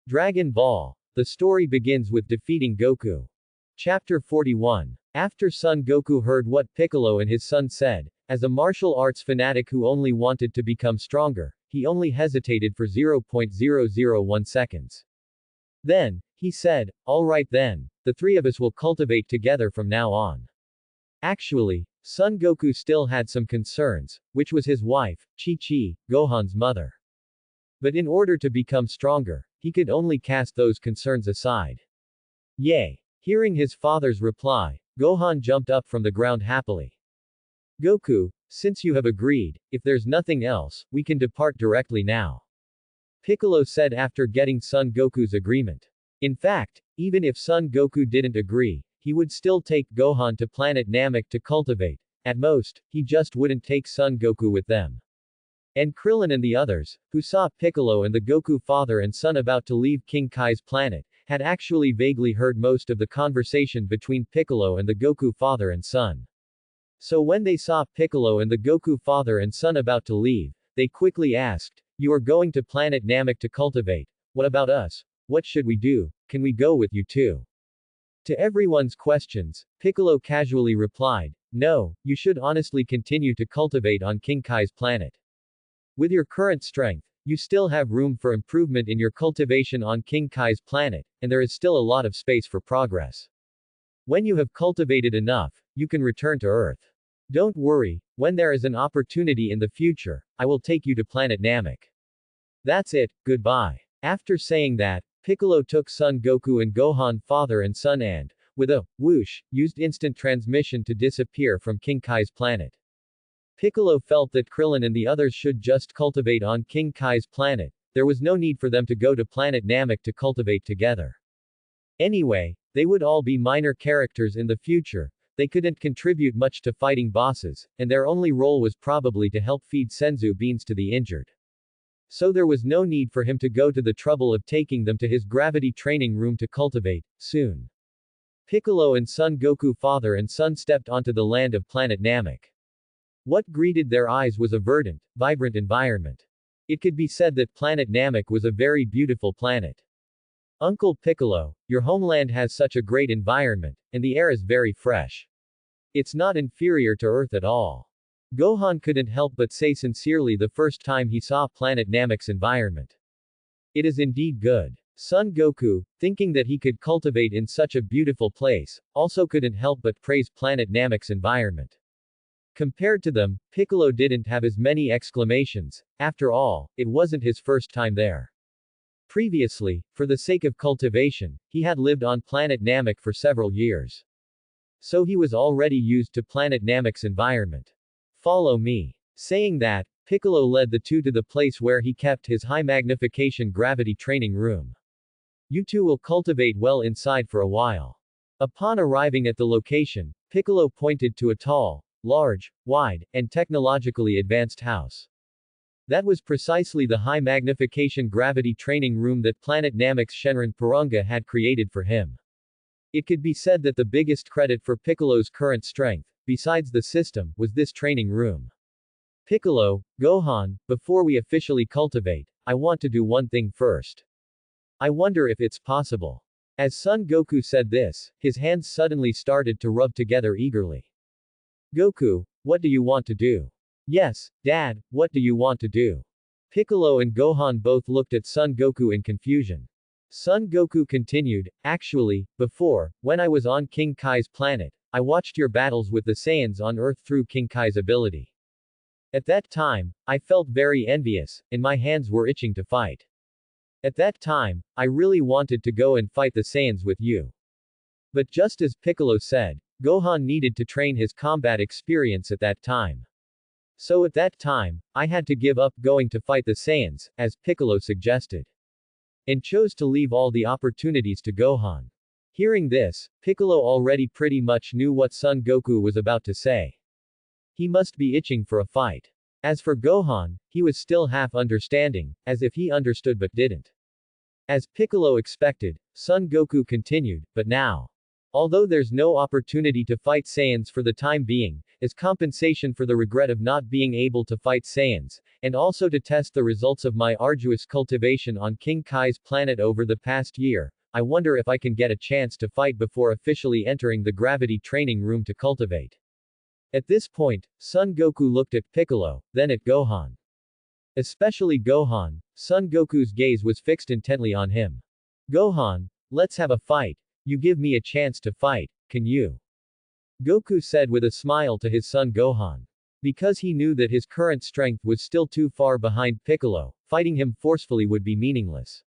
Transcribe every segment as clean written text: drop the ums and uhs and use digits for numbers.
Dragon Ball. The story begins with defeating Goku. Chapter 41. After Son Goku heard what Piccolo and his son said, as a martial arts fanatic who only wanted to become stronger, he only hesitated for 0.001 seconds. Then, he said, "Alright then, the three of us will cultivate together from now on." Actually, Son Goku still had some concerns, which was his wife, Chi-Chi, Gohan's mother. But in order to become stronger, he could only cast those concerns aside. Yay! Hearing his father's reply, Gohan jumped up from the ground happily. "Goku, since you have agreed, if there's nothing else, we can depart directly now," Piccolo said after getting Son Goku's agreement. In fact, even if Son Goku didn't agree, he would still take Gohan to planet Namek to cultivate. At most, he just wouldn't take Son Goku with them. And Krillin and the others, who saw Piccolo and the Goku father and son about to leave King Kai's planet, had actually vaguely heard most of the conversation between Piccolo and the Goku father and son. So when they saw Piccolo and the Goku father and son about to leave, they quickly asked, "You are going to planet Namek to cultivate. What about us? What should we do? Can we go with you too?" To everyone's questions, Piccolo casually replied, "No, you should honestly continue to cultivate on King Kai's planet. With your current strength, you still have room for improvement in your cultivation on King Kai's planet, and there is still a lot of space for progress. When you have cultivated enough, you can return to Earth. Don't worry, when there is an opportunity in the future, I will take you to planet Namek. That's it, goodbye." After saying that, Piccolo took Son Goku and Gohan father and son and, with a whoosh, used instant transmission to disappear from King Kai's planet. Piccolo felt that Krillin and the others should just cultivate on King Kai's planet. There was no need for them to go to planet Namek to cultivate together. Anyway, they would all be minor characters in the future, they couldn't contribute much to fighting bosses, and their only role was probably to help feed Senzu beans to the injured. So there was no need for him to go to the trouble of taking them to his gravity training room to cultivate. Soon, Piccolo and Son Goku father and son stepped onto the land of planet Namek. What greeted their eyes was a verdant, vibrant environment. It could be said that planet Namek was a very beautiful planet. "Uncle Piccolo, your homeland has such a great environment, and the air is very fresh. It's not inferior to Earth at all." Gohan couldn't help but say sincerely the first time he saw planet Namek's environment. "It is indeed good." Son Goku, thinking that he could cultivate in such a beautiful place, also couldn't help but praise planet Namek's environment. Compared to them, Piccolo didn't have as many exclamations. After all, it wasn't his first time there. Previously, for the sake of cultivation, he had lived on planet Namek for several years. So he was already used to planet Namek's environment. "Follow me." Saying that, Piccolo led the two to the place where he kept his high magnification gravity training room. "You two will cultivate well inside for a while." Upon arriving at the location, Piccolo pointed to a tall, large, wide, and technologically advanced house. That was precisely the high magnification gravity training room that planet Namek's Shenron Purunga had created for him. It could be said that the biggest credit for Piccolo's current strength, besides the system, was this training room. "Piccolo, Gohan, before we officially cultivate, I want to do one thing first. I wonder if it's possible." As Son Goku said this, his hands suddenly started to rub together eagerly. "Goku, what do you want to do?" "Yes, Dad, what do you want to do?" Piccolo and Gohan both looked at Son Goku in confusion. Son Goku continued, "Actually, before, when I was on King Kai's planet, I watched your battles with the Saiyans on Earth through King Kai's ability. At that time, I felt very envious, and my hands were itching to fight. At that time, I really wanted to go and fight the Saiyans with you." But just as Piccolo said, Gohan needed to train his combat experience at that time. "So at that time, I had to give up going to fight the Saiyans, as Piccolo suggested. And chose to leave all the opportunities to Gohan." Hearing this, Piccolo already pretty much knew what Son Goku was about to say. He must be itching for a fight. As for Gohan, he was still half understanding, as if he understood but didn't. As Piccolo expected, Son Goku continued, "But now. Although there's no opportunity to fight Saiyans for the time being, as compensation for the regret of not being able to fight Saiyans, and also to test the results of my arduous cultivation on King Kai's planet over the past year, I wonder if I can get a chance to fight before officially entering the gravity training room to cultivate. At this point, Son Goku looked at Piccolo, then at Gohan. Especially Gohan, Son Goku's gaze was fixed intently on him. Gohan, let's have a fight. You give me a chance to fight, can you? Goku said with a smile to his son Gohan. Because he knew that his current strength was still too far behind Piccolo, fighting him forcefully would be meaningless.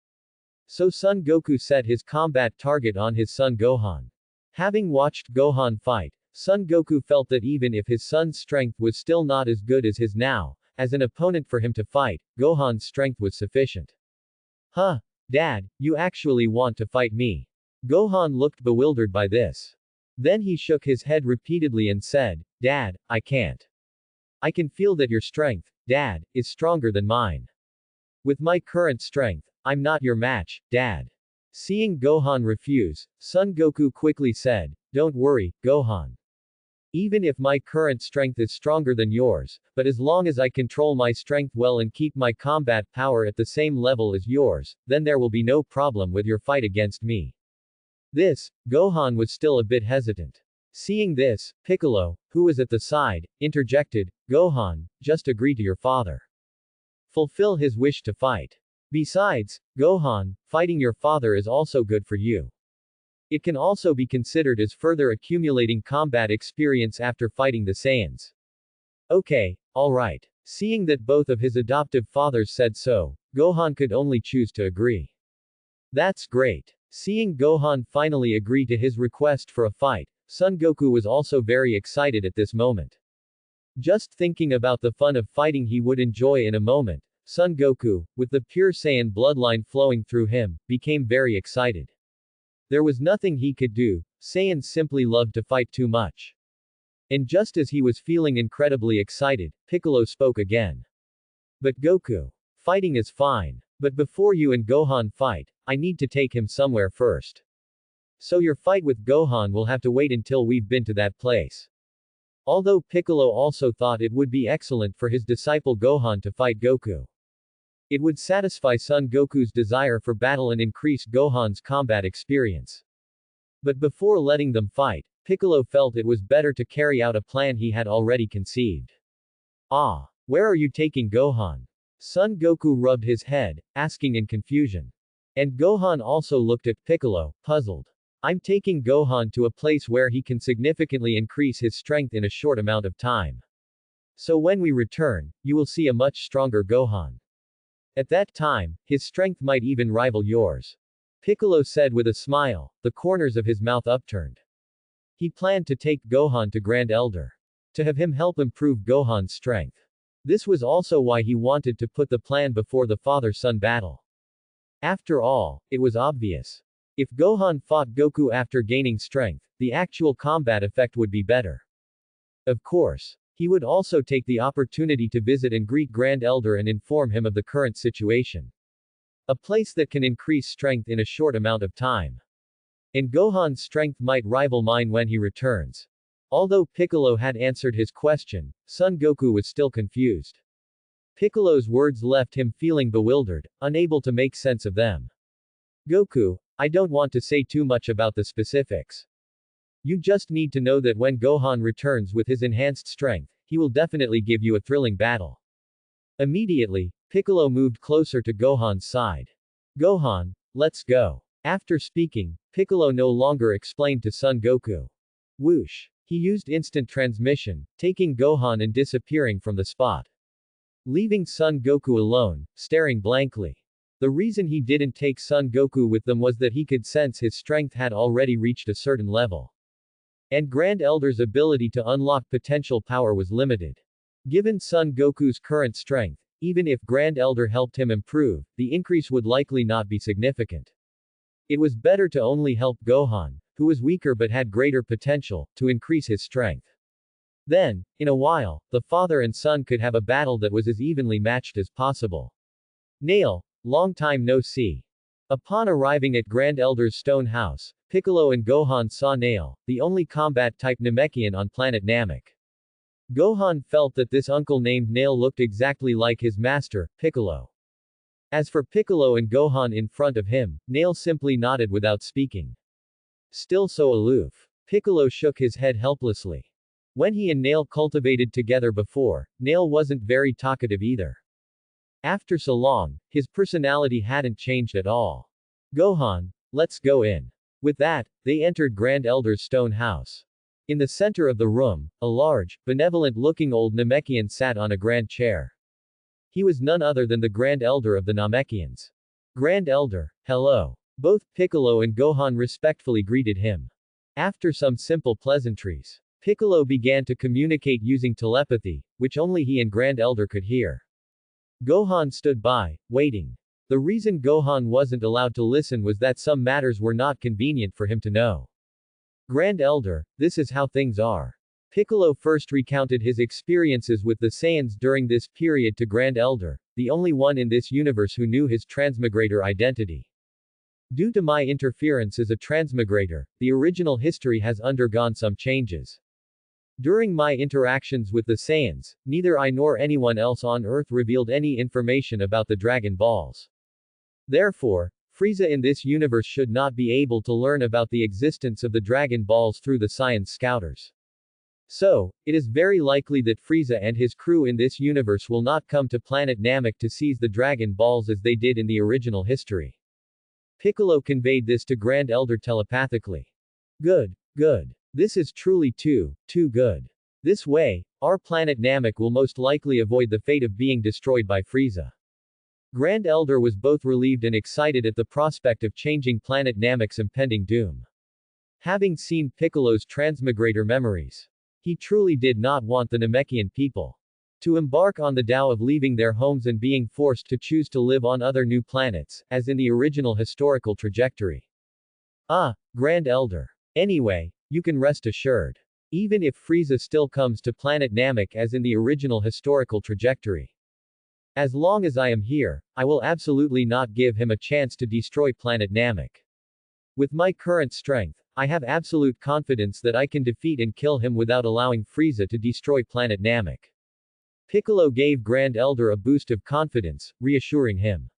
So Son Goku set his combat target on his son Gohan. Having watched Gohan fight, Son Goku felt that even if his son's strength was still not as good as his now, as an opponent for him to fight, Gohan's strength was sufficient. Huh? Dad, you actually want to fight me? Gohan looked bewildered by this. Then he shook his head repeatedly and said, Dad, I can't. I can feel that your strength, Dad, is stronger than mine. With my current strength, I'm not your match, Dad. Seeing Gohan refuse, Son Goku quickly said, Don't worry, Gohan. Even if my current strength is stronger than yours, but as long as I control my strength well and keep my combat power at the same level as yours, then there will be no problem with your fight against me. This, Gohan was still a bit hesitant. Seeing this, Piccolo, who was at the side, interjected, Gohan, just agree to your father. Fulfill his wish to fight. Besides, Gohan, fighting your father is also good for you. It can also be considered as further accumulating combat experience after fighting the Saiyans. Okay, alright. Seeing that both of his adoptive fathers said so, Gohan could only choose to agree. That's great. Seeing Gohan finally agree to his request for a fight, Son Goku was also very excited at this moment. Just thinking about the fun of fighting he would enjoy in a moment, Son Goku, with the pure Saiyan bloodline flowing through him, became very excited. There was nothing he could do, Saiyans simply loved to fight too much. And just as he was feeling incredibly excited, Piccolo spoke again. But Goku. Fighting is fine. But before you and Gohan fight, I need to take him somewhere first. So your fight with Gohan will have to wait until we've been to that place. Although Piccolo also thought it would be excellent for his disciple Gohan to fight Goku. It would satisfy Son Goku's desire for battle and increase Gohan's combat experience. But before letting them fight, Piccolo felt it was better to carry out a plan he had already conceived. Ah, where are you taking Gohan? Son Goku rubbed his head, asking in confusion. And Gohan also looked at Piccolo, puzzled. I'm taking Gohan to a place where he can significantly increase his strength in a short amount of time. So when we return, you will see a much stronger Gohan. At that time, his strength might even rival yours. Piccolo said with a smile, the corners of his mouth upturned. He planned to take Gohan to Grand Elder. To have him help improve Gohan's strength. This was also why he wanted to put the plan before the father-son battle. After all, it was obvious. If Gohan fought Goku after gaining strength, the actual combat effect would be better. Of course, he would also take the opportunity to visit and greet Grand Elder and inform him of the current situation. A place that can increase strength in a short amount of time. And Gohan's strength might rival mine when he returns. Although Piccolo had answered his question, Son Goku was still confused. Piccolo's words left him feeling bewildered, unable to make sense of them. Goku, I don't want to say too much about the specifics. You just need to know that when Gohan returns with his enhanced strength, he will definitely give you a thrilling battle. Immediately, Piccolo moved closer to Gohan's side. Gohan, let's go. After speaking, Piccolo no longer explained to Son Goku. Whoosh. He used instant transmission, taking Gohan and disappearing from the spot. Leaving Son Goku alone, staring blankly. The reason he didn't take Son Goku with them was that he could sense his strength had already reached a certain level. And Grand Elder's ability to unlock potential power was limited. Given Son Goku's current strength, even if Grand Elder helped him improve, the increase would likely not be significant. It was better to only help Gohan, who was weaker but had greater potential, to increase his strength. Then, in a while, the father and son could have a battle that was as evenly matched as possible. Nail, long time no see. Upon arriving at Grand Elder's stone house, Piccolo and Gohan saw Nail, the only combat-type Namekian on planet Namek. Gohan felt that this uncle named Nail looked exactly like his master, Piccolo. As for Piccolo and Gohan in front of him, Nail simply nodded without speaking. Still so aloof. Piccolo shook his head helplessly. When he and Nail cultivated together before, Nail wasn't very talkative either. After so long, his personality hadn't changed at all. Gohan, let's go in. With that, they entered Grand Elder's stone house. In the center of the room, a large, benevolent-looking old Namekian sat on a grand chair. He was none other than the Grand Elder of the Namekians. Grand Elder, hello. Both Piccolo and Gohan respectfully greeted him. After some simple pleasantries, Piccolo began to communicate using telepathy, which only he and Grand Elder could hear. Gohan stood by, waiting. The reason Gohan wasn't allowed to listen was that some matters were not convenient for him to know. Grand Elder, this is how things are. Piccolo first recounted his experiences with the Saiyans during this period to Grand Elder, the only one in this universe who knew his transmigrator identity. Due to my interference as a transmigrator, the original history has undergone some changes. During my interactions with the Saiyans, neither I nor anyone else on Earth revealed any information about the Dragon Balls. Therefore, Frieza in this universe should not be able to learn about the existence of the Dragon Balls through the Science Scouters. So, it is very likely that Frieza and his crew in this universe will not come to planet Namek to seize the Dragon Balls as they did in the original history. Piccolo conveyed this to Grand Elder telepathically. Good, good. This is truly too good. This way, our planet Namek will most likely avoid the fate of being destroyed by Frieza. Grand Elder was both relieved and excited at the prospect of changing planet Namek's impending doom. Having seen Piccolo's transmigrator memories, he truly did not want the Namekian people to embark on the Tao of leaving their homes and being forced to choose to live on other new planets, as in the original historical trajectory. Grand Elder. Anyway, you can rest assured. Even if Frieza still comes to planet Namek as in the original historical trajectory, as long as I am here, I will absolutely not give him a chance to destroy planet Namek. With my current strength, I have absolute confidence that I can defeat and kill him without allowing Frieza to destroy planet Namek. Piccolo gave Grand Elder a boost of confidence, reassuring him.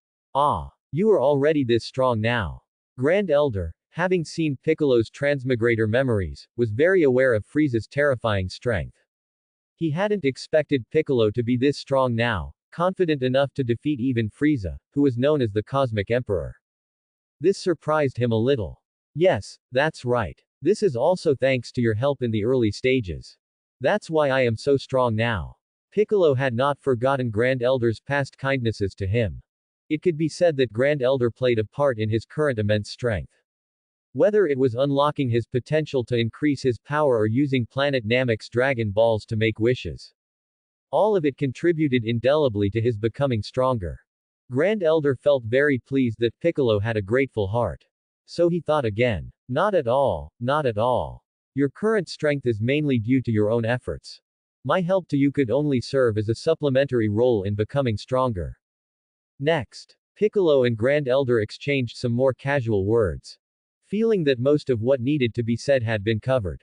You are already this strong now. Grand Elder, having seen Piccolo's transmigrator memories, was very aware of Frieza's terrifying strength. He hadn't expected Piccolo to be this strong now, confident enough to defeat even Frieza, who was known as the Cosmic Emperor. This surprised him a little. Yes, that's right. This is also thanks to your help in the early stages. That's why I am so strong now. Piccolo had not forgotten Grand Elder's past kindnesses to him. It could be said that Grand Elder played a part in his current immense strength. Whether it was unlocking his potential to increase his power or using planet Namek's Dragon Balls to make wishes, all of it contributed indelibly to his becoming stronger. Grand Elder felt very pleased that Piccolo had a grateful heart. So he thought again. Not at all, not at all. Your current strength is mainly due to your own efforts. My help to you could only serve as a supplementary role in becoming stronger. Next, Piccolo and Grand Elder exchanged some more casual words. Feeling that most of what needed to be said had been covered,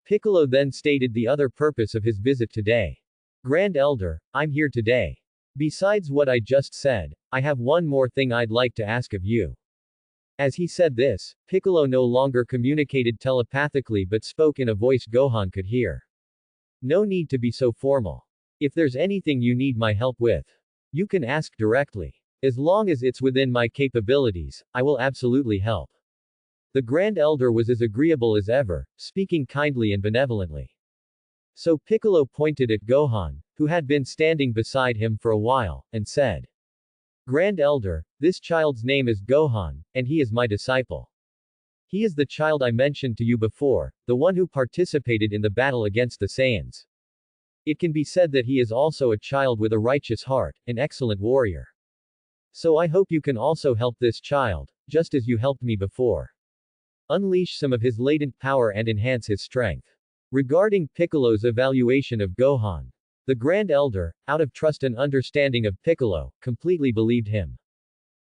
Piccolo then stated the other purpose of his visit today. Grand Elder, I'm here today. Besides what I just said, I have one more thing I'd like to ask of you. As he said this, Piccolo no longer communicated telepathically but spoke in a voice Gohan could hear. No need to be so formal. If there's anything you need my help with, you can ask directly. As long as it's within my capabilities, I will absolutely help. The Grand Elder was as agreeable as ever, speaking kindly and benevolently. So Piccolo pointed at Gohan, who had been standing beside him for a while, and said, Grand Elder, this child's name is Gohan, and he is my disciple. He is the child I mentioned to you before, the one who participated in the battle against the Saiyans. It can be said that he is also a child with a righteous heart, an excellent warrior. So I hope you can also help this child, just as you helped me before. Unleash some of his latent power and enhance his strength. Regarding Piccolo's evaluation of Gohan, the Grand Elder, out of trust and understanding of Piccolo, completely believed him.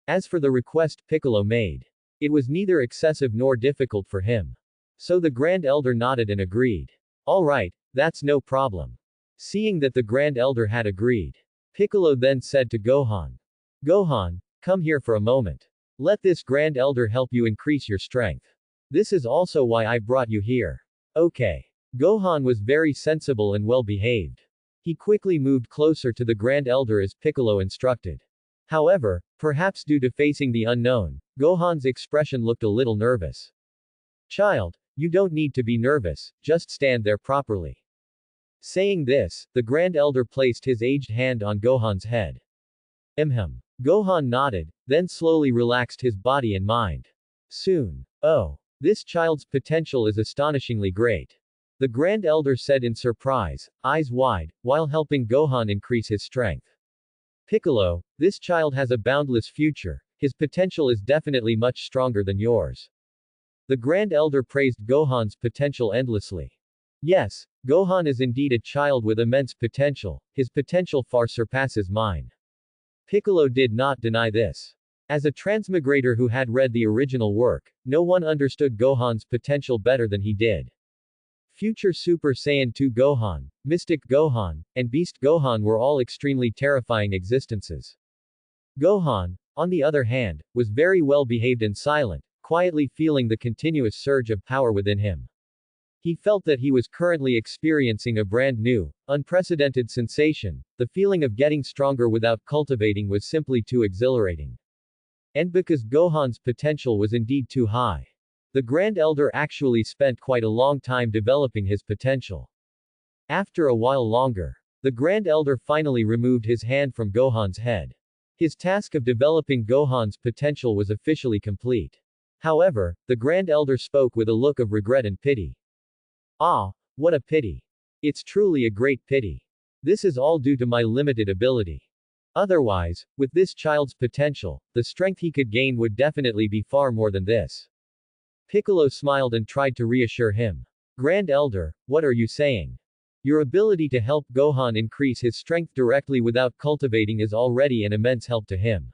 As for the request Piccolo made, It was neither excessive nor difficult for him. So the Grand Elder nodded and agreed. Alright, that's no problem. Seeing that the Grand Elder had agreed, Piccolo then said to Gohan. Gohan, come here for a moment. Let this Grand Elder help you increase your strength. This is also why I brought you here. Okay. Gohan was very sensible and well behaved. He quickly moved closer to the Grand Elder as Piccolo instructed. However, perhaps due to facing the unknown, Gohan's expression looked a little nervous. Child, you don't need to be nervous, just stand there properly. Saying this, the Grand Elder placed his aged hand on Gohan's head. Gohan nodded, then slowly relaxed his body and mind. Soon. Oh. This child's potential is astonishingly great. The Grand Elder said in surprise, eyes wide, while helping Gohan increase his strength. Piccolo, this child has a boundless future, his potential is definitely much stronger than yours. The Grand Elder praised Gohan's potential endlessly. Yes, Gohan is indeed a child with immense potential, his potential far surpasses mine. Piccolo did not deny this. As a transmigrator who had read the original work, no one understood Gohan's potential better than he did. Future Super Saiyan 2 Gohan, Mystic Gohan, and Beast Gohan were all extremely terrifying existences. Gohan, on the other hand, was very well behaved and silent, quietly feeling the continuous surge of power within him. He felt that he was currently experiencing a brand new, unprecedented sensation. The feeling of getting stronger without cultivating was simply too exhilarating. And because Gohan's potential was indeed too high, the Grand Elder actually spent quite a long time developing his potential. After a while longer, the Grand Elder finally removed his hand from Gohan's head. His task of developing Gohan's potential was officially complete. However, the Grand Elder spoke with a look of regret and pity. Ah, what a pity. It's truly a great pity. This is all due to my limited ability. Otherwise, with this child's potential, the strength he could gain would definitely be far more than this. Piccolo smiled and tried to reassure him. Grand Elder, what are you saying? Your ability to help Gohan increase his strength directly without cultivating is already an immense help to him.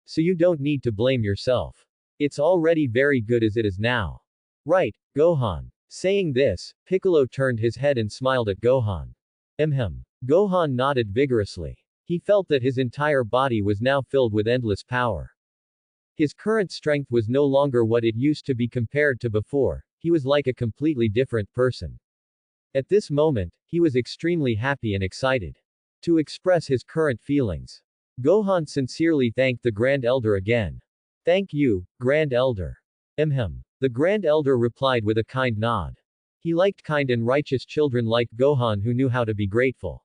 So you don't need to blame yourself. It's already very good as it is now. Right, Gohan. Saying this, Piccolo turned his head and smiled at Gohan. Gohan nodded vigorously. He felt that his entire body was now filled with endless power. His current strength was no longer what it used to be compared to before, he was like a completely different person. At this moment, he was extremely happy and excited to express his current feelings. Gohan sincerely thanked the Grand Elder again. Thank you, Grand Elder. The Grand Elder replied with a kind nod. He liked kind and righteous children like Gohan who knew how to be grateful.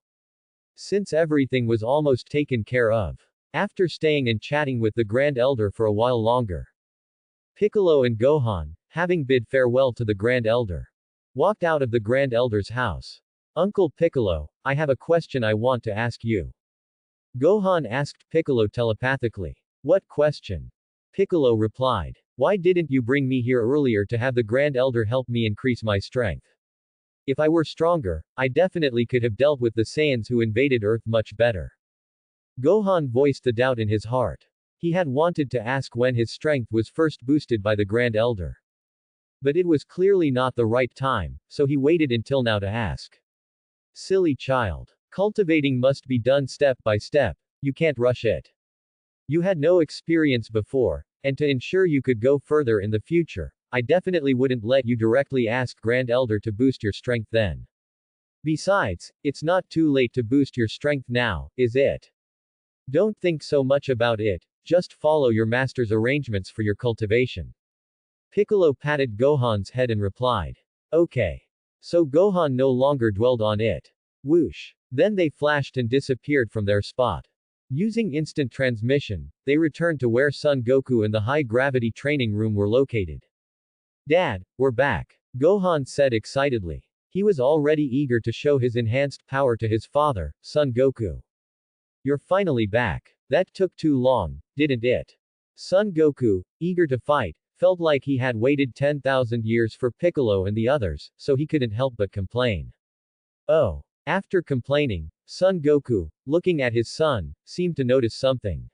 Since everything was almost taken care of. After staying and chatting with the Grand Elder for a while longer, Piccolo and Gohan, having bid farewell to the Grand Elder, walked out of the Grand Elder's house. Uncle Piccolo, I have a question I want to ask you. Gohan asked Piccolo telepathically. What question? Piccolo replied. Why didn't you bring me here earlier to have the Grand Elder help me increase my strength? If I were stronger, I definitely could have dealt with the Saiyans who invaded Earth much better. Gohan voiced the doubt in his heart. He had wanted to ask when his strength was first boosted by the Grand Elder. But it was clearly not the right time, so he waited until now to ask. Silly child. Cultivating must be done step by step, you can't rush it. You had no experience before, and to ensure you could go further in the future, I definitely wouldn't let you directly ask Grand Elder to boost your strength then. Besides, it's not too late to boost your strength now, is it? Don't think so much about it, just follow your master's arrangements for your cultivation. Piccolo patted Gohan's head and replied. Okay. So Gohan no longer dwelled on it. Whoosh. Then they flashed and disappeared from their spot. Using instant transmission, they returned to where Son Goku and the high-gravity training room were located. Dad, we're back. Gohan said excitedly. He was already eager to show his enhanced power to his father, Son Goku. You're finally back. That took too long, didn't it? Son Goku, eager to fight, felt like he had waited 10,000 years for Piccolo and the others, so he couldn't help but complain. Oh. After complaining, Son Goku, looking at his son, seemed to notice something.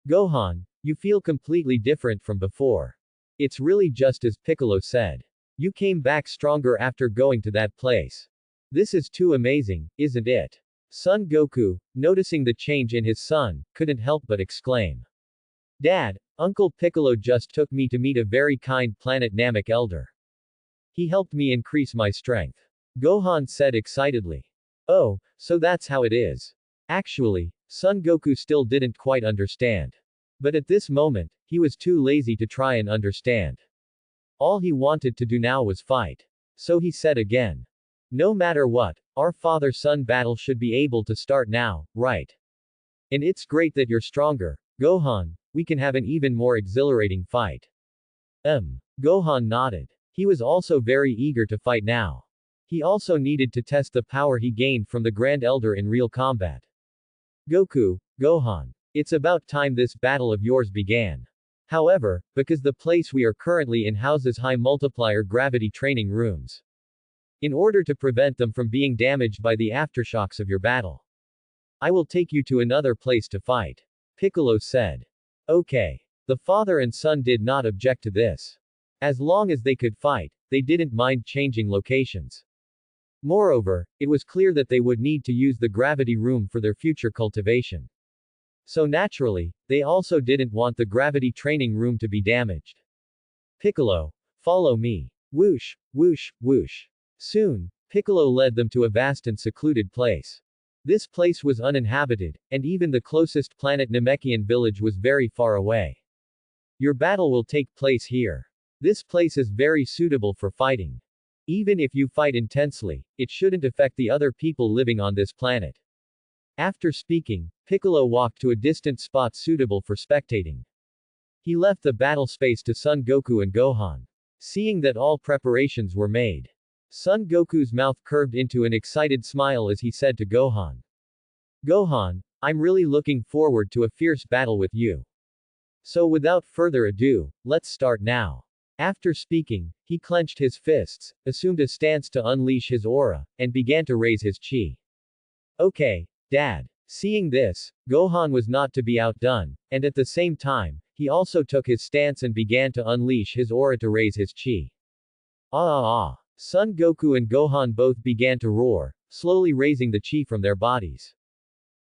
Gohan, you feel completely different from before. It's really just as Piccolo said. You came back stronger after going to that place. This is too amazing, isn't it? Son Goku, noticing the change in his son, couldn't help but exclaim. Dad, Uncle Piccolo just took me to meet a very kind Planet Namek elder. He helped me increase my strength. Gohan said excitedly. Oh, so that's how it is. Actually, Son Goku still didn't quite understand. But at this moment, he was too lazy to try and understand. All he wanted to do now was fight. So he said again. No matter what, our father-son battle should be able to start now, right? And it's great that you're stronger, Gohan, we can have an even more exhilarating fight. Gohan nodded. He was also very eager to fight now. He also needed to test the power he gained from the Grand Elder in real combat. Goku, Gohan. It's about time this battle of yours began. However, because the place we are currently in houses high multiplier gravity training rooms. In order to prevent them from being damaged by the aftershocks of your battle, I will take you to another place to fight. Piccolo said. Okay. The father and son did not object to this. As long as they could fight, they didn't mind changing locations. Moreover, it was clear that they would need to use the gravity room for their future cultivation. So naturally, they also didn't want the gravity training room to be damaged. Piccolo, follow me. Whoosh, whoosh, whoosh. Soon, Piccolo led them to a vast and secluded place. This place was uninhabited, and even the closest planet Namekian village was very far away. Your battle will take place here. This place is very suitable for fighting. Even if you fight intensely, it shouldn't affect the other people living on this planet. After speaking, Piccolo walked to a distant spot suitable for spectating. He left the battle space to Son Goku and Gohan. Seeing that all preparations were made, Son Goku's mouth curved into an excited smile as he said to Gohan. Gohan, I'm really looking forward to a fierce battle with you. So without further ado, let's start now. After speaking, he clenched his fists, assumed a stance to unleash his aura, and began to raise his chi. Okay, Dad. Seeing this, Gohan was not to be outdone, and at the same time, he also took his stance and began to unleash his aura to raise his chi. Son Goku and Gohan both began to roar, slowly raising the chi from their bodies.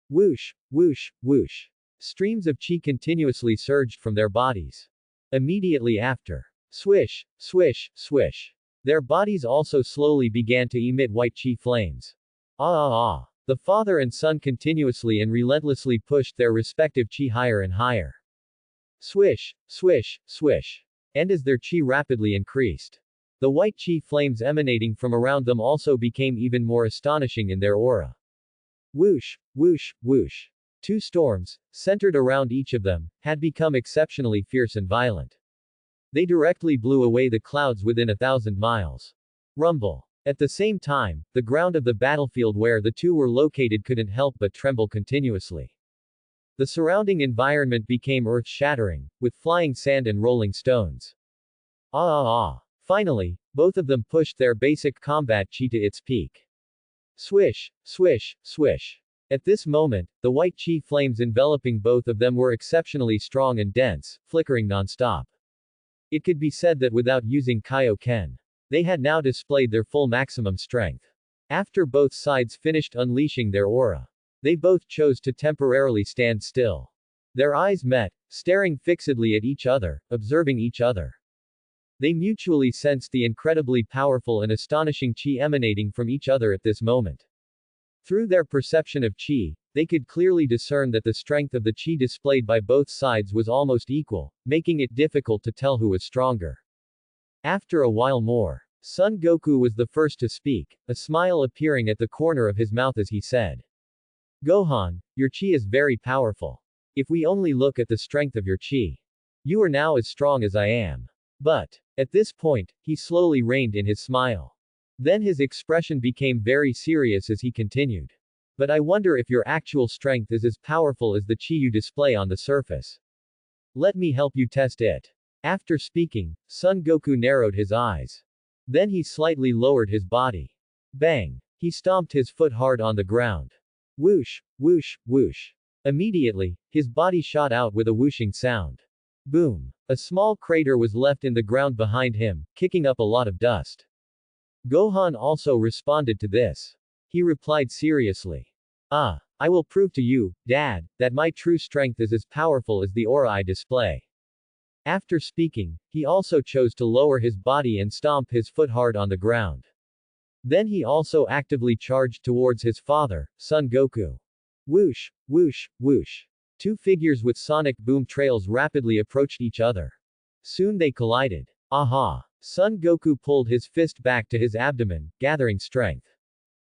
Whoosh, whoosh, whoosh. Streams of chi continuously surged from their bodies. Immediately after, swish, swish, swish. Their bodies also slowly began to emit white chi flames. The father and son continuously and relentlessly pushed their respective chi higher and higher. Swish, swish, swish. And as their chi rapidly increased, the white chi flames emanating from around them also became even more astonishing in their aura. Whoosh, whoosh, whoosh. Two storms, centered around each of them, had become exceptionally fierce and violent. They directly blew away the clouds within 1,000 miles. Rumble. At the same time, the ground of the battlefield where the two were located couldn't help but tremble continuously. The surrounding environment became earth-shattering, with flying sand and rolling stones. Finally, both of them pushed their basic combat chi to its peak. Swish, swish, swish. At this moment, the white chi flames enveloping both of them were exceptionally strong and dense, flickering non-stop. It could be said that without using Kaioken, they had now displayed their full maximum strength. After both sides finished unleashing their aura, they both chose to temporarily stand still. Their eyes met, staring fixedly at each other, observing each other. They mutually sensed the incredibly powerful and astonishing chi emanating from each other at this moment. Through their perception of chi, they could clearly discern that the strength of the chi displayed by both sides was almost equal, making it difficult to tell who was stronger. After a while more, Son Goku was the first to speak, a smile appearing at the corner of his mouth as he said. Gohan, your chi is very powerful. If we only look at the strength of your chi, you are now as strong as I am. But, at this point, he slowly reined in his smile. Then his expression became very serious as he continued. But I wonder if your actual strength is as powerful as the chi you display on the surface. Let me help you test it. After speaking, Son Goku narrowed his eyes. Then he slightly lowered his body. Bang! He stomped his foot hard on the ground. Whoosh, whoosh, whoosh. Immediately, his body shot out with a whooshing sound. Boom! A small crater was left in the ground behind him, kicking up a lot of dust. Gohan also responded to this. He replied seriously. I will prove to you, Dad, that my true strength is as powerful as the aura I display. After speaking, he also chose to lower his body and stomp his foot hard on the ground. Then he also actively charged towards his father, Son Goku. Whoosh, whoosh, whoosh. Two figures with sonic boom trails rapidly approached each other. Soon they collided. Aha! Son Goku pulled his fist back to his abdomen, gathering strength.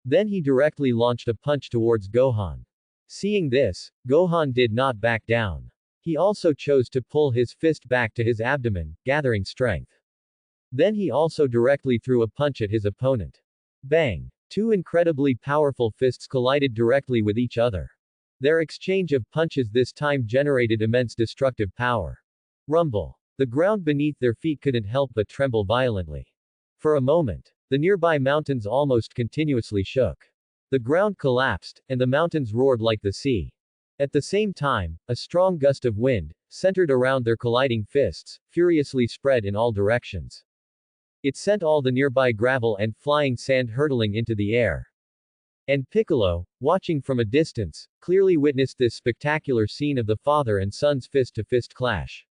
Then he directly launched a punch towards Gohan. Seeing this, Gohan did not back down. He also chose to pull his fist back to his abdomen, gathering strength. Then he also directly threw a punch at his opponent. Bang! Two incredibly powerful fists collided directly with each other. Their exchange of punches this time generated immense destructive power. Rumble. The ground beneath their feet couldn't help but tremble violently. For a moment, the nearby mountains almost continuously shook. The ground collapsed, and the mountains roared like the sea. At the same time, a strong gust of wind, centered around their colliding fists, furiously spread in all directions. It sent all the nearby gravel and flying sand hurtling into the air. And Piccolo, watching from a distance, clearly witnessed this spectacular scene of the father and son's fist-to-fist clash.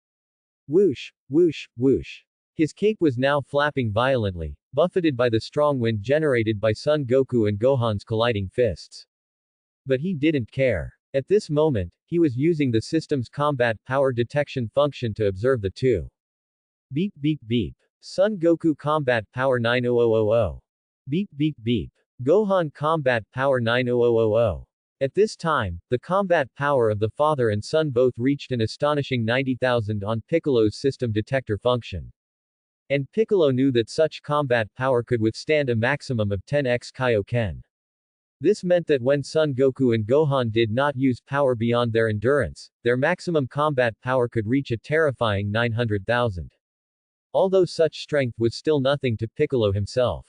Whoosh, whoosh, whoosh. His cape was now flapping violently, buffeted by the strong wind generated by Son Goku and Gohan's colliding fists. But he didn't care. At this moment, he was using the system's combat power detection function to observe the two. Beep beep beep. Son Goku Combat Power 90000. Beep beep beep. Gohan Combat Power 90000. At this time, the combat power of the father and son both reached an astonishing 90,000 on Piccolo's system detector function. And Piccolo knew that such combat power could withstand a maximum of 10x Kaioken. This meant that when Son Goku and Gohan did not use power beyond their endurance, their maximum combat power could reach a terrifying 900,000. Although such strength was still nothing to Piccolo himself.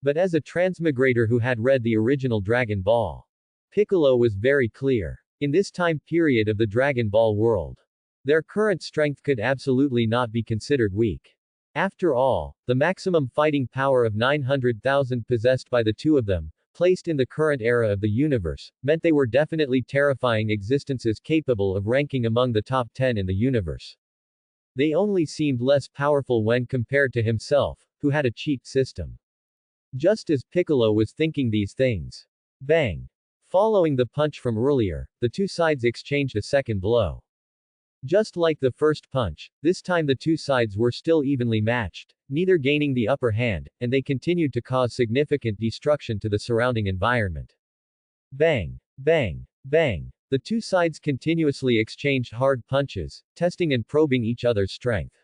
But as a transmigrator who had read the original Dragon Ball, Piccolo was very clear. In this time period of the Dragon Ball world, their current strength could absolutely not be considered weak. After all, the maximum fighting power of 900,000 possessed by the two of them, placed in the current era of the universe, meant they were definitely terrifying existences capable of ranking among the top 10 in the universe. They only seemed less powerful when compared to himself, who had a cheat system. Just as Piccolo was thinking these things. Bang! Following the punch from earlier, the two sides exchanged a second blow. Just like the first punch, this time the two sides were still evenly matched, neither gaining the upper hand, and they continued to cause significant destruction to the surrounding environment. Bang! Bang! Bang! The two sides continuously exchanged hard punches, testing and probing each other's strength.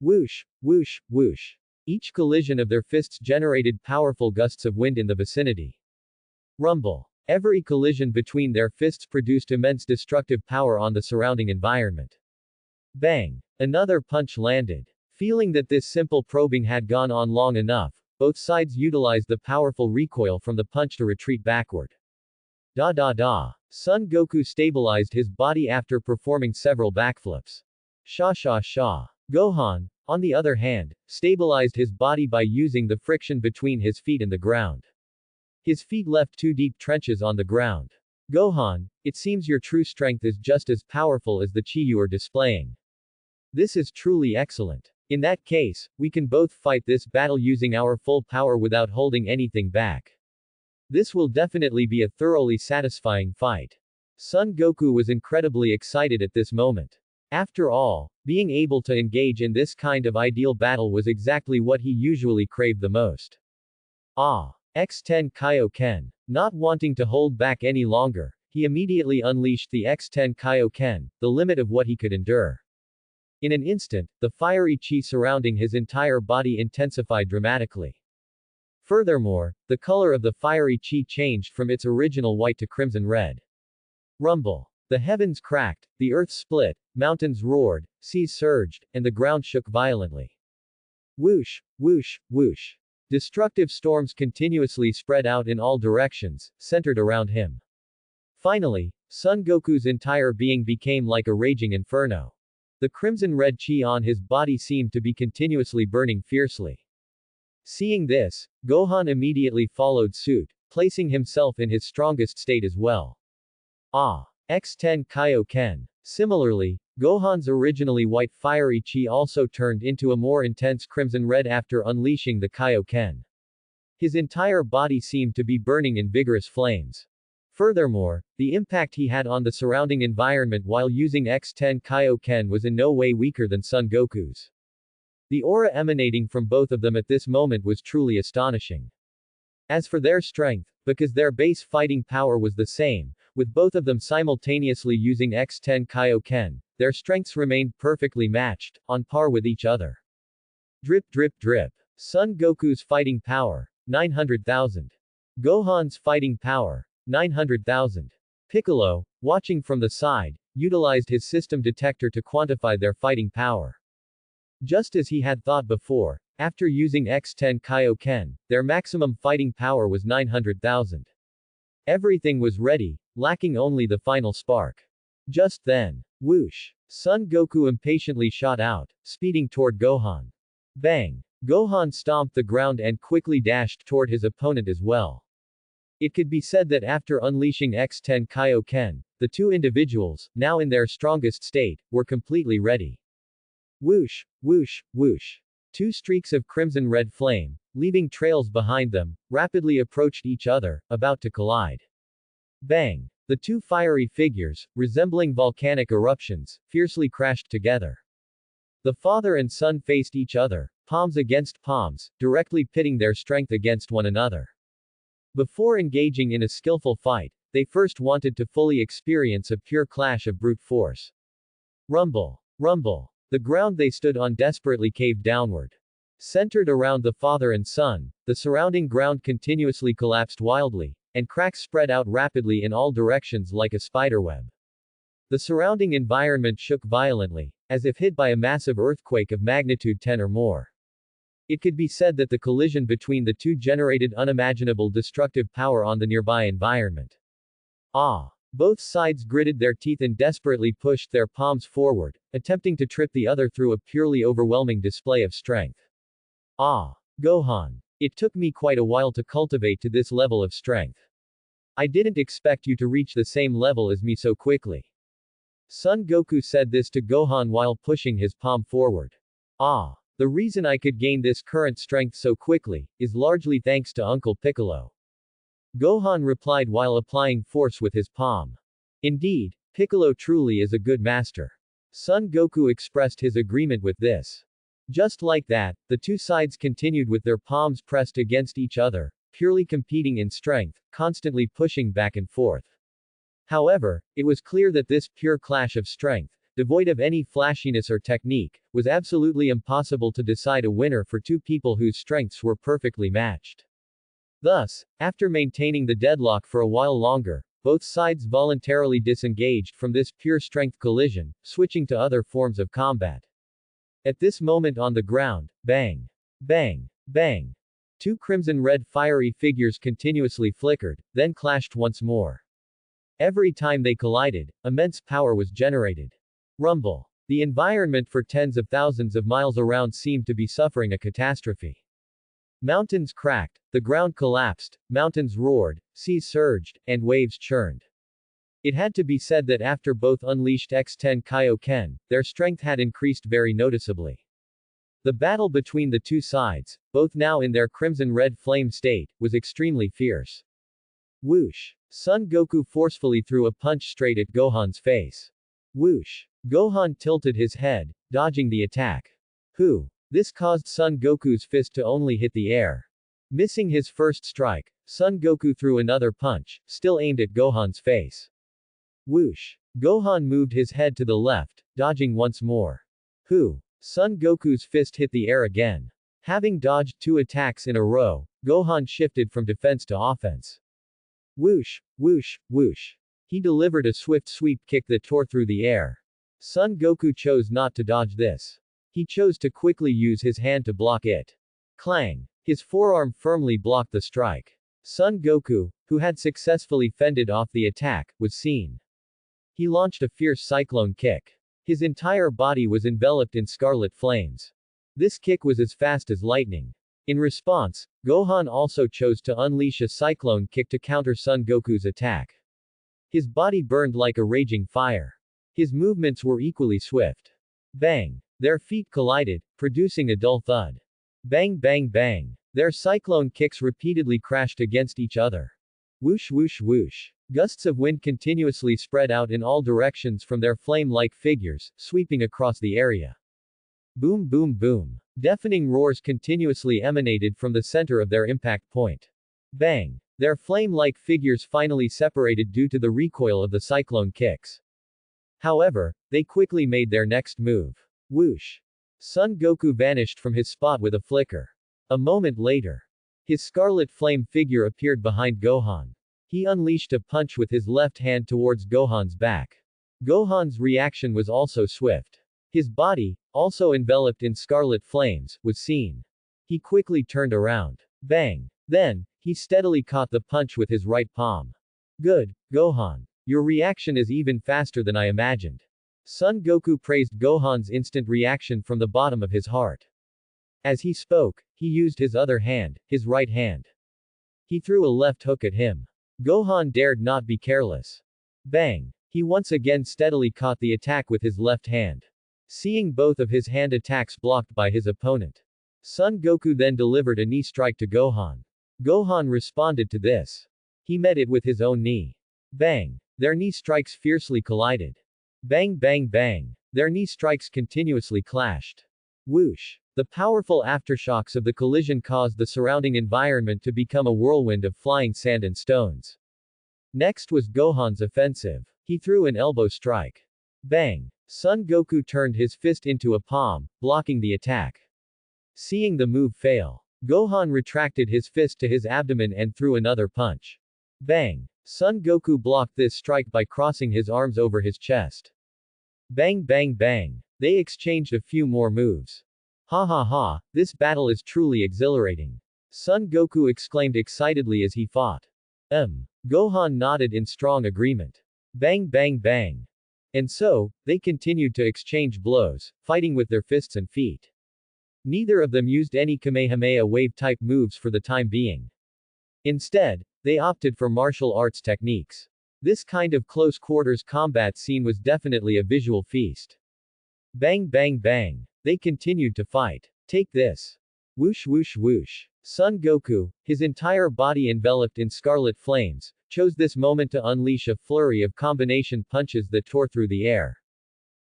Whoosh! Whoosh! Whoosh! Each collision of their fists generated powerful gusts of wind in the vicinity. Rumble! Every collision between their fists produced immense destructive power on the surrounding environment. Bang! Another punch landed. Feeling that this simple probing had gone on long enough, both sides utilized the powerful recoil from the punch to retreat backward. Da da da. Son Goku stabilized his body after performing several backflips. Sha sha sha. Gohan, on the other hand, stabilized his body by using the friction between his feet and the ground. His feet left two deep trenches on the ground. Gohan, it seems your true strength is just as powerful as the chi you are displaying. This is truly excellent. In that case, we can both fight this battle using our full power without holding anything back. This will definitely be a thoroughly satisfying fight. Son Goku was incredibly excited at this moment. After all, being able to engage in this kind of ideal battle was exactly what he usually craved the most. X10 Kaioken. Not wanting to hold back any longer, he immediately unleashed the X10 Kaioken, the limit of what he could endure. In an instant, the fiery chi surrounding his entire body intensified dramatically. Furthermore, the color of the fiery chi changed from its original white to crimson red. Rumble. The heavens cracked, the earth split, mountains roared, seas surged, and the ground shook violently. Whoosh, whoosh, whoosh. Destructive storms continuously spread out in all directions, centered around him. Finally, Son Goku's entire being became like a raging inferno. The crimson-red chi on his body seemed to be continuously burning fiercely. Seeing this, Gohan immediately followed suit, placing himself in his strongest state as well. X10 Kaioken. Similarly, Gohan's originally white fiery chi also turned into a more intense crimson-red after unleashing the Kaioken. His entire body seemed to be burning in vigorous flames. Furthermore, the impact he had on the surrounding environment while using X10 Kaioken was in no way weaker than Son Goku's. The aura emanating from both of them at this moment was truly astonishing. As for their strength, because their base fighting power was the same, with both of them simultaneously using X10 Kaioken, their strengths remained perfectly matched, on par with each other. Drip drip drip. Son Goku's fighting power, 900,000. Gohan's fighting power, 900,000. Piccolo, watching from the side, utilized his system detector to quantify their fighting power. Just as he had thought before, after using X10 Kaioken, their maximum fighting power was 900,000. Everything was ready, lacking only the final spark. Just then, whoosh! Son Goku impatiently shot out, speeding toward Gohan. Bang! Gohan stomped the ground and quickly dashed toward his opponent as well. It could be said that after unleashing X10 Kaioken, the two individuals, now in their strongest state, were completely ready. Whoosh! Whoosh! Whoosh! Two streaks of crimson-red flame, leaving trails behind them, rapidly approached each other, about to collide. Bang! The two fiery figures, resembling volcanic eruptions, fiercely crashed together. The father and son faced each other, palms against palms, directly pitting their strength against one another. Before engaging in a skillful fight, they first wanted to fully experience a pure clash of brute force. Rumble! Rumble! The ground they stood on desperately caved downward. Centered around the father and son, the surrounding ground continuously collapsed wildly, and cracks spread out rapidly in all directions like a spiderweb. The surrounding environment shook violently, as if hit by a massive earthquake of magnitude 10 or more. It could be said that the collision between the two generated unimaginable destructive power on the nearby environment. Both sides gritted their teeth and desperately pushed their palms forward, attempting to trip the other through a purely overwhelming display of strength. Gohan. It took me quite a while to cultivate to this level of strength. I didn't expect you to reach the same level as me so quickly. Son Goku said this to Gohan while pushing his palm forward. The reason I could gain this current strength so quickly, is largely thanks to Uncle Piccolo. Gohan replied while applying force with his palm. Indeed, Piccolo truly is a good master. Son Goku expressed his agreement with this. Just like that, the two sides continued with their palms pressed against each other, purely competing in strength, constantly pushing back and forth. However, it was clear that this pure clash of strength, devoid of any flashiness or technique, was absolutely impossible to decide a winner for two people whose strengths were perfectly matched. Thus, after maintaining the deadlock for a while longer, both sides voluntarily disengaged from this pure strength collision, switching to other forms of combat. At this moment on the ground, bang, bang, bang. Two crimson-red fiery figures continuously flickered, then clashed once more. Every time they collided, immense power was generated. Rumble. The environment for tens of thousands of miles around seemed to be suffering a catastrophe. Mountains cracked, the ground collapsed, mountains roared, seas surged, and waves churned. It had to be said that after both unleashed X10 Kaioken, their strength had increased very noticeably. The battle between the two sides, both now in their crimson-red flame state, was extremely fierce. Whoosh! Son Goku forcefully threw a punch straight at Gohan's face. Whoosh! Gohan tilted his head, dodging the attack. This caused Son Goku's fist to only hit the air. Missing his first strike, Son Goku threw another punch, still aimed at Gohan's face. Whoosh! Gohan moved his head to the left, dodging once more. Son Goku's fist hit the air again. Having dodged two attacks in a row, Gohan shifted from defense to offense. Whoosh! Whoosh! Whoosh! He delivered a swift sweep kick that tore through the air. Son Goku chose not to dodge this. He chose to quickly use his hand to block it. Clang! His forearm firmly blocked the strike. Son Goku, who had successfully fended off the attack, was seen. He launched a fierce cyclone kick. His entire body was enveloped in scarlet flames. This kick was as fast as lightning. In response, Gohan also chose to unleash a cyclone kick to counter Son Goku's attack. His body burned like a raging fire. His movements were equally swift. Bang! Their feet collided, producing a dull thud. Bang bang bang! Their cyclone kicks repeatedly crashed against each other. Whoosh whoosh whoosh! Gusts of wind continuously spread out in all directions from their flame-like figures, sweeping across the area. Boom boom boom! Deafening roars continuously emanated from the center of their impact point. Bang! Their flame-like figures finally separated due to the recoil of the cyclone kicks. However, they quickly made their next move. Whoosh! Son Goku vanished from his spot with a flicker. A moment later, his scarlet flame figure appeared behind Gohan. He unleashed a punch with his left hand towards Gohan's back. Gohan's reaction was also swift. His body, also enveloped in scarlet flames, was seen. He quickly turned around. Bang! Then, he steadily caught the punch with his right palm. Good, Gohan. Your reaction is even faster than I imagined. Son Goku praised Gohan's instant reaction from the bottom of his heart. As he spoke, he used his other hand, his right hand. He threw a left hook at him. Gohan dared not be careless. Bang! He once again steadily caught the attack with his left hand. Seeing both of his hand attacks blocked by his opponent, Son Goku then delivered a knee strike to Gohan. Gohan responded to this. He met it with his own knee. Bang! Their knee strikes fiercely collided. Bang bang bang! Their knee strikes continuously clashed. Whoosh! The powerful aftershocks of the collision caused the surrounding environment to become a whirlwind of flying sand and stones. Next was Gohan's offensive. He threw an elbow strike. Bang! Son Goku turned his fist into a palm, blocking the attack. Seeing the move fail, Gohan retracted his fist to his abdomen and threw another punch. Bang! Son Goku blocked this strike by crossing his arms over his chest. Bang bang bang! They exchanged a few more moves. Ha ha ha, this battle is truly exhilarating. Son Goku exclaimed excitedly as he fought. Gohan nodded in strong agreement. Bang bang bang! And so, they continued to exchange blows, fighting with their fists and feet. Neither of them used any Kamehameha wave-type moves for the time being. Instead, they opted for martial arts techniques. This kind of close-quarters combat scene was definitely a visual feast. Bang bang bang! They continued to fight. Take this! Whoosh whoosh whoosh! Son Goku, his entire body enveloped in scarlet flames, chose this moment to unleash a flurry of combination punches that tore through the air.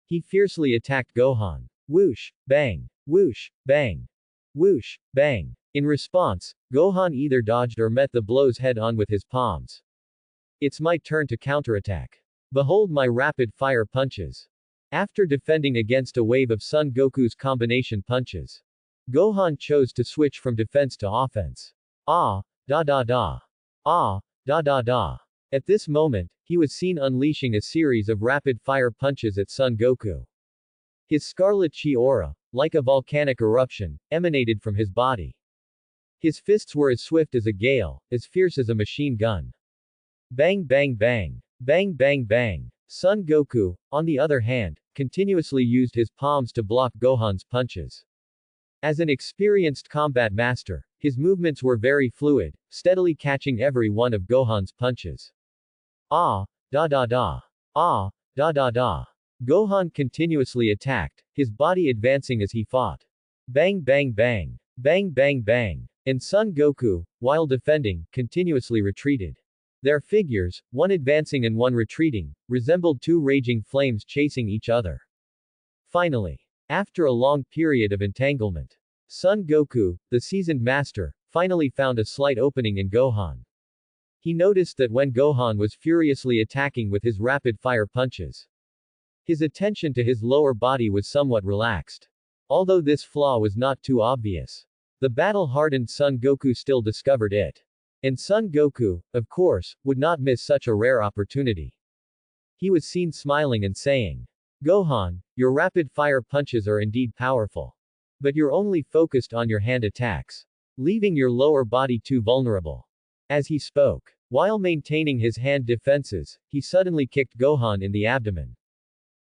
He fiercely attacked Gohan. Whoosh! Bang! Whoosh! Bang! Whoosh! Bang! In response, Gohan either dodged or met the blows head-on with his palms. It's my turn to counterattack. Behold my rapid-fire punches. After defending against a wave of Son Goku's combination punches, Gohan chose to switch from defense to offense. Ah! Da da da! Ah! Da da da! At this moment, he was seen unleashing a series of rapid-fire punches at Son Goku. His scarlet chi aura, like a volcanic eruption, emanated from his body. His fists were as swift as a gale, as fierce as a machine gun. Bang bang bang! Bang bang bang! Son Goku, on the other hand, continuously used his palms to block Gohan's punches. As an experienced combat master, his movements were very fluid, steadily catching every one of Gohan's punches. Ah! Da da da! Ah! Da da da! Gohan continuously attacked, his body advancing as he fought. Bang bang bang! Bang bang bang! And Son Goku, while defending, continuously retreated. Their figures, one advancing and one retreating, resembled two raging flames chasing each other. Finally, after a long period of entanglement, Son Goku, the seasoned master, finally found a slight opening in Gohan. He noticed that when Gohan was furiously attacking with his rapid-fire punches, his attention to his lower body was somewhat relaxed. Although this flaw was not too obvious, the battle-hardened Son Goku still discovered it. And Son Goku, of course, would not miss such a rare opportunity. He was seen smiling and saying, Gohan, your rapid-fire punches are indeed powerful. But you're only focused on your hand attacks, leaving your lower body too vulnerable. As he spoke, while maintaining his hand defenses, he suddenly kicked Gohan in the abdomen.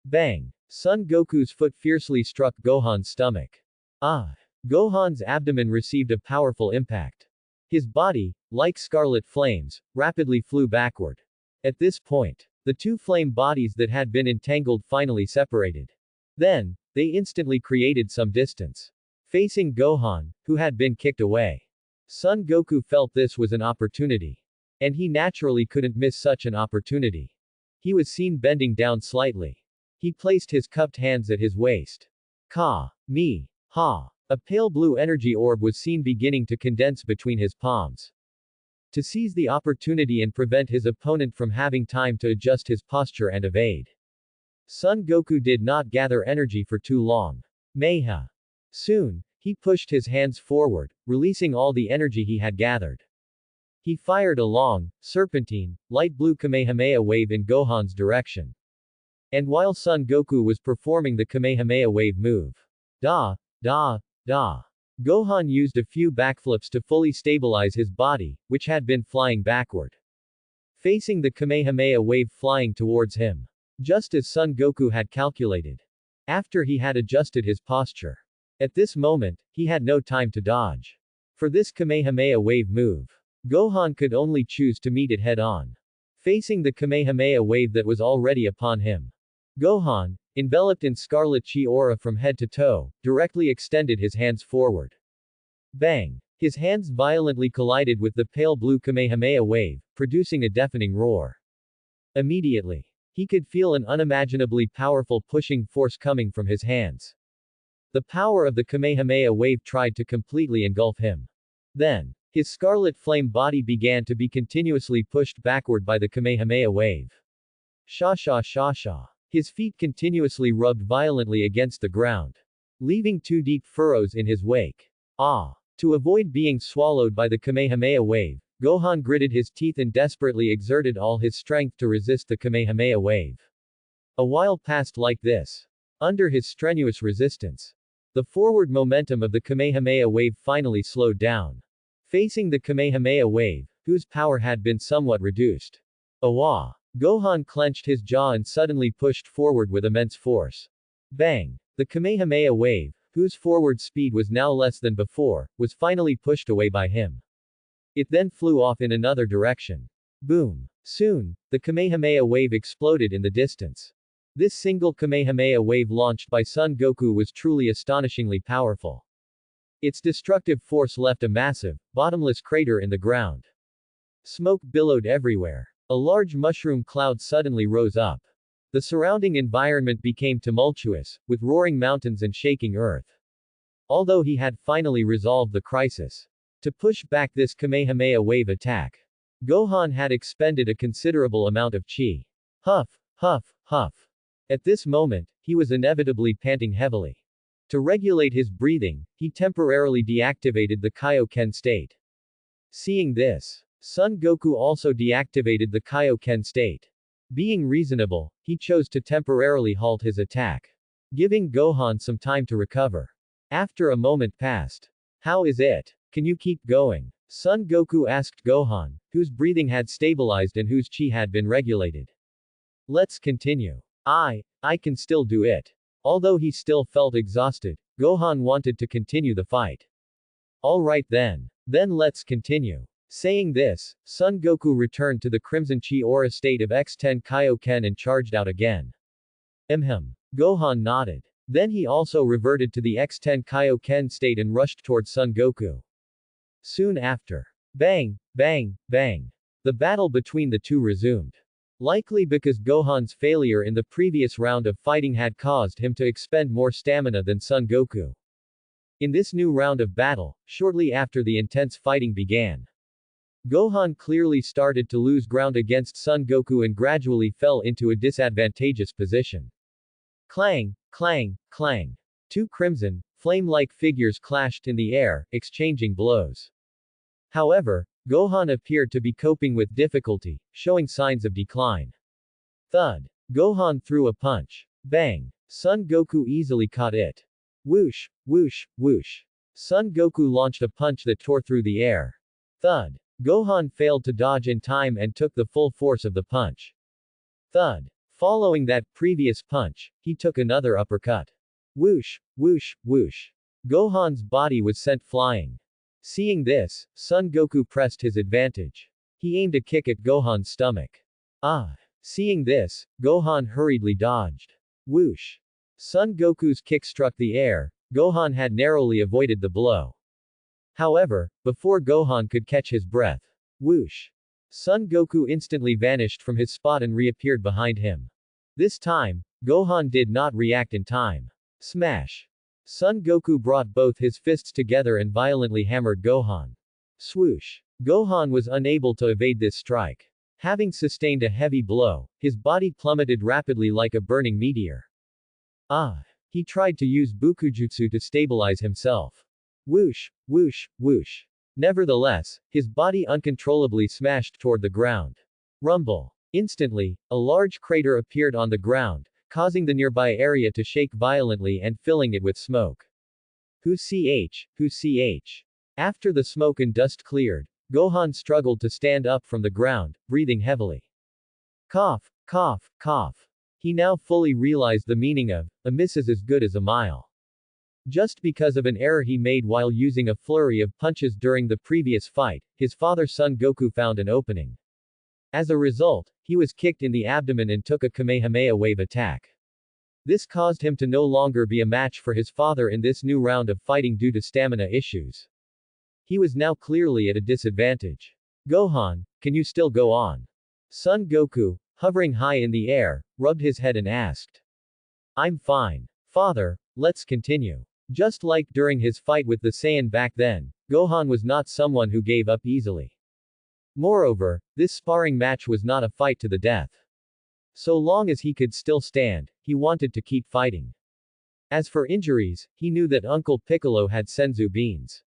Bang! Son Goku's foot fiercely struck Gohan's stomach. Ah! Gohan's abdomen received a powerful impact. His body, like scarlet flames, rapidly flew backward. At this point, the two flame bodies that had been entangled finally separated. Then, they instantly created some distance, facing Gohan, who had been kicked away. Son Goku felt this was an opportunity. And he naturally couldn't miss such an opportunity. He was seen bending down slightly. He placed his cupped hands at his waist. Ka. Me. Ha. A pale blue energy orb was seen beginning to condense between his palms. To seize the opportunity and prevent his opponent from having time to adjust his posture and evade. Son Goku did not gather energy for too long. Meha. Soon, he pushed his hands forward, releasing all the energy he had gathered. He fired a long, serpentine, light blue Kamehameha wave in Gohan's direction. And while Son Goku was performing the Kamehameha wave move, da, da, da, Gohan used a few backflips to fully stabilize his body, which had been flying backward. Facing the Kamehameha wave flying towards him. Just as Son Goku had calculated. After he had adjusted his posture. At this moment, he had no time to dodge. For this Kamehameha wave move, Gohan could only choose to meet it head-on. Facing the Kamehameha wave that was already upon him. Gohan, enveloped in scarlet chi aura from head to toe, directly extended his hands forward. Bang! His hands violently collided with the pale blue Kamehameha wave, producing a deafening roar. Immediately, he could feel an unimaginably powerful pushing force coming from his hands. The power of the Kamehameha wave tried to completely engulf him. Then, his scarlet flame body began to be continuously pushed backward by the Kamehameha wave. Sha sha sha sha. His feet continuously rubbed violently against the ground, leaving two deep furrows in his wake. Ah! To avoid being swallowed by the Kamehameha wave, Gohan gritted his teeth and desperately exerted all his strength to resist the Kamehameha wave. A while passed like this. Under his strenuous resistance, the forward momentum of the Kamehameha wave finally slowed down. Facing the Kamehameha wave, whose power had been somewhat reduced. Awa! Gohan clenched his jaw and suddenly pushed forward with immense force. Bang! The Kamehameha wave, whose forward speed was now less than before, was finally pushed away by him. It then flew off in another direction. Boom! Soon, the Kamehameha wave exploded in the distance. This single Kamehameha wave launched by Son Goku was truly astonishingly powerful. Its destructive force left a massive, bottomless crater in the ground. Smoke billowed everywhere. A large mushroom cloud suddenly rose up. The surrounding environment became tumultuous, with roaring mountains and shaking earth. Although he had finally resolved the crisis to push back this Kamehameha wave attack, Gohan had expended a considerable amount of chi. Huff, huff, huff. At this moment, he was inevitably panting heavily. To regulate his breathing, he temporarily deactivated the Kaioken state. Seeing this, Son Goku also deactivated the Kaioken state. Being reasonable, he chose to temporarily halt his attack, giving Gohan some time to recover. After a moment passed. How is it? Can you keep going? Son Goku asked Gohan, whose breathing had stabilized and whose chi had been regulated. Let's continue. I can still do it. Although he still felt exhausted, Gohan wanted to continue the fight. Alright then. Then let's continue. Saying this, Son Goku returned to the Crimson Chi Aura state of X10 Kaioken and charged out again. Gohan nodded. Then he also reverted to the X10 Kaioken state and rushed towards Son Goku. Soon after. Bang, bang, bang. The battle between the two resumed. Likely because Gohan's failure in the previous round of fighting had caused him to expend more stamina than Son Goku. In this new round of battle, shortly after the intense fighting began, Gohan clearly started to lose ground against Son Goku and gradually fell into a disadvantageous position. Clang, clang, clang. Two crimson, flame-like figures clashed in the air, exchanging blows. However, Gohan appeared to be coping with difficulty, showing signs of decline. Thud. Gohan threw a punch. Bang. Son Goku easily caught it. Whoosh, whoosh, whoosh. Son Goku launched a punch that tore through the air. Thud. Gohan failed to dodge in time and took the full force of the punch. Thud. Following that previous punch, he took another uppercut. Whoosh, whoosh, whoosh. Gohan's body was sent flying. Seeing this, Son Goku pressed his advantage. He aimed a kick at Gohan's stomach. Ah! Seeing this, Gohan hurriedly dodged. Whoosh! Son Goku's kick struck the air. Gohan had narrowly avoided the blow. However, before Gohan could catch his breath, whoosh! Son Goku instantly vanished from his spot and reappeared behind him. This time, Gohan did not react in time. Smash! Son Goku brought both his fists together and violently hammered Gohan. Swoosh! Gohan was unable to evade this strike. Having sustained a heavy blow, his body plummeted rapidly like a burning meteor. He tried to use Bukujutsu to stabilize himself. Whoosh, whoosh, whoosh. Nevertheless, his body uncontrollably smashed toward the ground. Rumble. Instantly, a large crater appeared on the ground, causing the nearby area to shake violently and filling it with smoke. Who ch? After the smoke and dust cleared, Gohan struggled to stand up from the ground, breathing heavily. Cough, cough, cough. He now fully realized the meaning of, a miss is as good as a mile. Just because of an error he made while using a flurry of punches during the previous fight, his father Son Goku found an opening. As a result, he was kicked in the abdomen and took a Kamehameha wave attack. This caused him to no longer be a match for his father in this new round of fighting due to stamina issues. He was now clearly at a disadvantage. Gohan, can you still go on? Son Goku, hovering high in the air, rubbed his head and asked. I'm fine. Father, let's continue. Just like during his fight with the Saiyan back then, Gohan was not someone who gave up easily. Moreover, this sparring match was not a fight to the death. So long as he could still stand, he wanted to keep fighting. As for injuries, he knew that Uncle Piccolo had senzu beans.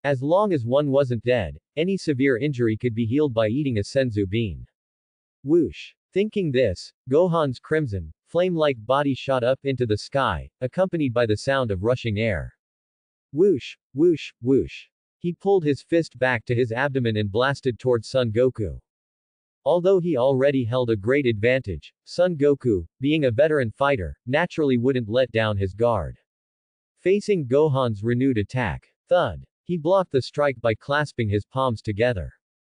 As long as one wasn't dead, any severe injury could be healed by eating a senzu bean. Whoosh! Thinking this, Gohan's crimson, flame-like body shot up into the sky, accompanied by the sound of rushing air. Whoosh! Whoosh! Whoosh! He pulled his fist back to his abdomen and blasted towards Son Goku. Although he already held a great advantage, Son Goku, being a veteran fighter, naturally wouldn't let down his guard. Facing Gohan's renewed attack, thud! He blocked the strike by clasping his palms together.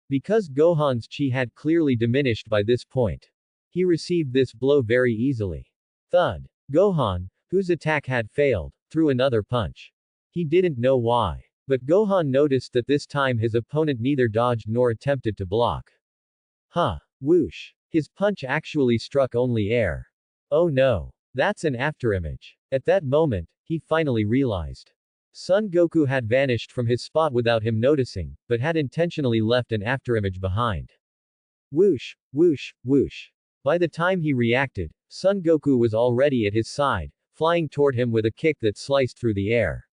Because Gohan's chi had clearly diminished by this point, he received this blow very easily. Thud! Gohan, whose attack had failed, threw another punch. He didn't know why. But Gohan noticed that this time his opponent neither dodged nor attempted to block. Whoosh! His punch actually struck only air. Oh no! That's an afterimage. At that moment, he finally realized. Son Goku had vanished from his spot without him noticing, but had intentionally left an afterimage behind. Whoosh! Whoosh! Whoosh! By the time he reacted, Son Goku was already at his side, flying toward him with a kick that sliced through the air.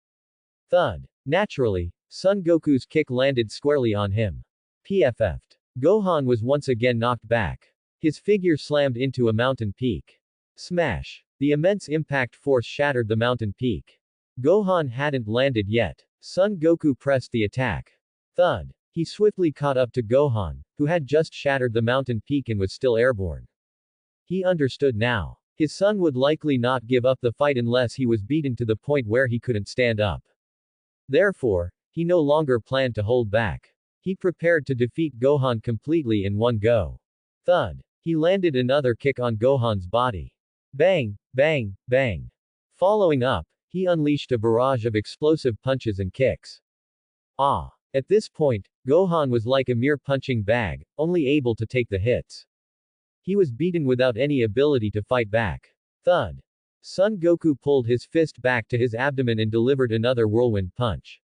Thud! Naturally, Son Goku's kick landed squarely on him. PFF'd. Gohan was once again knocked back. His figure slammed into a mountain peak. Smash! The immense impact force shattered the mountain peak. Gohan hadn't landed yet. Son Goku pressed the attack. Thud! He swiftly caught up to Gohan, who had just shattered the mountain peak and was still airborne. He understood now. His son would likely not give up the fight unless he was beaten to the point where he couldn't stand up. Therefore, he no longer planned to hold back. He prepared to defeat Gohan completely in one go. Thud! He landed another kick on Gohan's body. Bang! Bang! Bang! Following up, he unleashed a barrage of explosive punches and kicks. At this point, Gohan was like a mere punching bag, only able to take the hits. He was beaten without any ability to fight back. Thud! Son Goku pulled his fist back to his abdomen and delivered another whirlwind punch.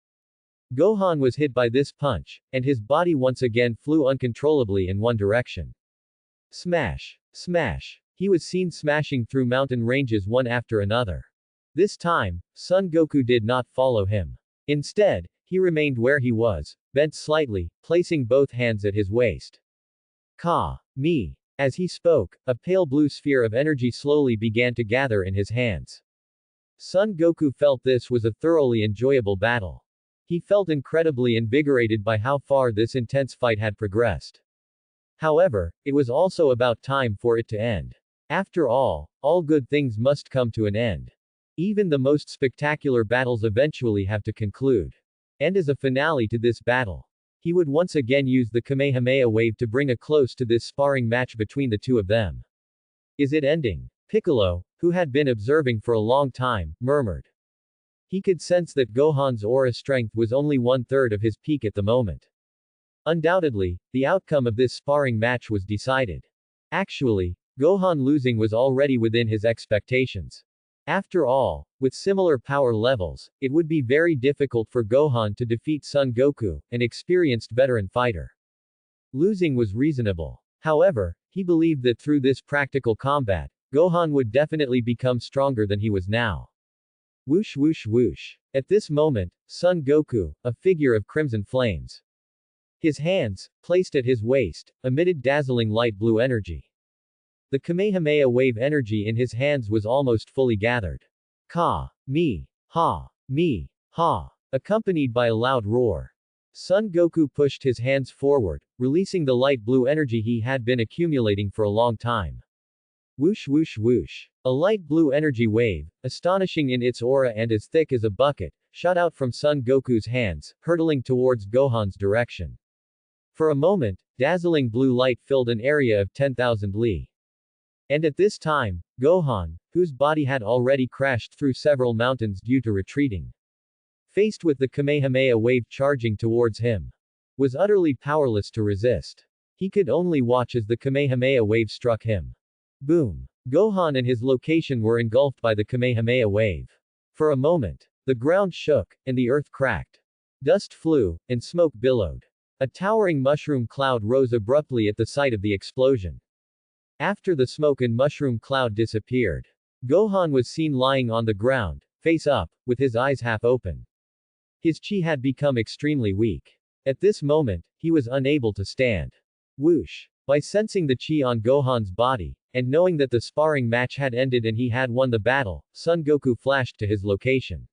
Gohan was hit by this punch, and his body once again flew uncontrollably in one direction. Smash! Smash! He was seen smashing through mountain ranges one after another. This time, Son Goku did not follow him. Instead, he remained where he was, bent slightly, placing both hands at his waist. Me. As he spoke, a pale blue sphere of energy slowly began to gather in his hands. Son Goku felt this was a thoroughly enjoyable battle. He felt incredibly invigorated by how far this intense fight had progressed. However, it was also about time for it to end. After all good things must come to an end. Even the most spectacular battles eventually have to conclude. And as a finale to this battle, he would once again use the Kamehameha wave to bring a close to this sparring match between the two of them. Is it ending? Piccolo, who had been observing for a long time, murmured. He could sense that Gohan's aura strength was only 1/3 of his peak at the moment. Undoubtedly, the outcome of this sparring match was decided. Actually, Gohan losing was already within his expectations. After all, with similar power levels, it would be very difficult for Gohan to defeat Son Goku, an experienced veteran fighter. Losing was reasonable. However, he believed that through this practical combat, Gohan would definitely become stronger than he was now. Whoosh whoosh whoosh. At this moment, Son Goku, a figure of crimson flames. His hands, placed at his waist, emitted dazzling light blue energy. The Kamehameha wave energy in his hands was almost fully gathered. Ka, mi, ha, mi, ha, accompanied by a loud roar. Son Goku pushed his hands forward, releasing the light blue energy he had been accumulating for a long time. Whoosh whoosh whoosh. A light blue energy wave, astonishing in its aura and as thick as a bucket, shot out from Son Goku's hands, hurtling towards Gohan's direction. For a moment, dazzling blue light filled an area of 10,000 li. And at this time, Gohan, whose body had already crashed through several mountains due to retreating, faced with the Kamehameha wave charging towards him, was utterly powerless to resist. He could only watch as the Kamehameha wave struck him. Boom! Gohan and his location were engulfed by the Kamehameha wave. For a moment, the ground shook, and the earth cracked. Dust flew, and smoke billowed. A towering mushroom cloud rose abruptly at the sight of the explosion. After the smoke and mushroom cloud disappeared, Gohan was seen lying on the ground, face up, with his eyes half open. His chi had become extremely weak. At this moment, he was unable to stand. Whoosh! By sensing the chi on Gohan's body, and knowing that the sparring match had ended and he had won the battle, Son Goku flashed to his location.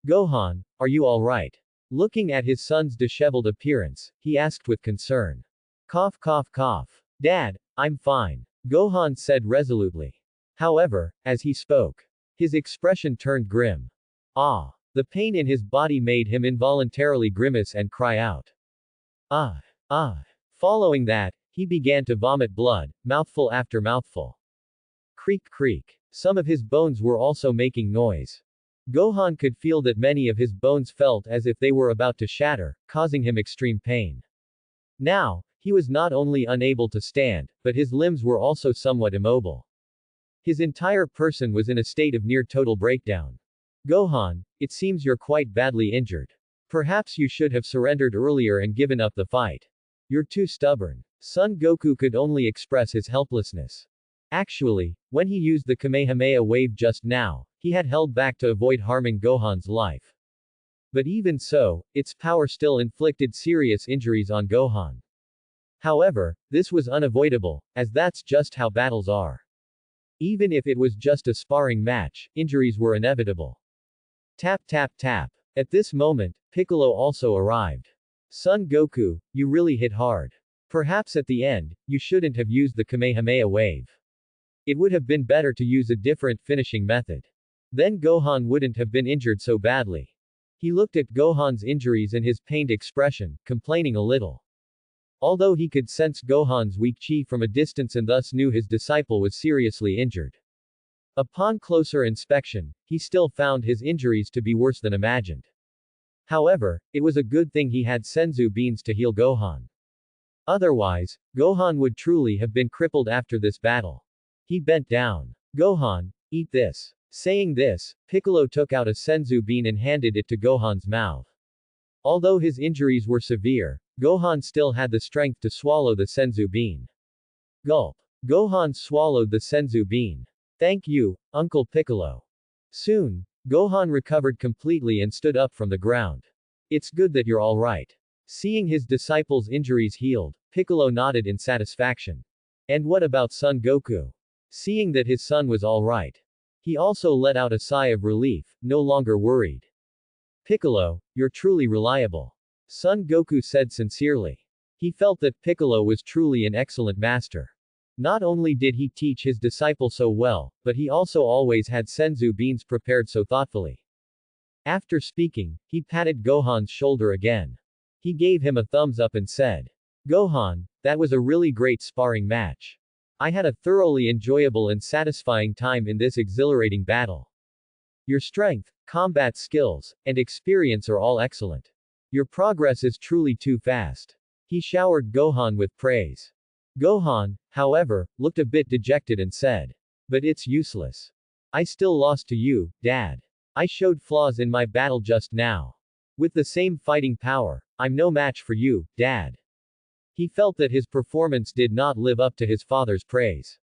Gohan, are you alright? Looking at his son's disheveled appearance, he asked with concern. Cough cough cough. Dad, I'm fine. Gohan said resolutely. However, as he spoke, his expression turned grim. Ah! The pain in his body made him involuntarily grimace and cry out. Ah! Ah! Following that, he began to vomit blood, mouthful after mouthful. Creak creak. Some of his bones were also making noise. Gohan could feel that many of his bones felt as if they were about to shatter, causing him extreme pain. Now, he was not only unable to stand, but his limbs were also somewhat immobile. His entire person was in a state of near total breakdown. Gohan, it seems you're quite badly injured. Perhaps you should have surrendered earlier and given up the fight. You're too stubborn. Son Goku could only express his helplessness. Actually, when he used the Kamehameha wave just now, he had held back to avoid harming Gohan's life. But even so, its power still inflicted serious injuries on Gohan. However, this was unavoidable, as that's just how battles are. Even if it was just a sparring match, injuries were inevitable. Tap tap tap. At this moment, Piccolo also arrived. Son Goku, you really hit hard. Perhaps at the end, you shouldn't have used the Kamehameha wave. It would have been better to use a different finishing method. Then Gohan wouldn't have been injured so badly. He looked at Gohan's injuries and his pained expression, complaining a little. Although he could sense Gohan's weak chi from a distance and thus knew his disciple was seriously injured. Upon closer inspection, he still found his injuries to be worse than imagined. However, it was a good thing he had senzu beans to heal Gohan. Otherwise, Gohan would truly have been crippled after this battle. He bent down. Gohan, eat this. Saying this, Piccolo took out a senzu bean and handed it to Gohan's mouth. Although his injuries were severe, Gohan still had the strength to swallow the senzu bean. Gulp. Gohan swallowed the senzu bean. Thank you, Uncle Piccolo. Soon, Gohan recovered completely and stood up from the ground. It's good that you're alright. Seeing his disciple's injuries healed, Piccolo nodded in satisfaction. And what about Son Goku? Seeing that his son was alright, he also let out a sigh of relief, no longer worried. Piccolo, you're truly reliable. Son Goku said sincerely. He felt that Piccolo was truly an excellent master. Not only did he teach his disciple so well, but he also always had senzu beans prepared so thoughtfully. After speaking, he patted Gohan's shoulder again. He gave him a thumbs up and said, "Gohan, that was a really great sparring match. I had a thoroughly enjoyable and satisfying time in this exhilarating battle. Your strength, combat skills, and experience are all excellent. Your progress is truly too fast." He showered Gohan with praise. Gohan, however, looked a bit dejected and said, "But it's useless. I still lost to you, Dad. I showed flaws in my battle just now. With the same fighting power, I'm no match for you, Dad." He felt that his performance did not live up to his father's praise.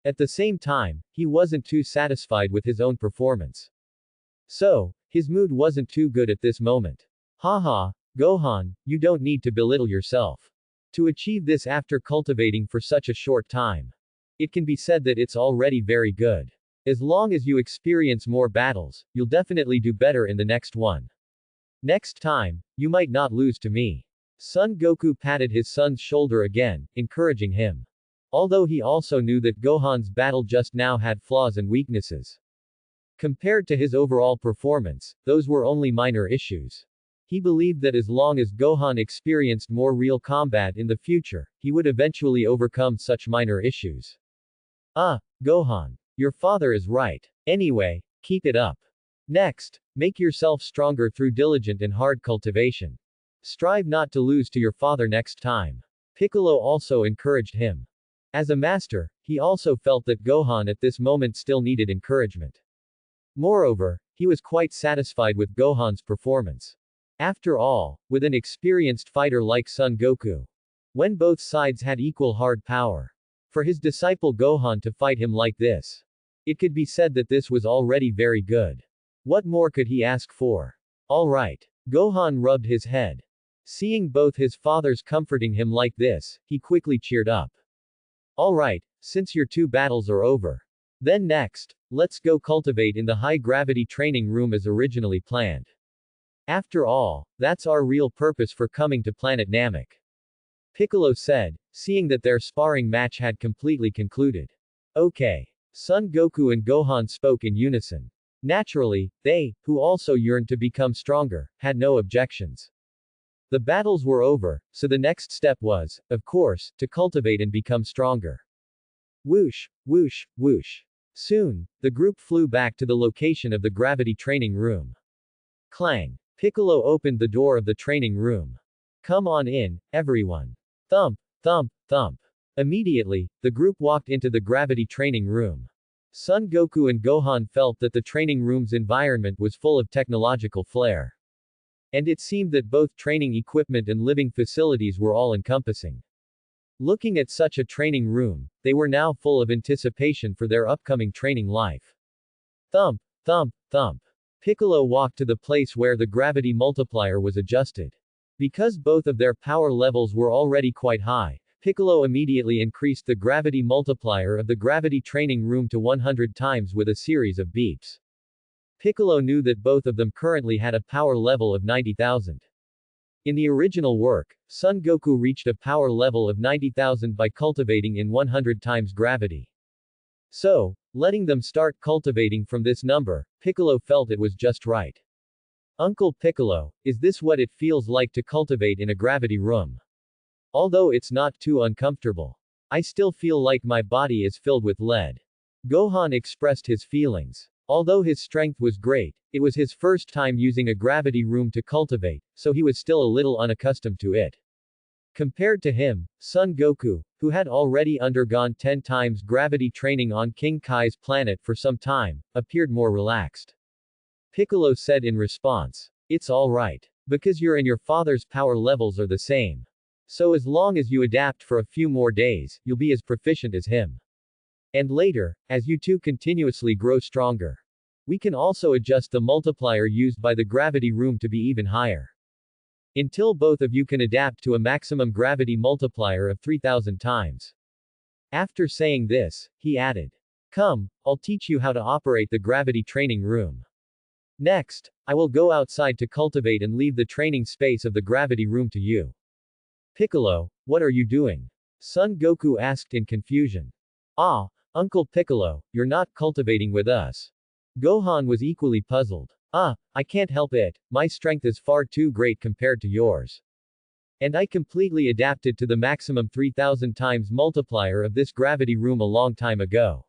At the same time, he wasn't too satisfied with his own performance. So, his mood wasn't too good at this moment. Haha, Gohan, you don't need to belittle yourself. To achieve this after cultivating for such a short time, it can be said that it's already very good. As long as you experience more battles, you'll definitely do better in the next one. Next time, you might not lose to me. Son Goku patted his son's shoulder again, encouraging him. Although he also knew that Gohan's battle just now had flaws and weaknesses. Compared to his overall performance, those were only minor issues. He believed that as long as Gohan experienced more real combat in the future, he would eventually overcome such minor issues. Gohan. Your father is right. Anyway, keep it up. Next, make yourself stronger through diligent and hard cultivation. Strive not to lose to your father next time. Piccolo also encouraged him. As a master, he also felt that Gohan at this moment still needed encouragement. Moreover, he was quite satisfied with Gohan's performance. After all, with an experienced fighter like Son Goku, when both sides had equal hard power, for his disciple Gohan to fight him like this, it could be said that this was already very good. What more could he ask for? Alright. Gohan rubbed his head. Seeing both his fathers comforting him like this, he quickly cheered up. Alright, since your two battles are over. Then next, let's go cultivate in the high-gravity training room as originally planned. After all, that's our real purpose for coming to planet Namek. Piccolo said, seeing that their sparring match had completely concluded. Okay. Son Goku and Gohan spoke in unison. Naturally, they, who also yearned to become stronger, had no objections. The battles were over, so the next step was, of course, to cultivate and become stronger. Whoosh, whoosh, whoosh. Soon, the group flew back to the location of the gravity training room. Clang. Piccolo opened the door of the training room. Come on in, everyone. Thump, thump, thump. Immediately, the group walked into the gravity training room. Son Goku and Gohan felt that the training room's environment was full of technological flair. And it seemed that both training equipment and living facilities were all-encompassing. Looking at such a training room, they were now full of anticipation for their upcoming training life. Thump, thump, thump. Piccolo walked to the place where the gravity multiplier was adjusted. Because both of their power levels were already quite high, Piccolo immediately increased the gravity multiplier of the gravity training room to 100 times with a series of beeps. Piccolo knew that both of them currently had a power level of 90,000. In the original work, Son Goku reached a power level of 90,000 by cultivating in 100 times gravity. So, letting them start cultivating from this number, Piccolo felt it was just right. Uncle Piccolo, is this what it feels like to cultivate in a gravity room? Although it's not too uncomfortable, I still feel like my body is filled with lead. Gohan expressed his feelings. Although his strength was great, it was his first time using a gravity room to cultivate, so he was still a little unaccustomed to it. Compared to him, Son Goku, who had already undergone 10 times gravity training on King Kai's planet for some time, appeared more relaxed. Piccolo said in response, "It's alright. Because your and your father's power levels are the same. So as long as you adapt for a few more days, you'll be as proficient as him. And later, as you two continuously grow stronger, we can also adjust the multiplier used by the gravity room to be even higher. Until both of you can adapt to a maximum gravity multiplier of 3,000 times. After saying this, he added, "Come, I'll teach you how to operate the gravity training room. Next, I will go outside to cultivate and leave the training space of the gravity room to you." Piccolo, what are you doing? Son Goku asked in confusion. Ah, Uncle Piccolo, you're not cultivating with us. Gohan was equally puzzled. Ah, I can't help it, my strength is far too great compared to yours. And I completely adapted to the maximum 3000 times multiplier of this gravity room a long time ago.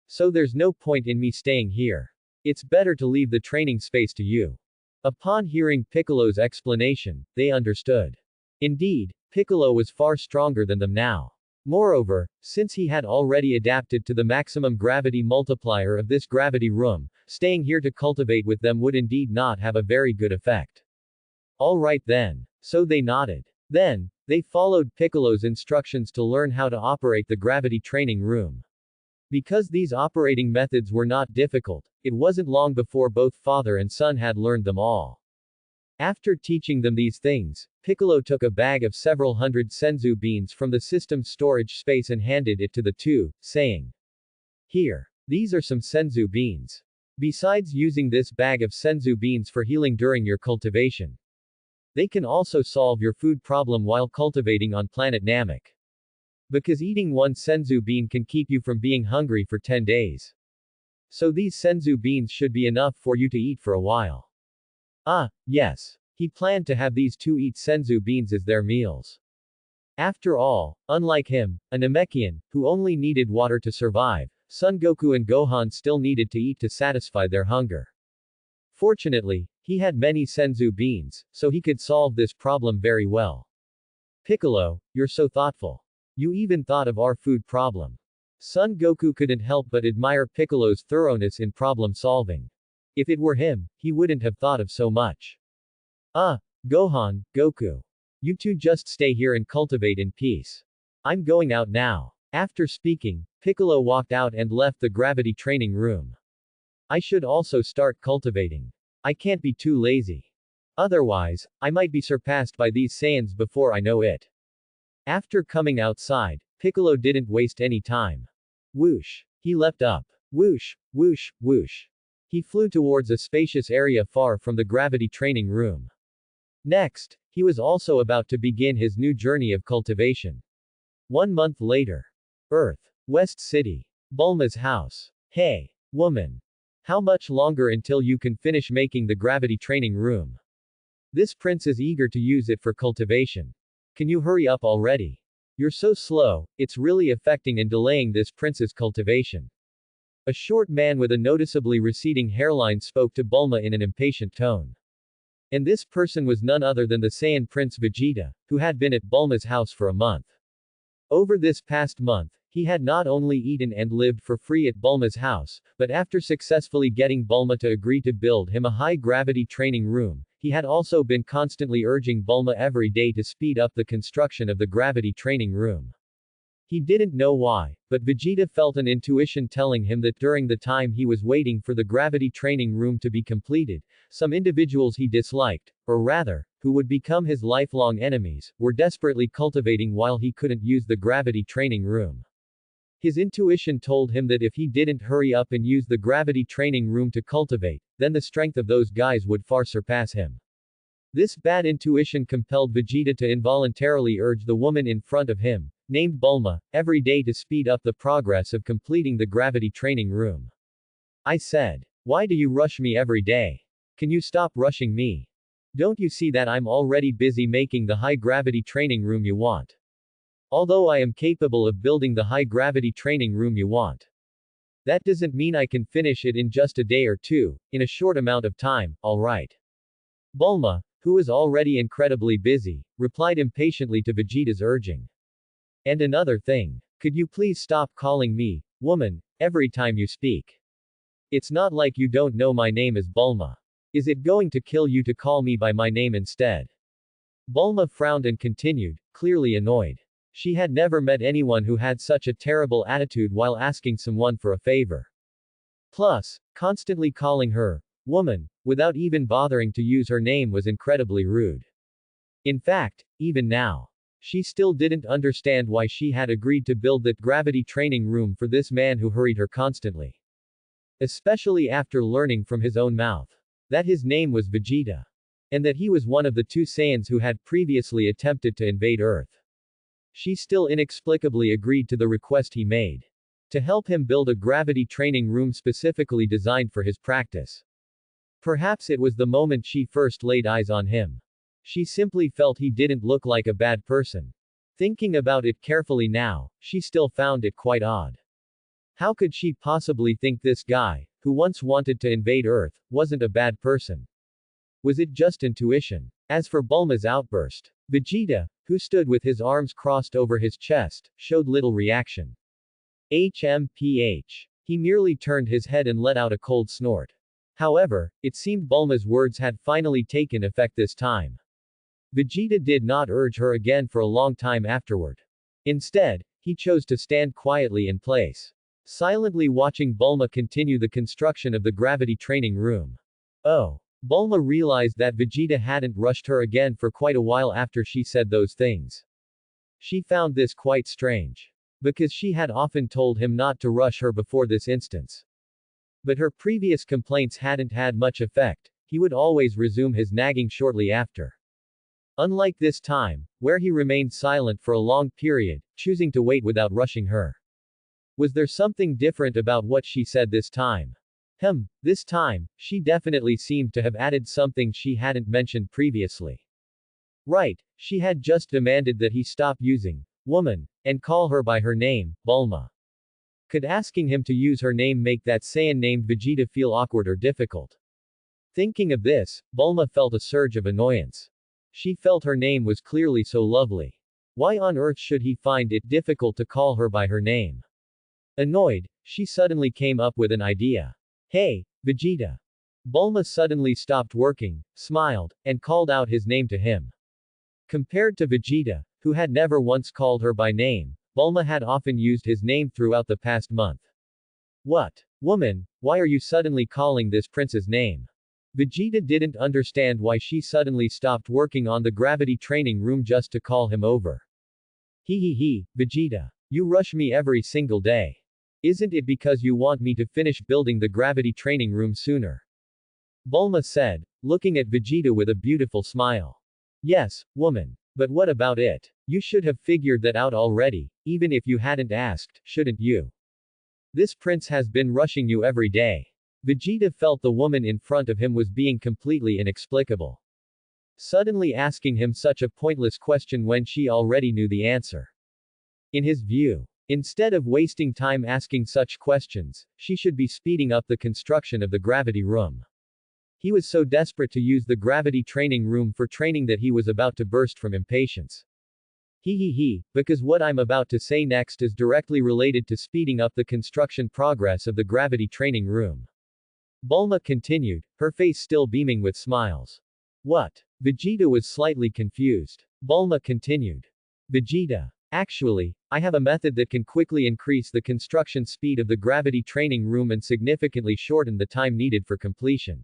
So there's no point in me staying here. It's better to leave the training space to you. Upon hearing Piccolo's explanation, they understood. Indeed, Piccolo was far stronger than them now. Moreover, since he had already adapted to the maximum gravity multiplier of this gravity room, staying here to cultivate with them would indeed not have a very good effect. All right then. So they nodded. Then, they followed Piccolo's instructions to learn how to operate the gravity training room. Because these operating methods were not difficult, it wasn't long before both father and son had learned them all. After teaching them these things, Piccolo took a bag of several hundred senzu beans from the system's storage space and handed it to the two, saying, "Here. These are some senzu beans. Besides using this bag of senzu beans for healing during your cultivation, they can also solve your food problem while cultivating on planet Namek. Because eating one senzu bean can keep you from being hungry for 10 days. So these senzu beans should be enough for you to eat for a while." Ah, yes. He planned to have these two eat senzu beans as their meals. After all, unlike him, a Namekian, who only needed water to survive, Son Goku and Gohan still needed to eat to satisfy their hunger. Fortunately, he had many senzu beans, so he could solve this problem very well. Piccolo, you're so thoughtful. You even thought of our food problem. Son Goku couldn't help but admire Piccolo's thoroughness in problem solving. If it were him, he wouldn't have thought of so much. Ah, Gohan, Goku. You two just stay here and cultivate in peace. I'm going out now. After speaking, Piccolo walked out and left the gravity training room. I should also start cultivating. I can't be too lazy. Otherwise, I might be surpassed by these Saiyans before I know it. After coming outside, Piccolo didn't waste any time. Whoosh. He leapt up. Whoosh, whoosh, whoosh. He flew towards a spacious area far from the gravity training room. Next, he was also about to begin his new journey of cultivation. 1 month later. Earth. West City. Bulma's house. Hey, woman. How much longer until you can finish making the gravity training room? This prince is eager to use it for cultivation. Can you hurry up already? You're so slow, it's really affecting and delaying this prince's cultivation. A short man with a noticeably receding hairline spoke to Bulma in an impatient tone. And this person was none other than the Saiyan Prince Vegeta, who had been at Bulma's house for a month. Over this past month, he had not only eaten and lived for free at Bulma's house, but after successfully getting Bulma to agree to build him a high-gravity training room, he had also been constantly urging Bulma every day to speed up the construction of the gravity training room. He didn't know why, but Vegeta felt an intuition telling him that during the time he was waiting for the gravity training room to be completed, some individuals he disliked, or rather, who would become his lifelong enemies, were desperately cultivating while he couldn't use the gravity training room. His intuition told him that if he didn't hurry up and use the gravity training room to cultivate, then the strength of those guys would far surpass him. This bad intuition compelled Vegeta to involuntarily urge the woman in front of him, named Bulma, every day to speed up the progress of completing the gravity training room. I said, why do you rush me every day? Can you stop rushing me? Don't you see that I'm already busy making the high gravity training room you want? Although I am capable of building the high gravity training room you want, that doesn't mean I can finish it in just a day or two, in a short amount of time, alright. Bulma, who was already incredibly busy, replied impatiently to Vegeta's urging. And another thing. Could you please stop calling me, woman, every time you speak? It's not like you don't know my name is Bulma. Is it going to kill you to call me by my name instead? Bulma frowned and continued, clearly annoyed. She had never met anyone who had such a terrible attitude while asking someone for a favor. Plus, constantly calling her, woman, without even bothering to use her name was incredibly rude. In fact, even now, she still didn't understand why she had agreed to build that gravity training room for this man who hurried her constantly. Especially after learning from his own mouth that his name was Vegeta. And that he was one of the two Saiyans who had previously attempted to invade Earth. she still inexplicably agreed to the request he made. To help him build a gravity training room specifically designed for his practice. Perhaps it was the moment she first laid eyes on him. She simply felt he didn't look like a bad person. Thinking about it carefully now, she still found it quite odd. How could she possibly think this guy, who once wanted to invade Earth, wasn't a bad person? Was it just intuition? As for Bulma's outburst, Vegeta, who stood with his arms crossed over his chest, showed little reaction. HMPH. He merely turned his head and let out a cold snort. However, it seemed Bulma's words had finally taken effect this time. Vegeta did not urge her again for a long time afterward. Instead, he chose to stand quietly in place, silently watching Bulma continue the construction of the gravity training room. Oh. Bulma realized that Vegeta hadn't rushed her again for quite a while after she said those things. She found this quite strange. Because she had often told him not to rush her before this instance. But her previous complaints hadn't had much effect, he would always resume his nagging shortly after. Unlike this time, where he remained silent for a long period, choosing to wait without rushing her. Was there something different about what she said this time? This time, she definitely seemed to have added something she hadn't mentioned previously. Right, she had just demanded that he stop using woman and call her by her name, Bulma. Could asking him to use her name make that Saiyan named Vegeta feel awkward or difficult? Thinking of this, Bulma felt a surge of annoyance. She felt her name was clearly so lovely. Why on earth should he find it difficult to call her by her name? Annoyed, she suddenly came up with an idea. Hey, Vegeta. Bulma suddenly stopped working, smiled, and called out his name to him. Compared to Vegeta, who had never once called her by name, Bulma had often used his name throughout the past month. What? Woman, why are you suddenly calling this prince's name? Vegeta didn't understand why she suddenly stopped working on the gravity training room just to call him over. Vegeta. You rush me every single day. Isn't it because you want me to finish building the gravity training room sooner? Bulma said, looking at Vegeta with a beautiful smile. Yes, woman. But what about it? You should have figured that out already, even if you hadn't asked, shouldn't you? This prince has been rushing you every day. Vegeta felt the woman in front of him was being completely inexplicable. Suddenly asking him such a pointless question when she already knew the answer. In his view, instead of wasting time asking such questions, she should be speeding up the construction of the gravity room. He was so desperate to use the gravity training room for training that he was about to burst from impatience. Because what I'm about to say next is directly related to speeding up the construction progress of the gravity training room. Bulma continued, her face still beaming with smiles. What? Vegeta was slightly confused. Bulma continued. Vegeta. Actually, I have a method that can quickly increase the construction speed of the gravity training room and significantly shorten the time needed for completion.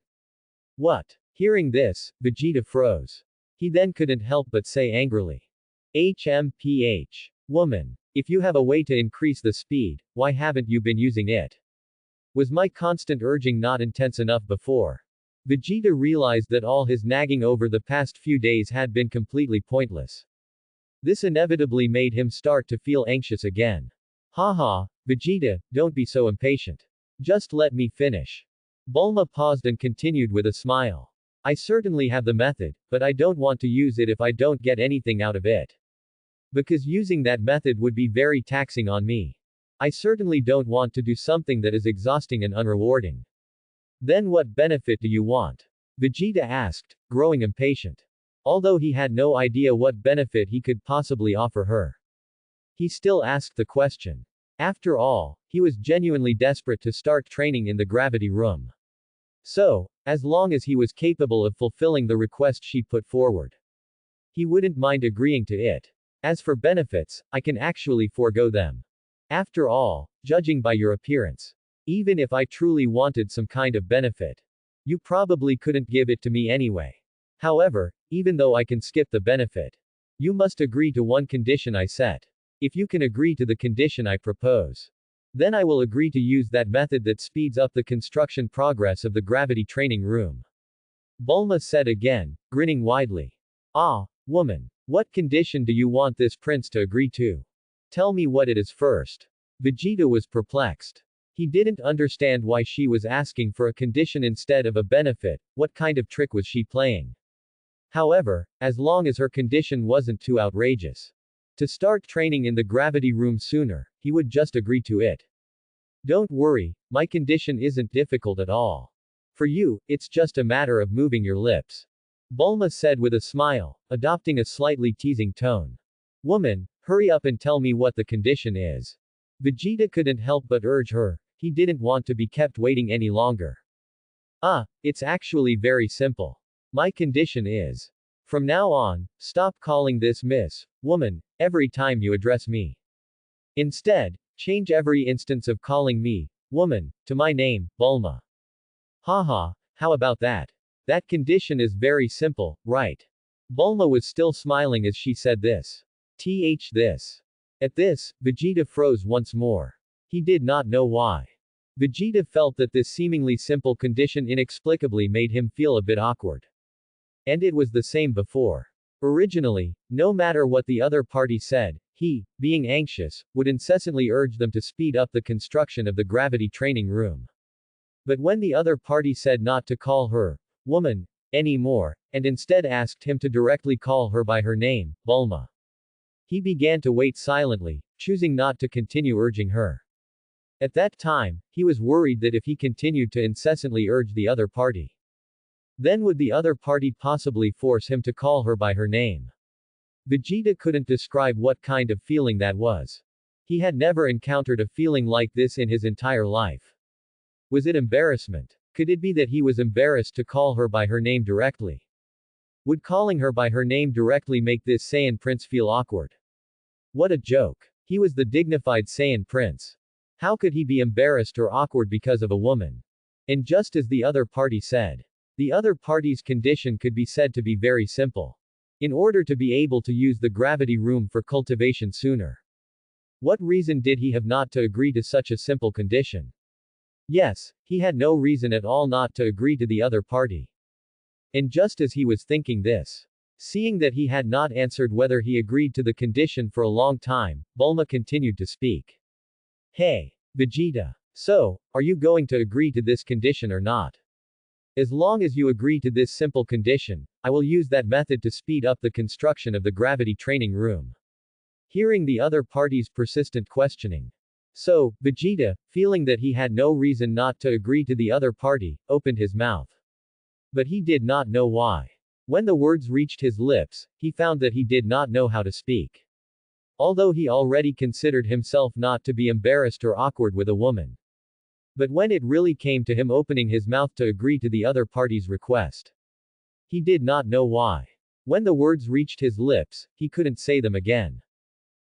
What? Hearing this, Vegeta froze. He then couldn't help but say angrily. HMPH. Woman. If you have a way to increase the speed, why haven't you been using it? Was my constant urging not intense enough before? Vegeta realized that all his nagging over the past few days had been completely pointless. This inevitably made him start to feel anxious again. Haha, Vegeta, don't be so impatient. Just let me finish. Bulma paused and continued with a smile. I certainly have the method, but I don't want to use it if I don't get anything out of it. Because using that method would be very taxing on me. I certainly don't want to do something that is exhausting and unrewarding. Then what benefit do you want? Vegeta asked, growing impatient. Although he had no idea what benefit he could possibly offer her. He still asked the question. After all, he was genuinely desperate to start training in the gravity room. So, as long as he was capable of fulfilling the request she put forward, he wouldn't mind agreeing to it. As for benefits, I can actually forego them. After all, judging by your appearance, even if I truly wanted some kind of benefit, you probably couldn't give it to me anyway. However, even though I can skip the benefit, you must agree to one condition I set. If you can agree to the condition I propose, then I will agree to use that method that speeds up the construction progress of the gravity training room. Bulma said again, grinning widely. Ah, woman. What condition do you want this prince to agree to? Tell me what it is first. Vegeta was perplexed. He didn't understand why she was asking for a condition instead of a benefit. What kind of trick was she playing? However, as long as her condition wasn't too outrageous. To start training in the gravity room sooner, he would just agree to it. Don't worry, my condition isn't difficult at all. For you, it's just a matter of moving your lips. Bulma said with a smile, adopting a slightly teasing tone. Woman, hurry up and tell me what the condition is. Vegeta couldn't help but urge her. He didn't want to be kept waiting any longer. It's actually very simple. My condition is. From now on, stop calling this Miss, Woman, every time you address me. Instead, change every instance of calling me, Woman, to my name, Bulma. Haha, how about that? That condition is very simple, right? Bulma was still smiling as she said this. This. At this, Vegeta froze once more. He did not know why. Vegeta felt that this seemingly simple condition inexplicably made him feel a bit awkward. And it was the same before. Originally, no matter what the other party said, he, being anxious, would incessantly urge them to speed up the construction of the gravity training room. But when the other party said not to call her, Woman, anymore, and instead asked him to directly call her by her name, Bulma, he began to wait silently, choosing not to continue urging her. At that time, he was worried that if he continued to incessantly urge the other party, then would the other party possibly force him to call her by her name. Vegeta couldn't describe what kind of feeling that was. He had never encountered a feeling like this in his entire life. Was it embarrassment? Could it be that he was embarrassed to call her by her name directly? Would calling her by her name directly make this Saiyan prince feel awkward? What a joke. He was the dignified Saiyan prince. How could he be embarrassed or awkward because of a woman? And just as the other party said, the other party's condition could be said to be very simple. In order to be able to use the gravity room for cultivation sooner. What reason did he have not to agree to such a simple condition? Yes, he had no reason at all not to agree to the other party. And just as he was thinking this, seeing that he had not answered whether he agreed to the condition for a long time, Bulma continued to speak. Hey, Vegeta. So, are you going to agree to this condition or not? As long as you agree to this simple condition, I will use that method to speed up the construction of the gravity training room. Hearing the other party's persistent questioning. So, Vegeta, feeling that he had no reason not to agree to the other party, opened his mouth. But he did not know why. When the words reached his lips, he found that he did not know how to speak. Although he already considered himself not to be embarrassed or awkward with a woman. But when it really came to him opening his mouth to agree to the other party's request, he did not know why. When the words reached his lips, he couldn't say them again.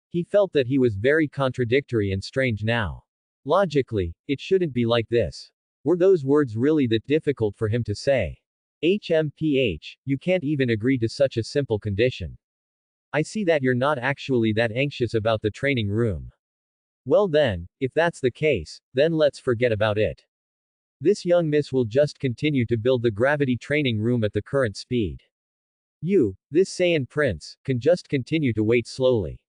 He felt that he was very contradictory and strange now. Logically, it shouldn't be like this. Were those words really that difficult for him to say? HMPH, you can't even agree to such a simple condition. I see that you're not actually that anxious about the training room. Well then, if that's the case, then let's forget about it. This young miss will just continue to build the gravity training room at the current speed. You, this Saiyan prince, can just continue to wait slowly.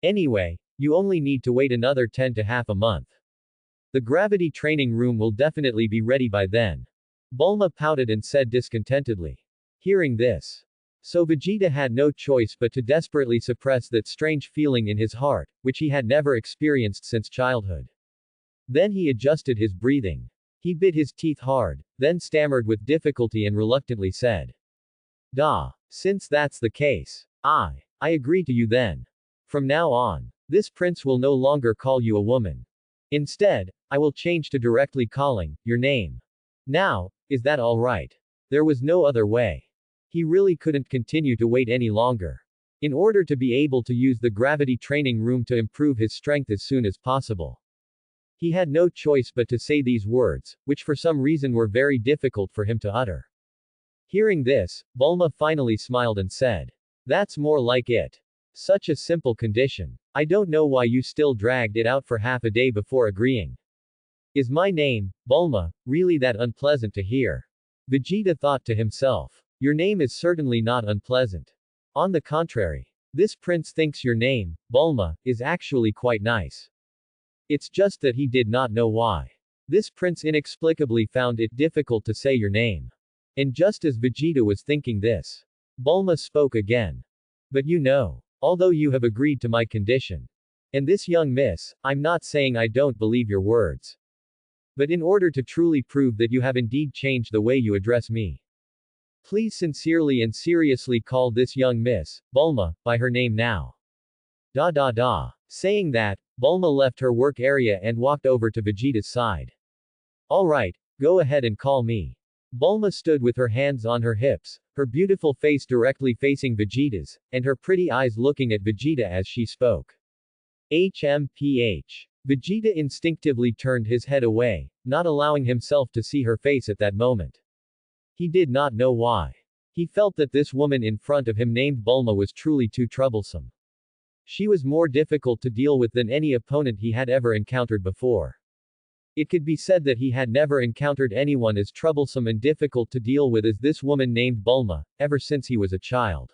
Anyway, you only need to wait another 10 to half a month. The gravity training room will definitely be ready by then. Bulma pouted and said discontentedly. Hearing this. So Vegeta had no choice but to desperately suppress that strange feeling in his heart, which he had never experienced since childhood. Then he adjusted his breathing. He bit his teeth hard, then stammered with difficulty and reluctantly said. Since that's the case, I agree to you then. From now on, this prince will no longer call you a woman. Instead, I will change to directly calling your name. Now, is that all right? There was no other way. He really couldn't continue to wait any longer. In order to be able to use the gravity training room to improve his strength as soon as possible. He had no choice but to say these words, which for some reason were very difficult for him to utter. Hearing this, Bulma finally smiled and said. That's more like it. Such a simple condition. I don't know why you still dragged it out for half a day before agreeing. Is my name, Bulma, really that unpleasant to hear? Vegeta thought to himself. Your name is certainly not unpleasant. On the contrary, this prince thinks your name, Bulma, is actually quite nice. It's just that he did not know why. This prince inexplicably found it difficult to say your name. And just as Vegeta was thinking this, Bulma spoke again. But you know, although you have agreed to my condition, and this young miss, I'm not saying I don't believe your words. But in order to truly prove that you have indeed changed the way you address me, please sincerely and seriously call this young miss, Bulma, by her name now. Da da da. Saying that, Bulma left her work area and walked over to Vegeta's side. Alright, go ahead and call me. Bulma stood with her hands on her hips, her beautiful face directly facing Vegeta's, and her pretty eyes looking at Vegeta as she spoke. HMPH. Vegeta instinctively turned his head away, not allowing himself to see her face at that moment. He did not know why. He felt that this woman in front of him named Bulma was truly too troublesome. She was more difficult to deal with than any opponent he had ever encountered before. It could be said that he had never encountered anyone as troublesome and difficult to deal with as this woman named Bulma, ever since he was a child.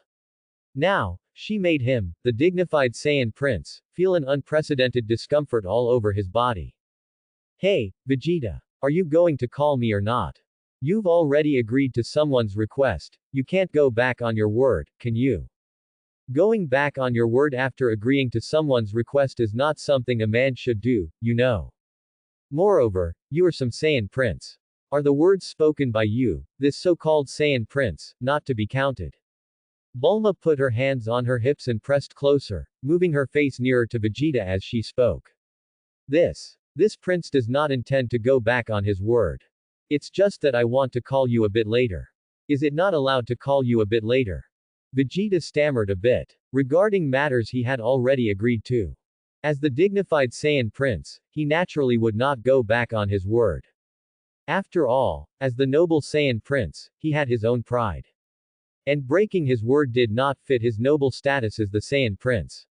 Now, she made him, the dignified Saiyan prince, feel an unprecedented discomfort all over his body. Hey, Vegeta. Are you going to call me or not? You've already agreed to someone's request, you can't go back on your word, can you? Going back on your word after agreeing to someone's request is not something a man should do, you know. Moreover, you are some Saiyan prince. Are the words spoken by you, this so-called Saiyan prince, not to be counted? Bulma put her hands on her hips and pressed closer, moving her face nearer to Vegeta as she spoke. This prince does not intend to go back on his word. It's just that I want to call you a bit later. Is it not allowed to call you a bit later? Vegeta stammered a bit, regarding matters he had already agreed to. As the dignified Saiyan prince, he naturally would not go back on his word. After all, as the noble Saiyan prince, he had his own pride. And breaking his word did not fit his noble status as the Saiyan prince.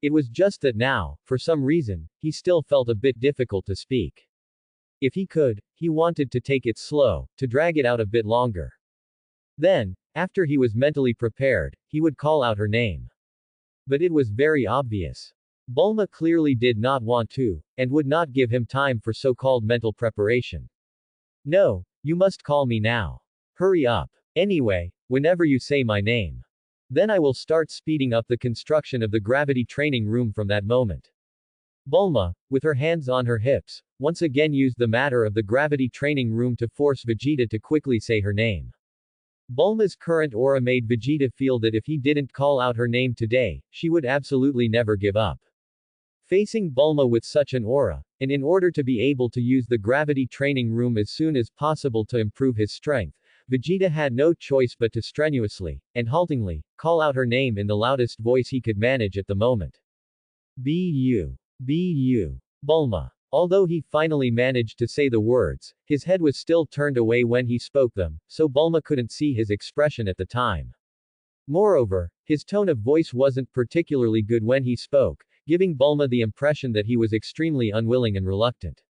It was just that now, for some reason, he still felt a bit difficult to speak. If he could, he wanted to take it slow, to drag it out a bit longer. Then, after he was mentally prepared, he would call out her name. But it was very obvious. Bulma clearly did not want to, and would not give him time for so-called mental preparation. No, you must call me now. Hurry up. Anyway, whenever you say my name, then I will start speeding up the construction of the gravity training room from that moment. Bulma, with her hands on her hips, once again used the matter of the gravity training room to force Vegeta to quickly say her name. Bulma's current aura made Vegeta feel that if he didn't call out her name today, she would absolutely never give up. Facing Bulma with such an aura, and in order to be able to use the gravity training room as soon as possible to improve his strength, Vegeta had no choice but to strenuously, and haltingly, call out her name in the loudest voice he could manage at the moment. Bu. Bu. Bulma. Although he finally managed to say the words, his head was still turned away when he spoke them, so Bulma couldn't see his expression at the time. Moreover, his tone of voice wasn't particularly good when he spoke, giving Bulma the impression that he was extremely unwilling and reluctant.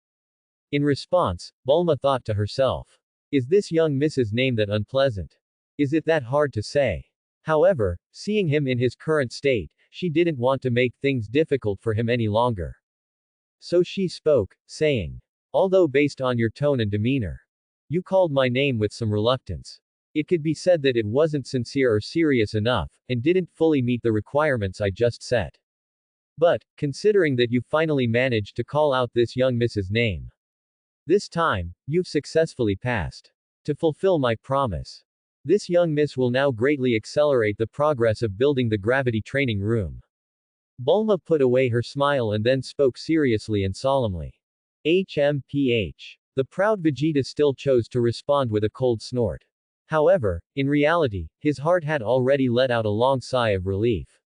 In response, Bulma thought to herself, is this young miss's name that unpleasant? Is it that hard to say? However, seeing him in his current state, she didn't want to make things difficult for him any longer. So she spoke, saying, although based on your tone and demeanor, you called my name with some reluctance. It could be said that it wasn't sincere or serious enough, and didn't fully meet the requirements I just set. But, considering that you finally managed to call out this young miss's name, this time, you've successfully passed. To fulfill my promise, this young miss will now greatly accelerate the progress of building the gravity training room. Bulma put away her smile and then spoke seriously and solemnly. HMPH. The proud Vegeta still chose to respond with a cold snort. However, in reality, his heart had already let out a long sigh of relief.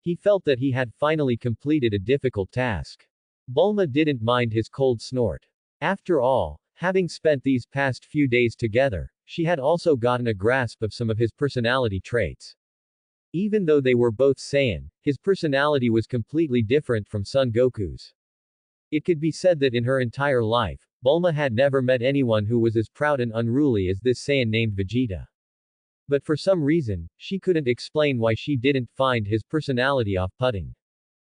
He felt that he had finally completed a difficult task. Bulma didn't mind his cold snort. After all, having spent these past few days together, she had also gotten a grasp of some of his personality traits. Even though they were both Saiyan, his personality was completely different from Son Goku's. It could be said that in her entire life, Bulma had never met anyone who was as proud and unruly as this Saiyan named Vegeta. But for some reason, she couldn't explain why she didn't find his personality off-putting.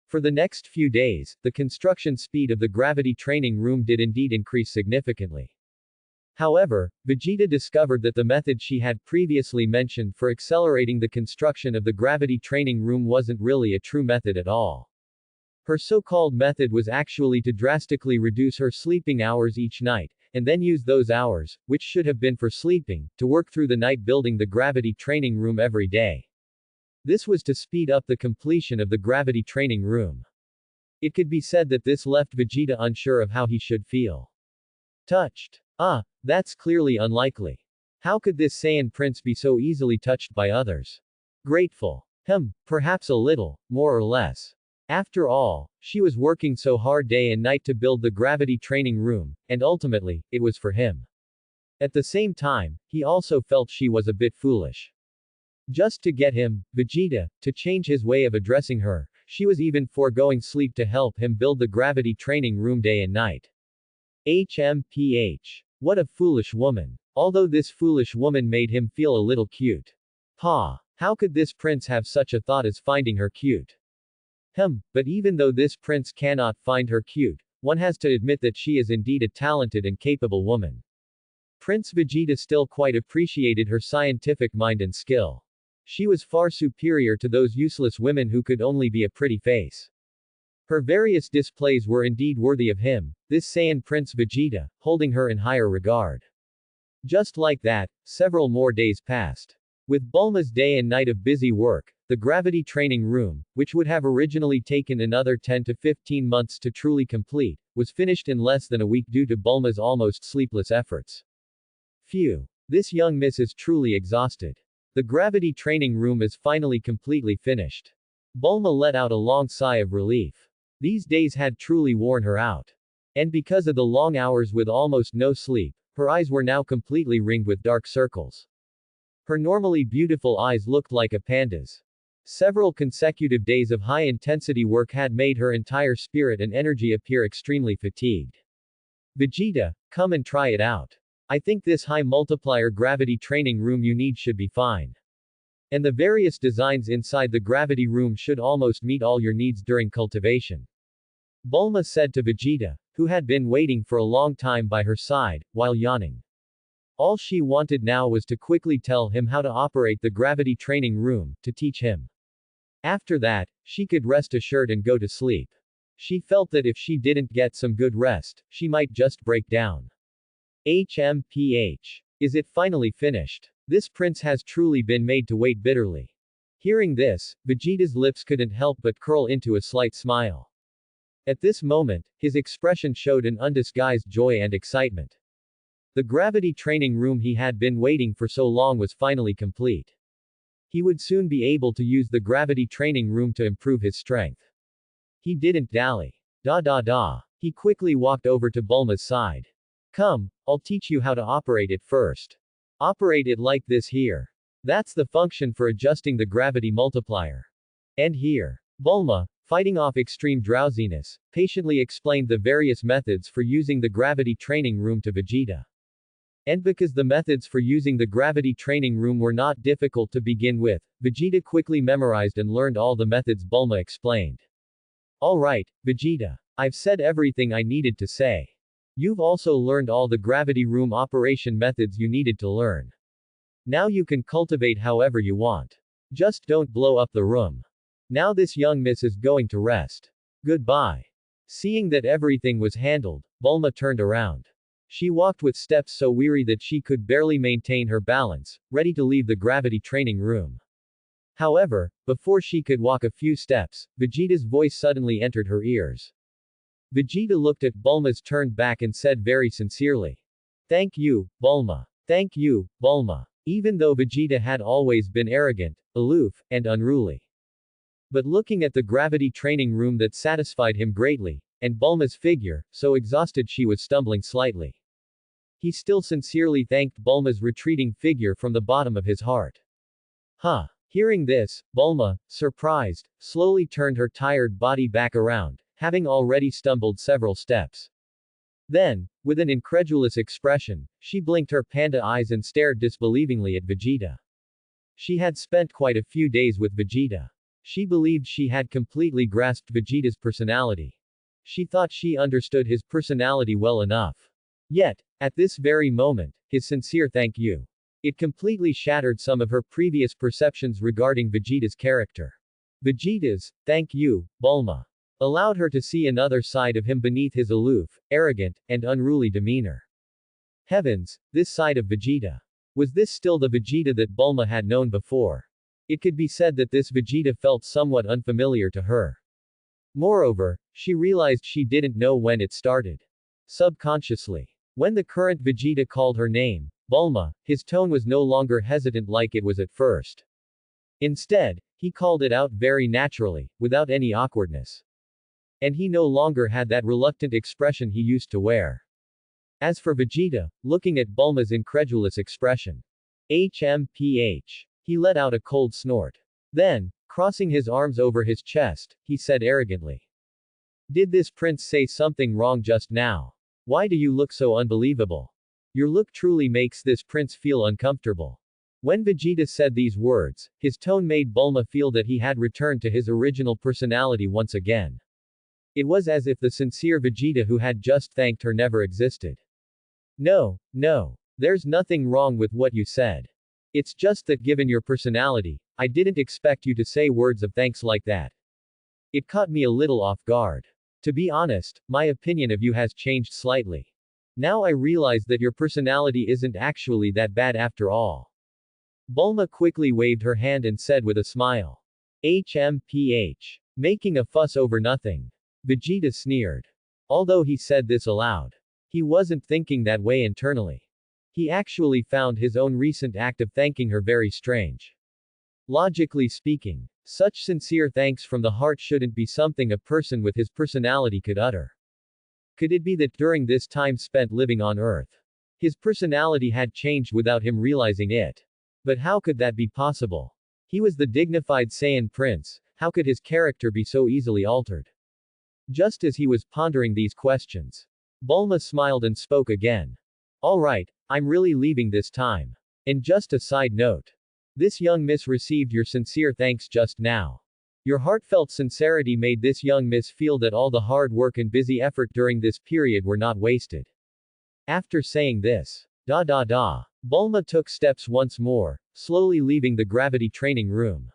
For the next few days, the construction speed of the gravity training room did indeed increase significantly. However, Vegeta discovered that the method she had previously mentioned for accelerating the construction of the gravity training room wasn't really a true method at all. Her so-called method was actually to drastically reduce her sleeping hours each night, and then use those hours, which should have been for sleeping, to work through the night building the gravity training room every day. This was to speed up the completion of the gravity training room. It could be said that this left Vegeta unsure of how he should feel. Touched. That's clearly unlikely. How could this Saiyan prince be so easily touched by others? Grateful. Perhaps a little, more or less. After all, she was working so hard day and night to build the gravity training room, and ultimately, it was for him. At the same time, he also felt she was a bit foolish. Just to get him, Vegeta, to change his way of addressing her, she was even foregoing sleep to help him build the gravity training room day and night. What a foolish woman. Although this foolish woman made him feel a little cute. How could this prince have such a thought as finding her cute? But even though this prince cannot find her cute, one has to admit that she is indeed a talented and capable woman. Prince Vegeta still quite appreciated her scientific mind and skill. She was far superior to those useless women who could only be a pretty face. Her various displays were indeed worthy of him, this Saiyan Prince Vegeta, holding her in higher regard. Just like that, several more days passed. With Bulma's day and night of busy work, the gravity training room, which would have originally taken another 10 to 15 months to truly complete, was finished in less than a week due to Bulma's almost sleepless efforts. Phew. This young miss is truly exhausted. The gravity training room is finally completely finished. Bulma let out a long sigh of relief. These days had truly worn her out. And because of the long hours with almost no sleep, her eyes were now completely ringed with dark circles. Her normally beautiful eyes looked like a panda's. Several consecutive days of high-intensity work had made her entire spirit and energy appear extremely fatigued. Vegeta, come and try it out. I think this high multiplier gravity training room you need should be fine. And the various designs inside the gravity room should almost meet all your needs during cultivation. Bulma said to Vegeta, who had been waiting for a long time by her side, while yawning. All she wanted now was to quickly tell him how to operate the gravity training room, to teach him. After that, she could rest assured and go to sleep. She felt that if she didn't get some good rest, she might just break down. Is it finally finished? This prince has truly been made to wait bitterly. Hearing this, Vegeta's lips couldn't help but curl into a slight smile. At this moment, his expression showed an undisguised joy and excitement. The gravity training room he had been waiting for so long was finally complete. He would soon be able to use the gravity training room to improve his strength. He didn't dally. He quickly walked over to Bulma's side. Come, I'll teach you how to operate it first. Operate it like this here. That's the function for adjusting the gravity multiplier. And here. Bulma, fighting off extreme drowsiness, patiently explained the various methods for using the gravity training room to Vegeta. And because the methods for using the gravity training room were not difficult to begin with, Vegeta quickly memorized and learned all the methods Bulma explained. Alright, Vegeta. I've said everything I needed to say. You've also learned all the gravity room operation methods you needed to learn. Now you can cultivate however you want. Just don't blow up the room. Now this young miss is going to rest. Goodbye. Seeing that everything was handled, Bulma turned around. She walked with steps so weary that she could barely maintain her balance, ready to leave the gravity training room. However, before she could walk a few steps, Vegeta's voice suddenly entered her ears. Vegeta looked at Bulma's turned back and said very sincerely. Thank you, Bulma. Thank you, Bulma. Even though Vegeta had always been arrogant, aloof, and unruly. But looking at the gravity training room that satisfied him greatly, and Bulma's figure, so exhausted she was stumbling slightly. He still sincerely thanked Bulma's retreating figure from the bottom of his heart. Hearing this, Bulma, surprised, slowly turned her tired body back around, having already stumbled several steps. Then, with an incredulous expression, she blinked her panda eyes and stared disbelievingly at Vegeta. She had spent quite a few days with Vegeta. She believed she had completely grasped Vegeta's personality. She thought she understood his personality well enough. Yet, at this very moment, his sincere thank you. It completely shattered some of her previous perceptions regarding Vegeta's character. Vegeta's thank you, Bulma, allowed her to see another side of him beneath his aloof, arrogant, and unruly demeanor. Heavens, this side of Vegeta. Was this still the Vegeta that Bulma had known before? It could be said that this Vegeta felt somewhat unfamiliar to her. Moreover, she realized she didn't know when it started. Subconsciously. When the current Vegeta called her name, Bulma, his tone was no longer hesitant like it was at first. Instead, he called it out very naturally, without any awkwardness. And he no longer had that reluctant expression he used to wear. As for Vegeta, looking at Bulma's incredulous expression. HMPH. He let out a cold snort. Then, crossing his arms over his chest, he said arrogantly. Did this prince say something wrong just now? Why do you look so unbelievable? Your look truly makes this prince feel uncomfortable. When Vegeta said these words, his tone made Bulma feel that he had returned to his original personality once again. It was as if the sincere Vegeta who had just thanked her never existed. No, there's nothing wrong with what you said. It's just that given your personality, I didn't expect you to say words of thanks like that. It caught me a little off guard. To be honest, my opinion of you has changed slightly. Now I realize that your personality isn't actually that bad after all. Bulma quickly waved her hand and said with a smile. HMPH. Making a fuss over nothing. Vegeta sneered. Although he said this aloud, he wasn't thinking that way internally. He actually found his own recent act of thanking her very strange. Logically speaking, such sincere thanks from the heart shouldn't be something a person with his personality could utter. Could it be that during this time spent living on Earth, his personality had changed without him realizing it? But how could that be possible? He was the dignified Saiyan prince, how could his character be so easily altered? Just as he was pondering these questions, Bulma smiled and spoke again. Alright, I'm really leaving this time. And just a side note. This young miss received your sincere thanks just now. Your heartfelt sincerity made this young miss feel that all the hard work and busy effort during this period were not wasted. After saying this, Bulma took steps once more, slowly leaving the gravity training room.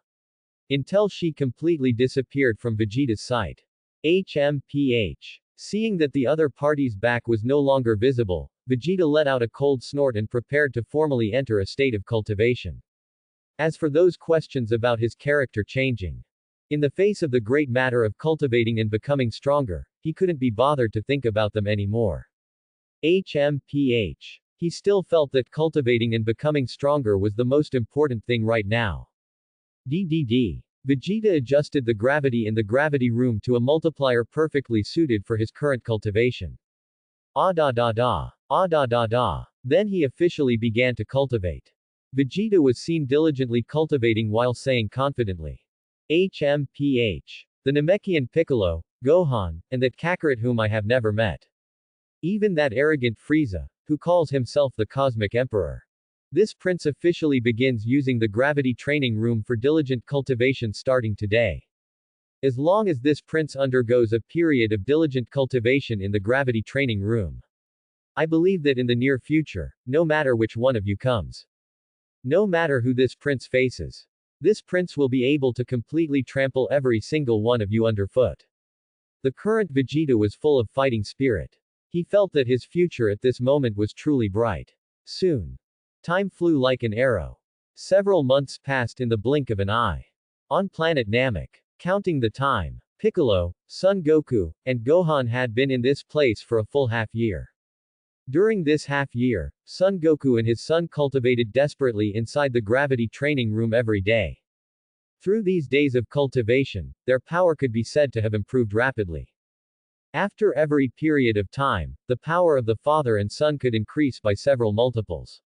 Until she completely disappeared from Vegeta's sight. HMPH. Seeing that the other party's back was no longer visible, Vegeta let out a cold snort and prepared to formally enter a state of cultivation. As for those questions about his character changing, in the face of the great matter of cultivating and becoming stronger, he couldn't be bothered to think about them anymore. HMPH. He still felt that cultivating and becoming stronger was the most important thing right now. Vegeta adjusted the gravity in the gravity room to a multiplier perfectly suited for his current cultivation. Then he officially began to cultivate. Vegeta was seen diligently cultivating while saying confidently. HMPH. The Namekian Piccolo, Gohan, and that Kakarot whom I have never met. Even that arrogant Frieza, who calls himself the Cosmic Emperor. This prince officially begins using the gravity training room for diligent cultivation starting today. As long as this prince undergoes a period of diligent cultivation in the gravity training room, I believe that in the near future, no matter which one of you comes, no matter who this prince faces, this prince will be able to completely trample every single one of you underfoot. The current Vegeta was full of fighting spirit. He felt that his future at this moment was truly bright. Soon. Time flew like an arrow. Several months passed in the blink of an eye. On planet Namek. Counting the time, Piccolo, Son Goku, and Gohan had been in this place for a full half-year. During this half-year, Son Goku and his son cultivated desperately inside the gravity training room every day. Through these days of cultivation, their power could be said to have improved rapidly. After every period of time, the power of the father and son could increase by several multiples.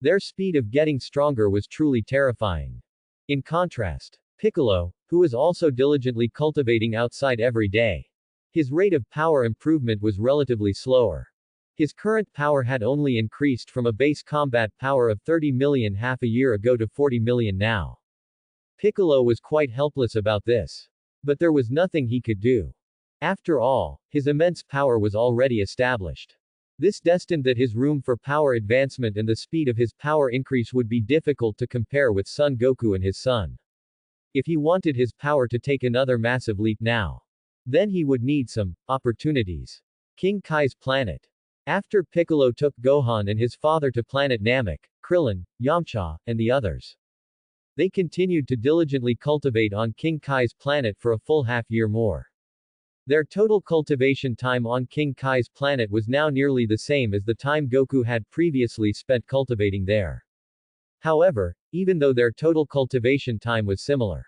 Their speed of getting stronger was truly terrifying. In contrast, Piccolo, who was also diligently cultivating outside every day, his rate of power improvement was relatively slower. His current power had only increased from a base combat power of 30 million half a year ago to 40 million now. Piccolo was quite helpless about this. But there was nothing he could do. After all, his immense power was already established. This destined that his room for power advancement and the speed of his power increase would be difficult to compare with Son Goku and his son. If he wanted his power to take another massive leap now, then he would need some opportunities. King Kai's planet. After Piccolo took Gohan and his father to planet Namek, Krillin, Yamcha, and the others, they continued to diligently cultivate on King Kai's planet for a full half-year more. Their total cultivation time on King Kai's planet was now nearly the same as the time Goku had previously spent cultivating there. However, even though their total cultivation time was similar,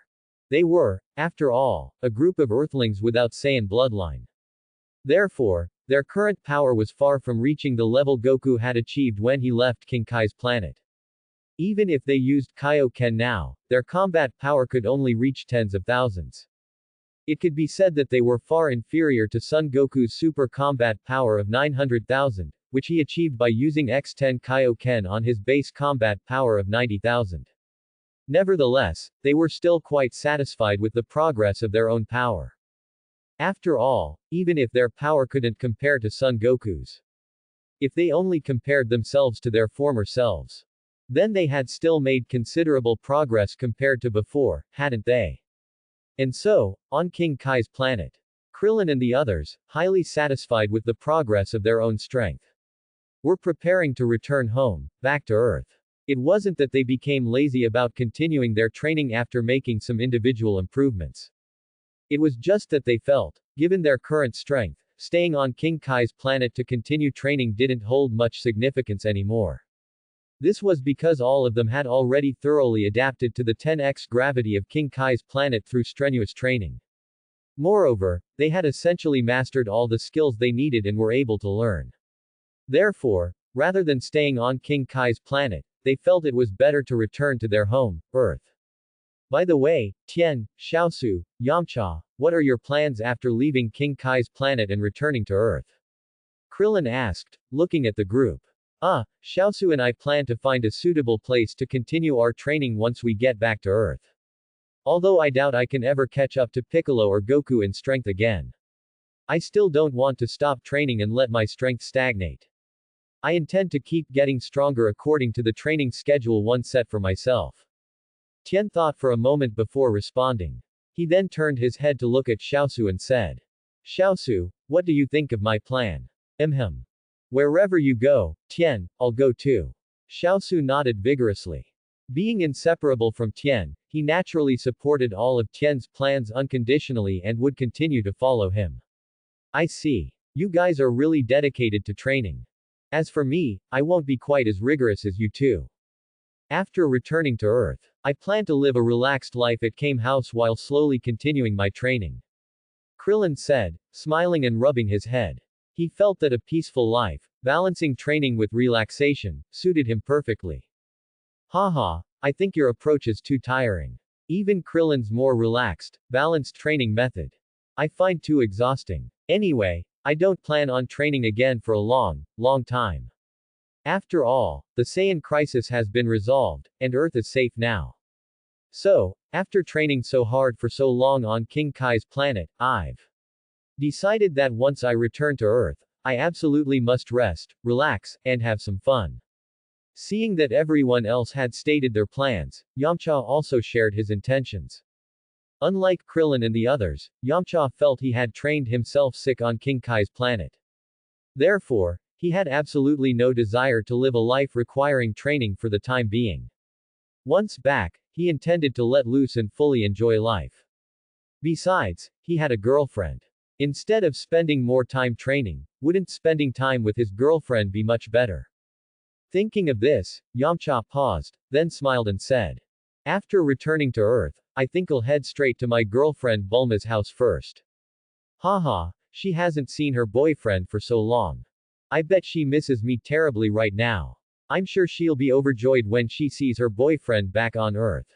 they were, after all, a group of Earthlings without Saiyan bloodline. Therefore, their current power was far from reaching the level Goku had achieved when he left King Kai's planet. Even if they used Kaioken now, their combat power could only reach tens of thousands. It could be said that they were far inferior to Son Goku's super combat power of 900,000, which he achieved by using X10 Kaioken on his base combat power of 90,000. Nevertheless, they were still quite satisfied with the progress of their own power. After all, even if their power couldn't compare to Son Goku's, if they only compared themselves to their former selves, then they had still made considerable progress compared to before, hadn't they? And so, on King Kai's planet, Krillin and the others, highly satisfied with the progress of their own strength, were preparing to return home, back to Earth. It wasn't that they became lazy about continuing their training after making some individual improvements. It was just that they felt, given their current strength, staying on King Kai's planet to continue training didn't hold much significance anymore. This was because all of them had already thoroughly adapted to the 10x gravity of King Kai's planet through strenuous training. Moreover, they had essentially mastered all the skills they needed and were able to learn. Therefore, rather than staying on King Kai's planet, they felt it was better to return to their home, Earth. By the way, Tien, Xiaosu, Yamcha, what are your plans after leaving King Kai's planet and returning to Earth? Krillin asked, looking at the group. Xiaosu and I plan to find a suitable place to continue our training once we get back to Earth. Although I doubt I can ever catch up to Piccolo or Goku in strength again, I still don't want to stop training and let my strength stagnate. I intend to keep getting stronger according to the training schedule once set for myself. Tien thought for a moment before responding. He then turned his head to look at Xiaosu and said, Xiaosu, what do you think of my plan? Wherever you go, Tien, I'll go too. Xiaosu nodded vigorously. Being inseparable from Tien, he naturally supported all of Tien's plans unconditionally and would continue to follow him. I see. You guys are really dedicated to training. As for me, I won't be quite as rigorous as you two. After returning to Earth, I plan to live a relaxed life at Kame House while slowly continuing my training. Krillin said, smiling and rubbing his head. He felt that a peaceful life, balancing training with relaxation, suited him perfectly. Haha, I think your approach is too tiring. Even Krillin's more relaxed, balanced training method, I find too exhausting. Anyway, I don't plan on training again for a long time. After all, the Saiyan crisis has been resolved, and Earth is safe now. So, after training so hard for so long on King Kai's planet, I've decided that once I return to Earth, I absolutely must rest, relax, and have some fun. Seeing that everyone else had stated their plans, Yamcha also shared his intentions. Unlike Krillin and the others, Yamcha felt he had trained himself sick on King Kai's planet. Therefore, he had absolutely no desire to live a life requiring training for the time being. Once back, he intended to let loose and fully enjoy life. Besides, he had a girlfriend. Instead of spending more time training, wouldn't spending time with his girlfriend be much better? Thinking of this, Yamcha paused, then smiled and said, after returning to Earth, I think I'll head straight to my girlfriend Bulma's house first. Haha, she hasn't seen her boyfriend for so long. I bet she misses me terribly right now. I'm sure she'll be overjoyed when she sees her boyfriend back on Earth.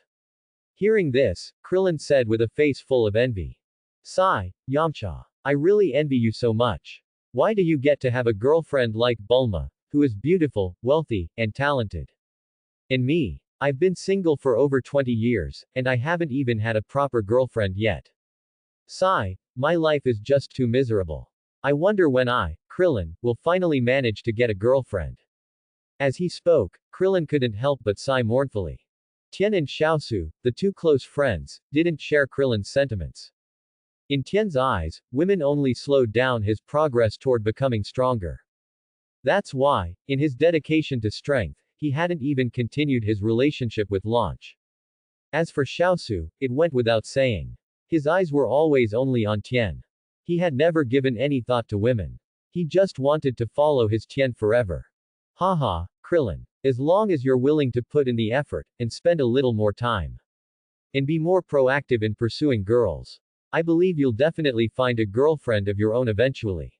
Hearing this, Krillin said with a face full of envy. Sigh, Yamcha. I really envy you so much. Why do you get to have a girlfriend like Bulma, who is beautiful, wealthy, and talented? And me? I've been single for over 20 years, and I haven't even had a proper girlfriend yet. Sigh, my life is just too miserable. I wonder when I, Krillin, will finally manage to get a girlfriend. As he spoke, Krillin couldn't help but sigh mournfully. Tien and Xiaosu, the two close friends, didn't share Krillin's sentiments. In Tien's eyes, women only slowed down his progress toward becoming stronger. That's why, in his dedication to strength, he hadn't even continued his relationship with Launch. As for Xiaosu, it went without saying. His eyes were always only on Tien. He had never given any thought to women. He just wanted to follow his Tien forever. Haha, Krillin. As long as you're willing to put in the effort, and spend a little more time. And be more proactive in pursuing girls. I believe you'll definitely find a girlfriend of your own eventually.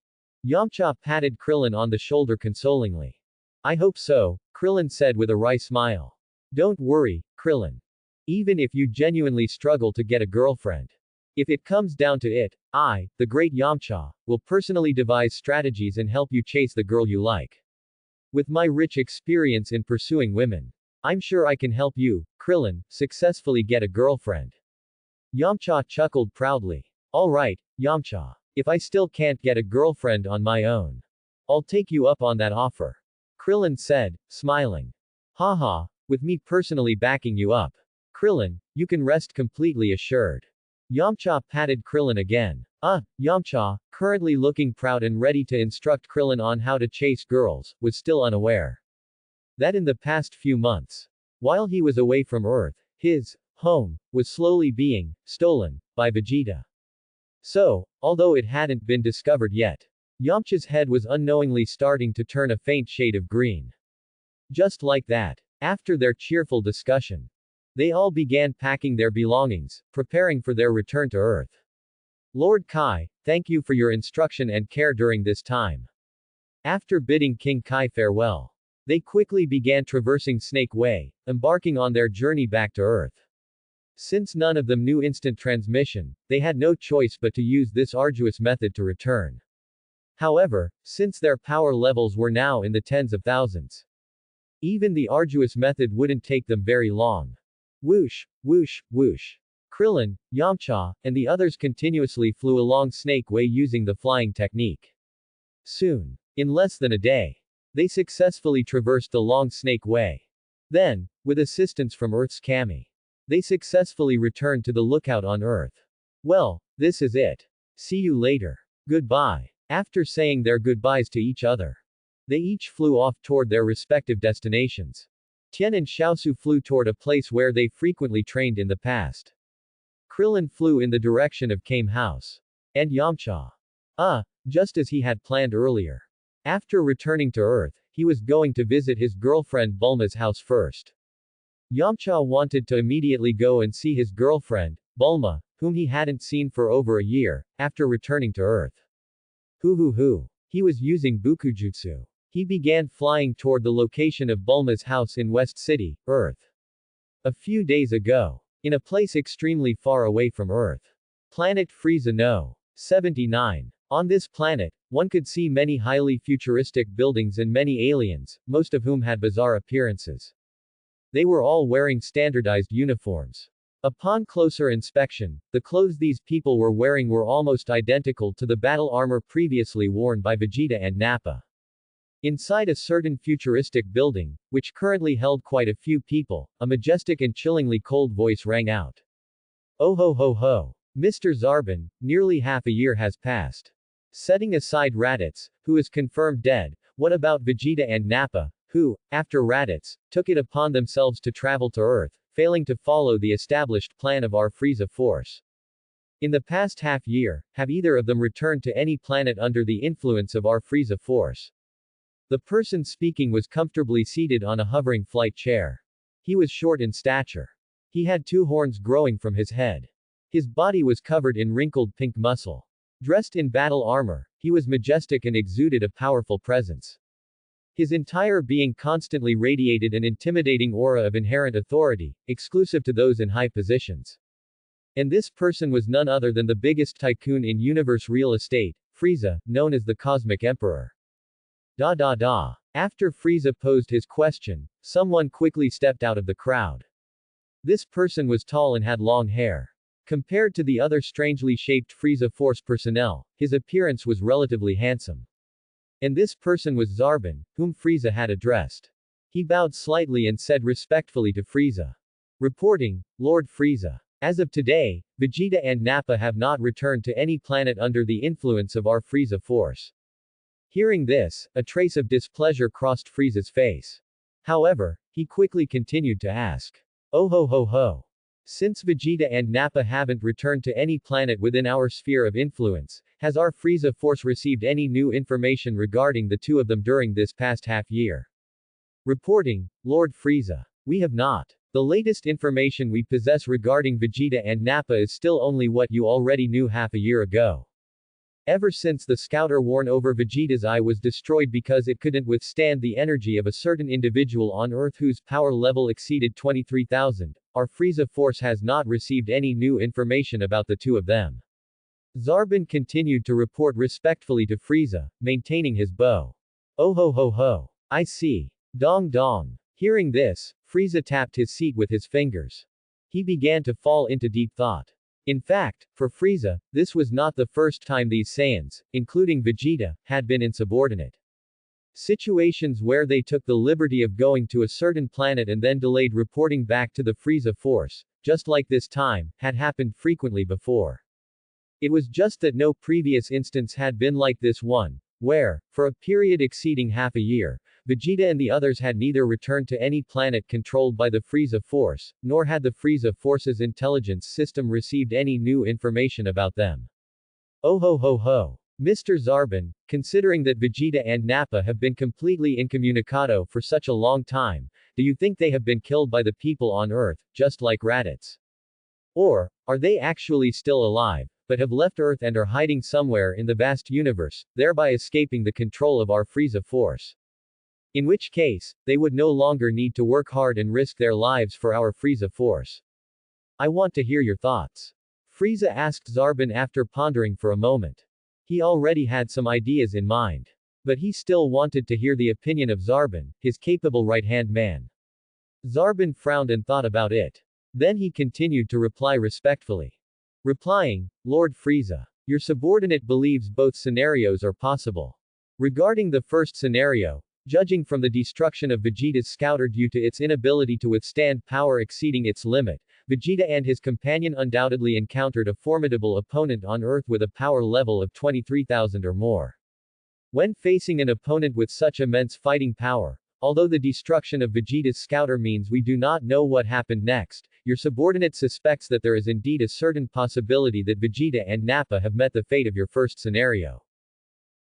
Yamcha patted Krillin on the shoulder consolingly. I hope so, Krillin said with a wry smile. Don't worry, Krillin. Even if you genuinely struggle to get a girlfriend. If it comes down to it, I, the great Yamcha, will personally devise strategies and help you chase the girl you like. With my rich experience in pursuing women, I'm sure I can help you, Krillin, successfully get a girlfriend. Yamcha chuckled proudly. Alright, Yamcha. If I still can't get a girlfriend on my own, I'll take you up on that offer. Krillin said, smiling. Haha, with me personally backing you up. Krillin, you can rest completely assured. Yamcha patted Krillin again. Yamcha, currently looking proud and ready to instruct Krillin on how to chase girls, was still unaware that in the past few months, while he was away from Earth, his home was slowly being stolen by Vegeta. So, although it hadn't been discovered yet, Yamcha's head was unknowingly starting to turn a faint shade of green. Just like that, after their cheerful discussion, they all began packing their belongings, preparing for their return to Earth. Lord Kai, thank you for your instruction and care during this time. After bidding King Kai farewell, they quickly began traversing Snake Way, embarking on their journey back to Earth. Since none of them knew instant transmission, they had no choice but to use this arduous method to return. However, since their power levels were now in the tens of thousands, even the arduous method wouldn't take them very long. Whoosh, whoosh, whoosh. Krillin, Yamcha, and the others continuously flew along Snake Way using the flying technique. Soon, in less than a day, they successfully traversed the long Snake Way. Then, with assistance from Earth's Kami, they successfully returned to the lookout on Earth. Well, this is it. See you later. Goodbye. After saying their goodbyes to each other, they each flew off toward their respective destinations. Tien and Xiaosu flew toward a place where they frequently trained in the past. Krillin flew in the direction of Kame House. And Yamcha. Just as he had planned earlier. After returning to Earth, he was going to visit his girlfriend Bulma's house first. Yamcha wanted to immediately go and see his girlfriend, Bulma, whom he hadn't seen for over a year, after returning to Earth. He was using Bukujutsu. He began flying toward the location of Bulma's house in West City, Earth. A few days ago. In a place extremely far away from Earth. Planet Frieza No. 79. On this planet, one could see many highly futuristic buildings and many aliens, most of whom had bizarre appearances. They were all wearing standardized uniforms. Upon closer inspection, the clothes these people were wearing were almost identical to the battle armor previously worn by Vegeta and Nappa. Inside a certain futuristic building, which currently held quite a few people, a majestic and chillingly cold voice rang out. Oh ho ho ho. Mr. Zarbin, nearly half a year has passed. Setting aside Raditz, who is confirmed dead, what about Vegeta and Nappa, who, after Raditz, took it upon themselves to travel to Earth, failing to follow the established plan of our Frieza force? In the past half year, have either of them returned to any planet under the influence of our Frieza force? The person speaking was comfortably seated on a hovering flight chair. He was short in stature. He had two horns growing from his head. His body was covered in wrinkled pink muscle. Dressed in battle armor, he was majestic and exuded a powerful presence. His entire being constantly radiated an intimidating aura of inherent authority, exclusive to those in high positions. And this person was none other than the biggest tycoon in universe real estate, Frieza, known as the Cosmic Emperor. After Frieza posed his question, someone quickly stepped out of the crowd. This person was tall and had long hair. Compared to the other strangely shaped Frieza Force personnel, his appearance was relatively handsome. And this person was Zarbon, whom Frieza had addressed. He bowed slightly and said respectfully to Frieza. Reporting, Lord Frieza. As of today, Vegeta and Nappa have not returned to any planet under the influence of our Frieza Force. Hearing this, a trace of displeasure crossed Frieza's face. However, he quickly continued to ask. Oh ho ho ho. Since Vegeta and Nappa haven't returned to any planet within our sphere of influence, has our Frieza Force received any new information regarding the two of them during this past half year? Reporting, Lord Frieza. We have not. The latest information we possess regarding Vegeta and Nappa is still only what you already knew half a year ago. Ever since the scouter worn over Vegeta's eye was destroyed because it couldn't withstand the energy of a certain individual on Earth whose power level exceeded 23,000, our Frieza Force has not received any new information about the two of them. Zarbon continued to report respectfully to Frieza, maintaining his bow. Oh ho ho ho. I see. Dong dong. Hearing this, Frieza tapped his seat with his fingers. He began to fall into deep thought. In fact, for Frieza, this was not the first time these Saiyans, including Vegeta, had been insubordinate. Situations where they took the liberty of going to a certain planet and then delayed reporting back to the Frieza Force, just like this time, had happened frequently before. It was just that no previous instance had been like this one, where, for a period exceeding half a year, Vegeta and the others had neither returned to any planet controlled by the Frieza Force, nor had the Frieza Force's intelligence system received any new information about them. Oh ho ho ho. Mr. Zarbon, considering that Vegeta and Nappa have been completely incommunicado for such a long time, do you think they have been killed by the people on Earth, just like Raditz? Or, are they actually still alive, but have left Earth and are hiding somewhere in the vast universe, thereby escaping the control of our Frieza Force? In which case, they would no longer need to work hard and risk their lives for our Frieza Force. I want to hear your thoughts. Frieza asked Zarbon after pondering for a moment. He already had some ideas in mind. But he still wanted to hear the opinion of Zarbon, his capable right-hand man. Zarbon frowned and thought about it. Then he continued to reply respectfully. Replying, Lord Frieza. Your subordinate believes both scenarios are possible. Regarding the first scenario, judging from the destruction of Vegeta's scouter due to its inability to withstand power exceeding its limit, Vegeta and his companion undoubtedly encountered a formidable opponent on Earth with a power level of 23,000 or more. When facing an opponent with such immense fighting power, although the destruction of Vegeta's scouter means we do not know what happened next, your subordinate suspects that there is indeed a certain possibility that Vegeta and Nappa have met the fate of your first scenario.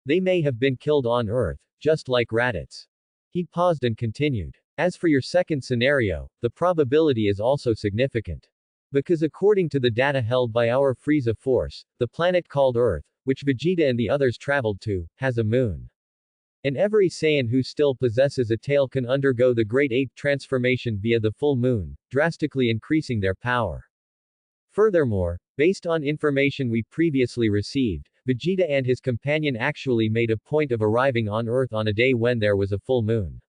They may have been killed on Earth, just like Raditz. He paused and continued. As for your second scenario, the probability is also significant. Because according to the data held by our Frieza Force, the planet called Earth, which Vegeta and the others traveled to, has a moon. And every Saiyan who still possesses a tail can undergo the Great Ape transformation via the full moon, drastically increasing their power. Furthermore, based on information we previously received, Vegeta and his companion actually made a point of arriving on Earth on a day when there was a full moon.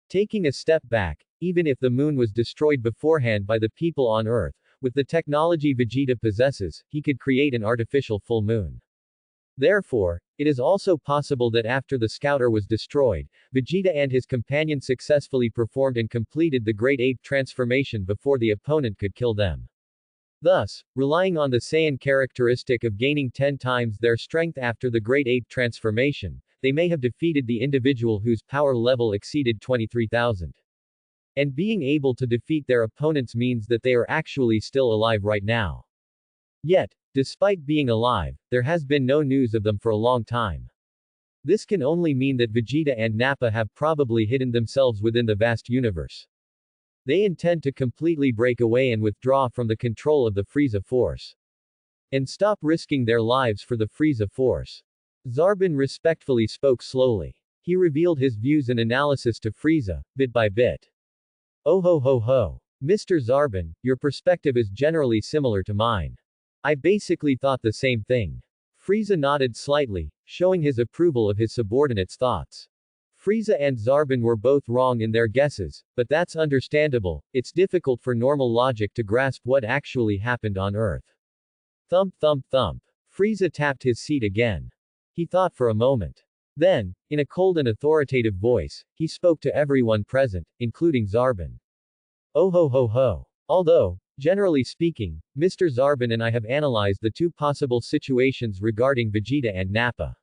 Taking a step back, even if the moon was destroyed beforehand by the people on Earth, with the technology Vegeta possesses, he could create an artificial full moon. Therefore, it is also possible that after the scouter was destroyed, Vegeta and his companion successfully performed and completed the Great Ape transformation before the opponent could kill them. Thus, relying on the Saiyan characteristic of gaining 10 times their strength after the Great Ape transformation, they may have defeated the individual whose power level exceeded 23,000. And being able to defeat their opponents means that they are actually still alive right now. Yet, despite being alive, there has been no news of them for a long time. This can only mean that Vegeta and Nappa have probably hidden themselves within the vast universe. They intend to completely break away and withdraw from the control of the Frieza Force. And stop risking their lives for the Frieza Force. Zarbon respectfully spoke slowly. He revealed his views and analysis to Frieza, bit by bit. Oh ho ho ho. Mr. Zarbon, your perspective is generally similar to mine. I basically thought the same thing. Frieza nodded slightly, showing his approval of his subordinate's thoughts. Frieza and Zarbin were both wrong in their guesses, but that's understandable. It's difficult for normal logic to grasp what actually happened on Earth. Thump thump thump. Frieza tapped his seat again. He thought for a moment. Then, in a cold and authoritative voice, he spoke to everyone present, including Zarbin. Oh ho ho ho. Although, generally speaking, Mr. Zarbin and I have analyzed the two possible situations regarding Vegeta and Nappa.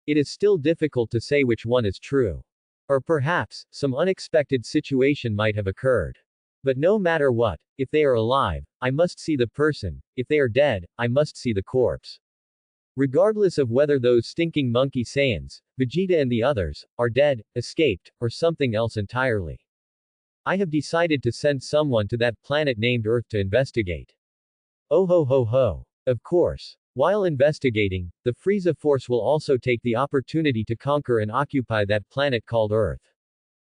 It is still difficult to say which one is true. Or perhaps, some unexpected situation might have occurred. But no matter what, if they are alive, I must see the person, if they are dead, I must see the corpse. Regardless of whether those stinking monkey Saiyans, Vegeta and the others, are dead, escaped, or something else entirely. I have decided to send someone to that planet named Earth to investigate. Oh ho ho ho. Of course. While investigating, the Frieza Force will also take the opportunity to conquer and occupy that planet called Earth.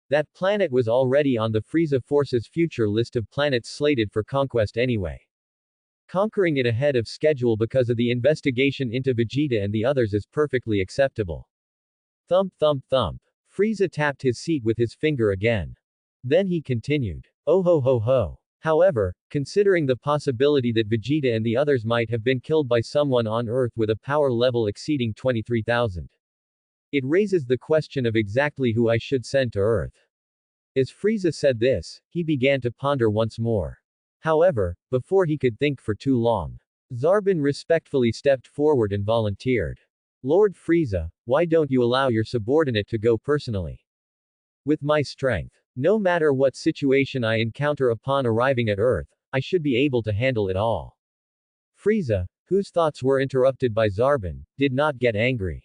That planet was already on the Frieza Force's future list of planets slated for conquest anyway. Conquering it ahead of schedule because of the investigation into Vegeta and the others is perfectly acceptable. Thump thump thump. Frieza tapped his seat with his finger again. Then he continued. Oh ho ho ho. However, considering the possibility that Vegeta and the others might have been killed by someone on Earth with a power level exceeding 23,000. It raises the question of exactly who I should send to Earth. As Frieza said this, he began to ponder once more. However, before he could think for too long, Zarbin respectfully stepped forward and volunteered. Lord Frieza, why don't you allow your subordinate to go personally? With my strength, no matter what situation I encounter upon arriving at Earth, I should be able to handle it all. Frieza, whose thoughts were interrupted by Zarbin, did not get angry.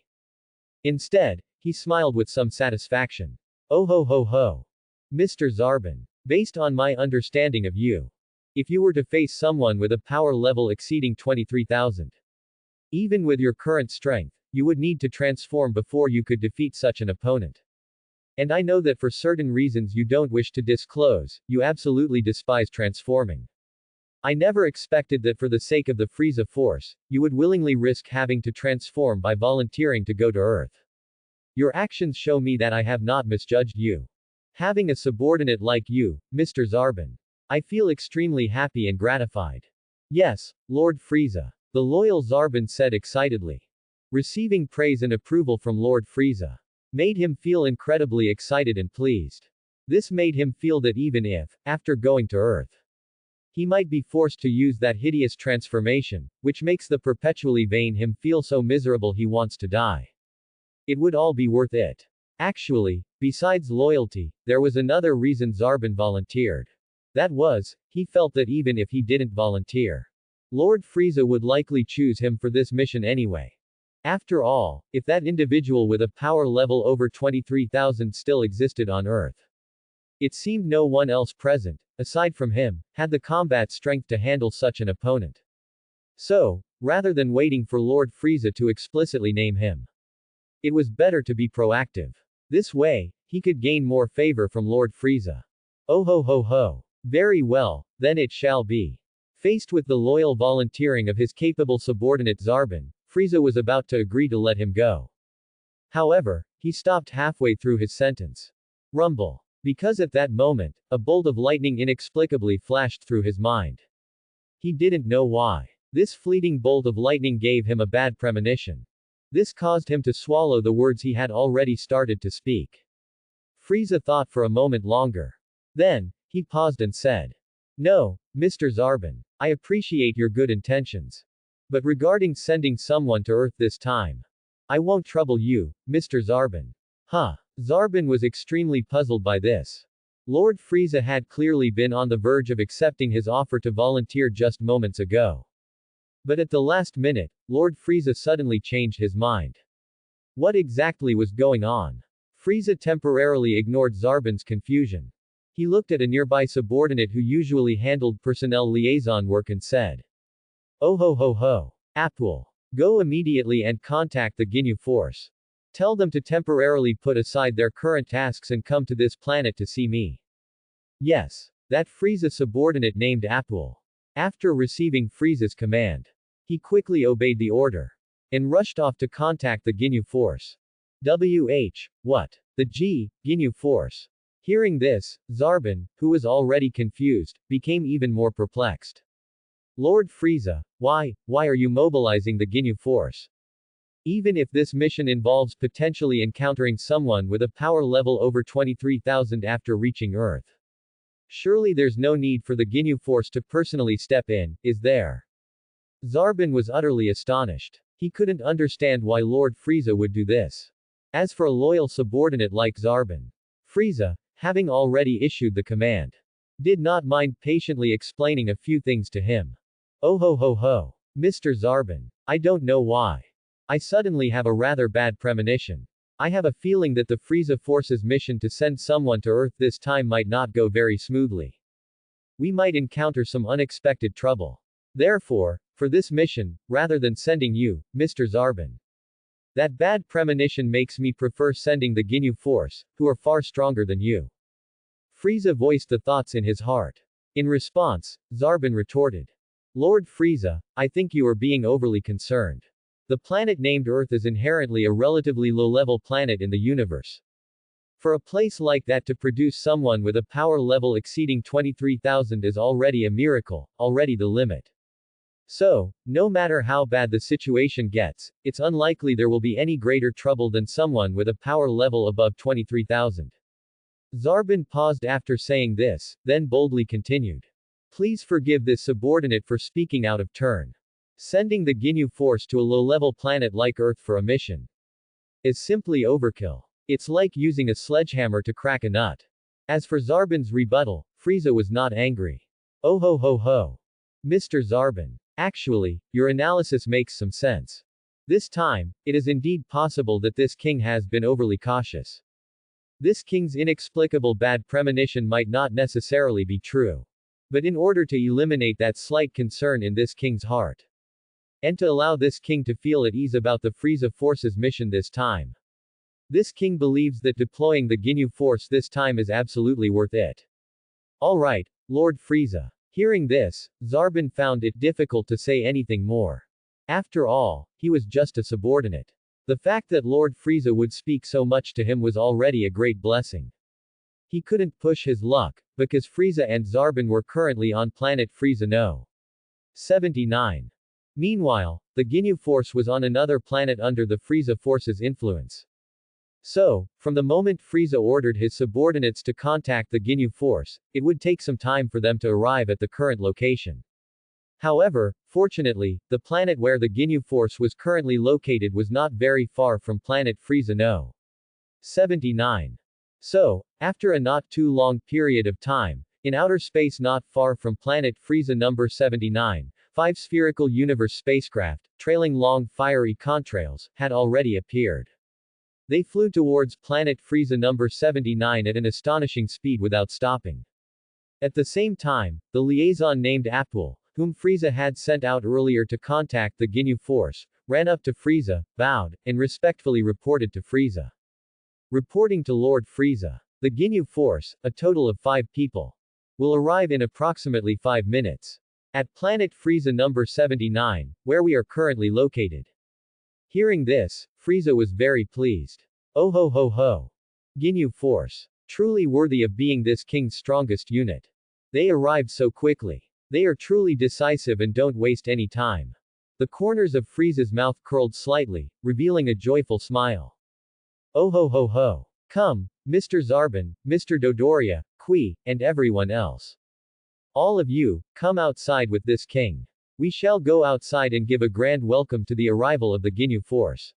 Instead, he smiled with some satisfaction. Oh ho ho ho. Mr. Zarbin, based on my understanding of you, if you were to face someone with a power level exceeding 23,000, even with your current strength, you would need to transform before you could defeat such an opponent. And I know that for certain reasons you don't wish to disclose, you absolutely despise transforming. I never expected that for the sake of the Frieza Force, you would willingly risk having to transform by volunteering to go to Earth. Your actions show me that I have not misjudged you. Having a subordinate like you, Mr. Zarbin, I feel extremely happy and gratified. Yes, Lord Frieza. The loyal Zarbin said excitedly. Receiving praise and approval from Lord Frieza made him feel incredibly excited and pleased. This made him feel that even if, after going to Earth, he might be forced to use that hideous transformation, which makes the perpetually vain him feel so miserable he wants to die, it would all be worth it. Actually, besides loyalty, there was another reason Zarbin volunteered. That was, he felt that even if he didn't volunteer, Lord Frieza would likely choose him for this mission anyway. After all, if that individual with a power level over 23,000 still existed on Earth, it seemed no one else present, aside from him, had the combat strength to handle such an opponent. So, rather than waiting for Lord Frieza to explicitly name him, it was better to be proactive. This way, he could gain more favor from Lord Frieza. Oh ho ho ho. Very well, then it shall be. Faced with the loyal volunteering of his capable subordinate Zarbin, Frieza was about to agree to let him go. However, he stopped halfway through his sentence. Rumble. Because at that moment, a bolt of lightning inexplicably flashed through his mind. He didn't know why. This fleeting bolt of lightning gave him a bad premonition. This caused him to swallow the words he had already started to speak. Frieza thought for a moment longer. Then, he paused and said, "No, Mr. Zarbin. I appreciate your good intentions. But regarding sending someone to Earth this time, I won't trouble you, Mr. Zarbin." Huh. Zarbin was extremely puzzled by this. Lord Frieza had clearly been on the verge of accepting his offer to volunteer just moments ago. But at the last minute, Lord Frieza suddenly changed his mind. What exactly was going on? Frieza temporarily ignored Zarbin's confusion. He looked at a nearby subordinate who usually handled personnel liaison work and said, "Oh ho ho ho. Apul. Go immediately and contact the Ginyu Force. Tell them to temporarily put aside their current tasks and come to this planet to see me." Yes. That Frieza subordinate named Apul. After receiving Frieza's command, he quickly obeyed the order. and rushed off to contact the Ginyu force. What? The Ginyu force. Hearing this, Zarbon, who was already confused, became even more perplexed. Lord Frieza, why are you mobilizing the Ginyu force? Even if this mission involves potentially encountering someone with a power level over 23,000 after reaching Earth. Surely there's no need for the Ginyu force to personally step in, is there? Zarbon was utterly astonished. He couldn't understand why Lord Frieza would do this. As for a loyal subordinate like Zarbon, Frieza, having already issued the command, did not mind patiently explaining a few things to him. Oh ho ho ho. Mr. Zarbon. I don't know why. I suddenly have a rather bad premonition. I have a feeling that the Frieza Force's mission to send someone to Earth this time might not go very smoothly. We might encounter some unexpected trouble. Therefore, for this mission, rather than sending you, Mr. Zarbon. That bad premonition makes me prefer sending the Ginyu Force, who are far stronger than you. Frieza voiced the thoughts in his heart. In response, Zarbon retorted. Lord Frieza, I think you are being overly concerned. The planet named Earth is inherently a relatively low-level planet in the universe. For a place like that to produce someone with a power level exceeding 23,000 is already a miracle, already the limit. So, no matter how bad the situation gets, it's unlikely there will be any greater trouble than someone with a power level above 23,000. Zarbon paused after saying this, then boldly continued. Please forgive this subordinate for speaking out of turn. Sending the Ginyu Force to a low-level planet like Earth for a mission is simply overkill. It's like using a sledgehammer to crack a nut. As for Zarbon's rebuttal, Frieza was not angry. Oh ho ho ho. Mr. Zarbon. Actually, your analysis makes some sense. This time, it is indeed possible that this king has been overly cautious. This king's inexplicable bad premonition might not necessarily be true. But in order to eliminate that slight concern in this king's heart, and to allow this king to feel at ease about the Frieza Force's mission this time, this king believes that deploying the Ginyu Force this time is absolutely worth it. Alright, Lord Frieza. Hearing this, Zarbon found it difficult to say anything more. After all, he was just a subordinate. The fact that Lord Frieza would speak so much to him was already a great blessing. He couldn't push his luck, because Frieza and Zarbon were currently on planet Frieza No. 79. Meanwhile, the Ginyu Force was on another planet under the Frieza Force's influence. So, from the moment Frieza ordered his subordinates to contact the Ginyu Force, it would take some time for them to arrive at the current location. However, fortunately, the planet where the Ginyu Force was currently located was not very far from planet Frieza No. 79. So, after a not too long period of time, in outer space not far from planet Frieza number 79, 5 spherical universe spacecraft, trailing long fiery contrails, had already appeared. They flew towards planet Frieza number 79 at an astonishing speed without stopping. At the same time, the liaison named Aptul, whom Frieza had sent out earlier to contact the Ginyu Force, ran up to Frieza, bowed, and respectfully reported to Frieza. Reporting to Lord Frieza. The Ginyu Force, a total of 5 people, will arrive in approximately 5 minutes. At planet Frieza number 79, where we are currently located. Hearing this, Frieza was very pleased. Oh ho ho ho. Ginyu Force. Truly worthy of being this king's strongest unit. They arrived so quickly. They are truly decisive and don't waste any time. The corners of Frieza's mouth curled slightly, revealing a joyful smile. Oh ho ho ho. Come, Mr. Zarbon, Mr. Dodoria, Kui, and everyone else. All of you, come outside with this king. We shall go outside and give a grand welcome to the arrival of the Ginyu Force.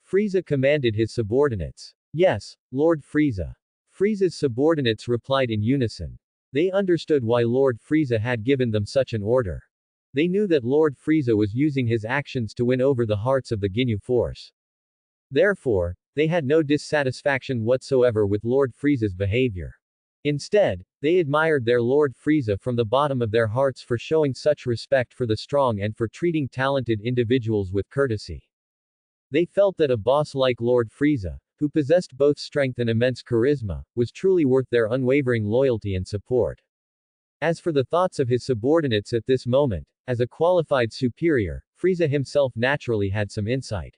Frieza commanded his subordinates. Yes, Lord Frieza. Frieza's subordinates replied in unison. They understood why Lord Frieza had given them such an order. They knew that Lord Frieza was using his actions to win over the hearts of the Ginyu Force. Therefore, they had no dissatisfaction whatsoever with Lord Frieza's behavior. Instead, they admired their Lord Frieza from the bottom of their hearts for showing such respect for the strong and for treating talented individuals with courtesy. They felt that a boss like Lord Frieza, who possessed both strength and immense charisma, was truly worth their unwavering loyalty and support. As for the thoughts of his subordinates at this moment, as a qualified superior, Frieza himself naturally had some insight.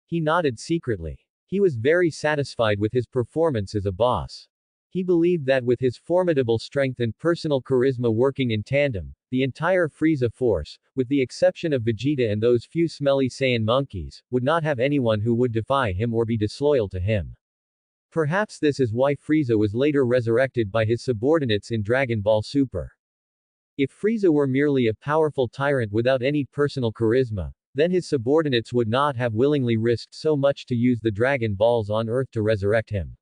He nodded secretly. He was very satisfied with his performance as a boss. He believed that with his formidable strength and personal charisma working in tandem, the entire Frieza force, with the exception of Vegeta and those few smelly Saiyan monkeys, would not have anyone who would defy him or be disloyal to him. Perhaps this is why Frieza was later resurrected by his subordinates in Dragon Ball Super. If Frieza were merely a powerful tyrant without any personal charisma, then his subordinates would not have willingly risked so much to use the Dragon Balls on Earth to resurrect him.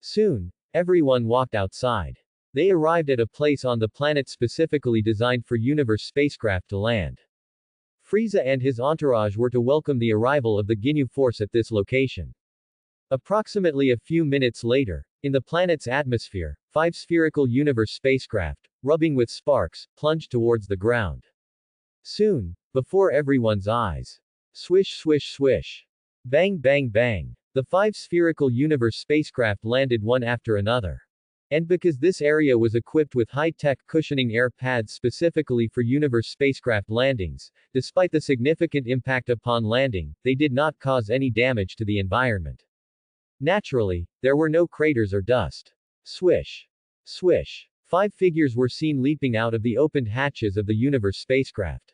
Soon, everyone walked outside. They arrived at a place on the planet specifically designed for Universe spacecraft to land. Frieza and his entourage were to welcome the arrival of the Ginyu Force at this location. Approximately a few minutes later, in the planet's atmosphere, 5 spherical Universe spacecraft, rubbing with sparks, plunged towards the ground. Soon, before everyone's eyes. Swish swish swish. Bang bang bang. The 5 spherical Universe spacecraft landed one after another. And because this area was equipped with high-tech cushioning air pads specifically for Universe spacecraft landings, despite the significant impact upon landing, they did not cause any damage to the environment. Naturally, there were no craters or dust. Swish. Swish. 5 figures were seen leaping out of the opened hatches of the Universe spacecraft.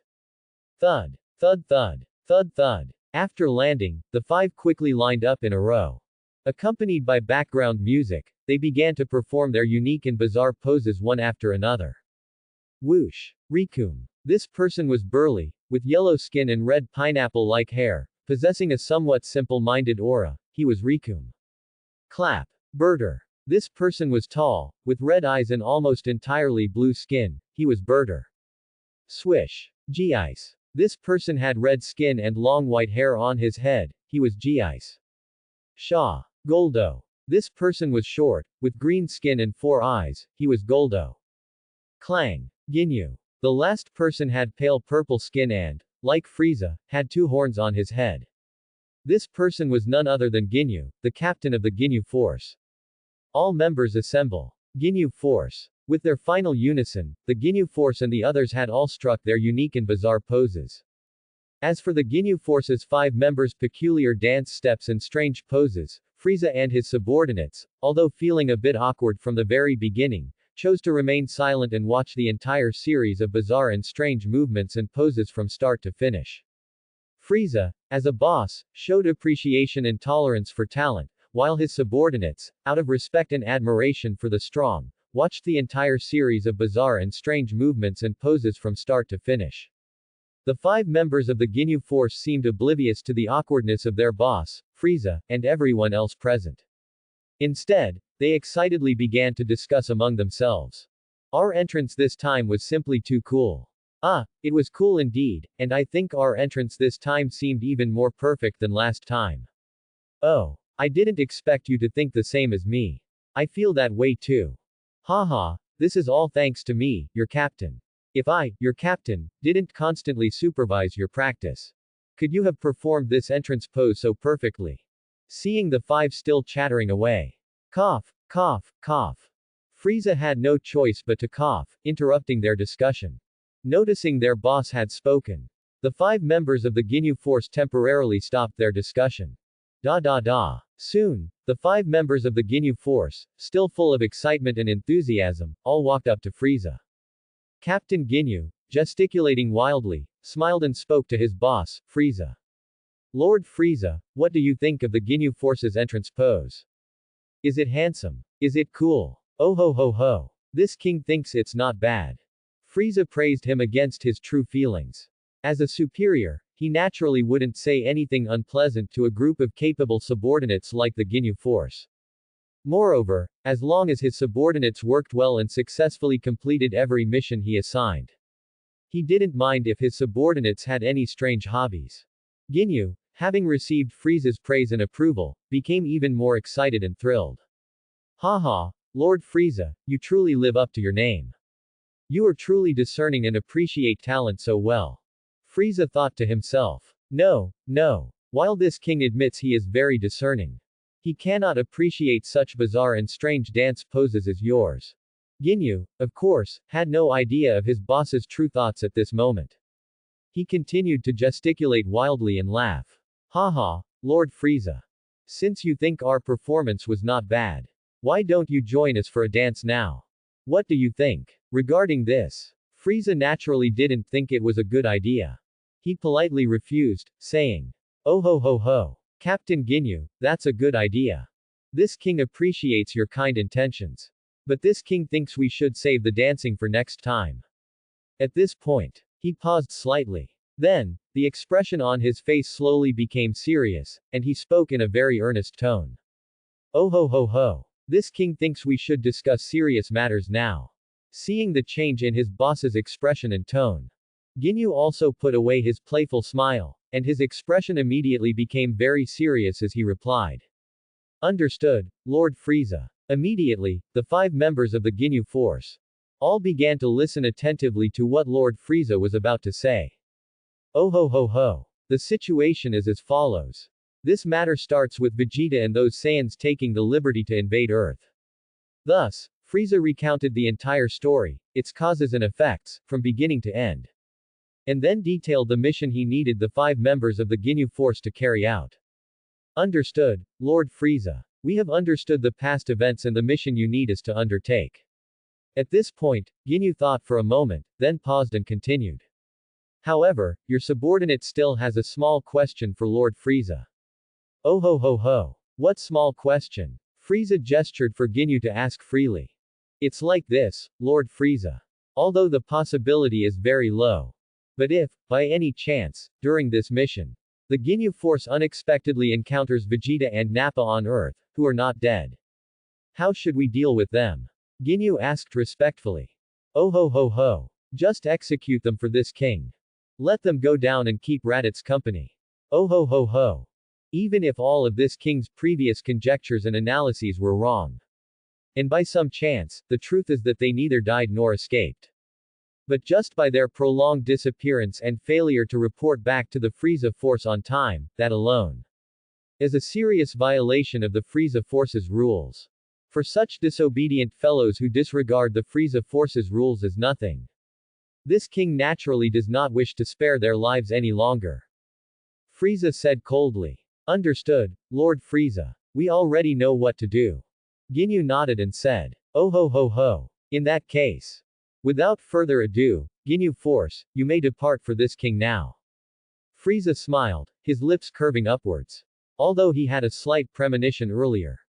Thud. Thud thud. Thud thud. After landing, the 5 quickly lined up in a row. Accompanied by background music, they began to perform their unique and bizarre poses one after another. Whoosh. Rikum. This person was burly, with yellow skin and red pineapple-like hair, possessing a somewhat simple-minded aura. He was Rikum. Clap. Birder. This person was tall, with red eyes and almost entirely blue skin. He was Birder. Swish. G-Ice. This person had red skin and long white hair on his head. He was G-Ice. Shaw. Goldo. This person was short, with green skin and 4 eyes. He was Goldo. Clang. Ginyu. The last person had pale purple skin and, like Frieza, had 2 horns on his head. This person was none other than Ginyu, the captain of the Ginyu Force. All members assemble. Ginyu Force. With their final unison, the Ginyu Force and the others had all struck their unique and bizarre poses. As for the Ginyu Force's 5 members' peculiar dance steps and strange poses, Frieza and his subordinates, although feeling a bit awkward from the very beginning, chose to remain silent and watch the entire series of bizarre and strange movements and poses from start to finish. Frieza, as a boss, showed appreciation and tolerance for talent, while his subordinates, out of respect and admiration for the strong, watched the entire series of bizarre and strange movements and poses from start to finish. The 5 members of the Ginyu Force seemed oblivious to the awkwardness of their boss, Frieza, and everyone else present. Instead, they excitedly began to discuss among themselves. Our entrance this time was simply too cool. It was cool indeed, and I think our entrance this time seemed even more perfect than last time. Oh, I didn't expect you to think the same as me. I feel that way too. Haha, this is all thanks to me, your captain. If I, your captain, didn't constantly supervise your practice, could you have performed this entrance pose so perfectly? Seeing the 5 still chattering away. Cough, cough, cough. Frieza had no choice but to cough, interrupting their discussion. Noticing their boss had spoken, the 5 members of the Ginyu Force temporarily stopped their discussion. Soon, the 5 members of the Ginyu Force, still full of excitement and enthusiasm, all walked up to Frieza. Captain Ginyu, gesticulating wildly, smiled and spoke to his boss, Frieza. Lord Frieza, what do you think of the Ginyu Force's entrance pose? Is it handsome? Is it cool? Oh ho ho ho. This king thinks it's not bad. Frieza praised him against his true feelings. As a superior, he naturally wouldn't say anything unpleasant to a group of capable subordinates like the Ginyu Force. Moreover, as long as his subordinates worked well and successfully completed every mission he assigned, he didn't mind if his subordinates had any strange hobbies. Ginyu, having received Frieza's praise and approval, became even more excited and thrilled. Haha, Lord Frieza, you truly live up to your name. You are truly discerning and appreciate talent so well. Frieza thought to himself. No. While this king admits he is very discerning, he cannot appreciate such bizarre and strange dance poses as yours. Ginyu, of course, had no idea of his boss's true thoughts at this moment. He continued to gesticulate wildly and laugh. Haha, Lord Frieza. Since you think our performance was not bad, why don't you join us for a dance now? What do you think? Regarding this, Frieza naturally didn't think it was a good idea. He politely refused, saying, "Oh ho ho ho. Captain Ginyu, that's a good idea. This king appreciates your kind intentions. But this king thinks we should save the dancing for next time." At this point, he paused slightly. Then, the expression on his face slowly became serious, and he spoke in a very earnest tone. "Oh ho ho ho. This king thinks we should discuss serious matters now." Seeing the change in his boss's expression and tone, Ginyu also put away his playful smile, and his expression immediately became very serious as he replied. "Understood, Lord Frieza." Immediately, the 5 members of the Ginyu force all began to listen attentively to what Lord Frieza was about to say. "Oh ho ho ho. The situation is as follows. This matter starts with Vegeta and those Saiyans taking the liberty to invade Earth." Thus, Frieza recounted the entire story, its causes and effects, from beginning to end. And then detailed the mission he needed the 5 members of the Ginyu force to carry out. "Understood, Lord Frieza. We have understood the past events and the mission you need us to undertake." At this point, Ginyu thought for a moment, then paused and continued. "However, your subordinate still has a small question for Lord Frieza." "Oh ho ho ho. What small question?" Frieza gestured for Ginyu to ask freely. "It's like this, Lord Frieza. Although the possibility is very low. But if, by any chance, during this mission, the Ginyu force unexpectedly encounters Vegeta and Nappa on Earth, who are not dead, how should we deal with them?" Ginyu asked respectfully. "Oh ho ho ho. Just execute them for this king. Let them go down and keep Raditz company. Oh ho ho ho. Even if all of this king's previous conjectures and analyses were wrong. And by some chance, the truth is that they neither died nor escaped. But just by their prolonged disappearance and failure to report back to the Frieza force on time, that alone is a serious violation of the Frieza force's rules. For such disobedient fellows who disregard the Frieza force's rules as nothing, this king naturally does not wish to spare their lives any longer." Frieza said coldly. "Understood, Lord Frieza. We already know what to do." Ginyu nodded and said, "Oh ho ho ho. In that case, without further ado, Ginyu force, you may depart for this king now." Frieza smiled, his lips curving upwards. Although he had a slight premonition earlier,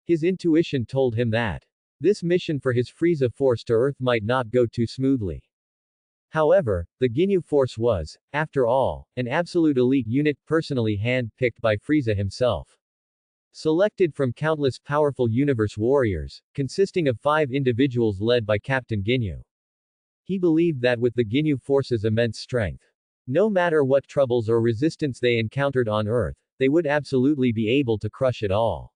his intuition told him that this mission for his Frieza force to Earth might not go too smoothly. However, the Ginyu force was, after all, an absolute elite unit personally hand-picked by Frieza himself. Selected from countless powerful universe warriors, consisting of 5 individuals led by Captain Ginyu. He believed that with the Ginyu force's immense strength, no matter what troubles or resistance they encountered on Earth, they would absolutely be able to crush it all.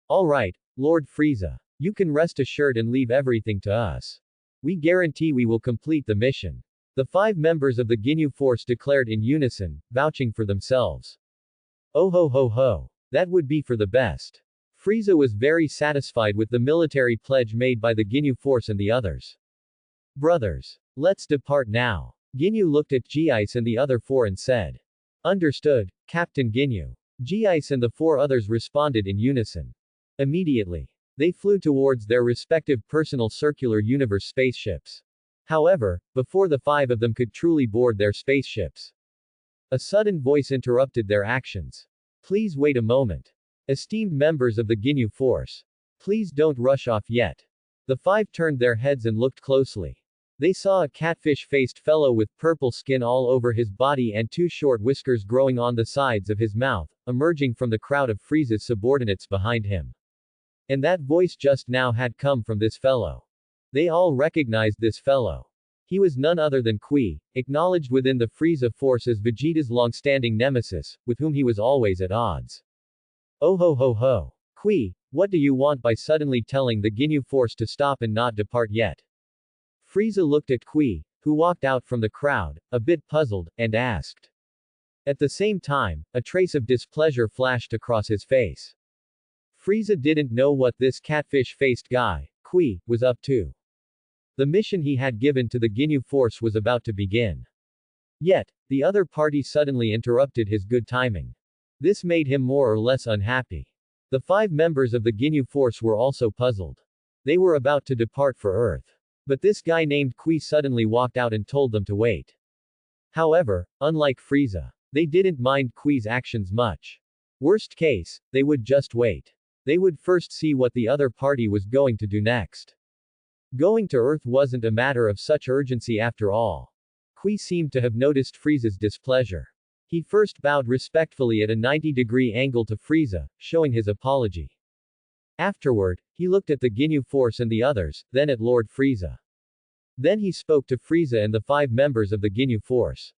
"Alright, Lord Frieza. You can rest assured and leave everything to us. We guarantee we will complete the mission." The 5 members of the Ginyu force declared in unison, vouching for themselves. "Oh ho ho ho. That would be for the best." Frieza was very satisfied with the military pledge made by the Ginyu force and the others. "Brothers, let's depart now." Ginyu looked at G-Ice and the other 4 and said. "Understood, Captain Ginyu." G-Ice and the 4 others responded in unison. Immediately, they flew towards their respective personal circular universe spaceships. However, before the 5 of them could truly board their spaceships, a sudden voice interrupted their actions. "Please wait a moment. Esteemed members of the Ginyu force. Please don't rush off yet." The 5 turned their heads and looked closely. They saw a catfish-faced fellow with purple skin all over his body and 2 short whiskers growing on the sides of his mouth, emerging from the crowd of Frieza's subordinates behind him. And that voice just now had come from this fellow. They all recognized this fellow. He was none other than Kui, acknowledged within the Frieza force as Vegeta's long-standing nemesis, with whom he was always at odds. "Oh ho ho ho. Kui, what do you want by suddenly telling the Ginyu force to stop and not depart yet?" Frieza looked at Kui, who walked out from the crowd, a bit puzzled, and asked. At the same time, a trace of displeasure flashed across his face. Frieza didn't know what this catfish-faced guy, Kui, was up to. The mission he had given to the Ginyu force was about to begin. Yet, the other party suddenly interrupted his good timing. This made him more or less unhappy. The 5 members of the Ginyu force were also puzzled. They were about to depart for Earth. But this guy named Kui suddenly walked out and told them to wait. However, unlike Frieza, they didn't mind Kui's actions much. Worst case, they would just wait. They would first see what the other party was going to do next. Going to Earth wasn't a matter of such urgency after all. Kui seemed to have noticed Frieza's displeasure. He first bowed respectfully at a 90-degree angle to Frieza, showing his apology. Afterward, he looked at the Ginyu force and the others, then at Lord Frieza. Then he spoke to Frieza and the 5 members of the Ginyu force.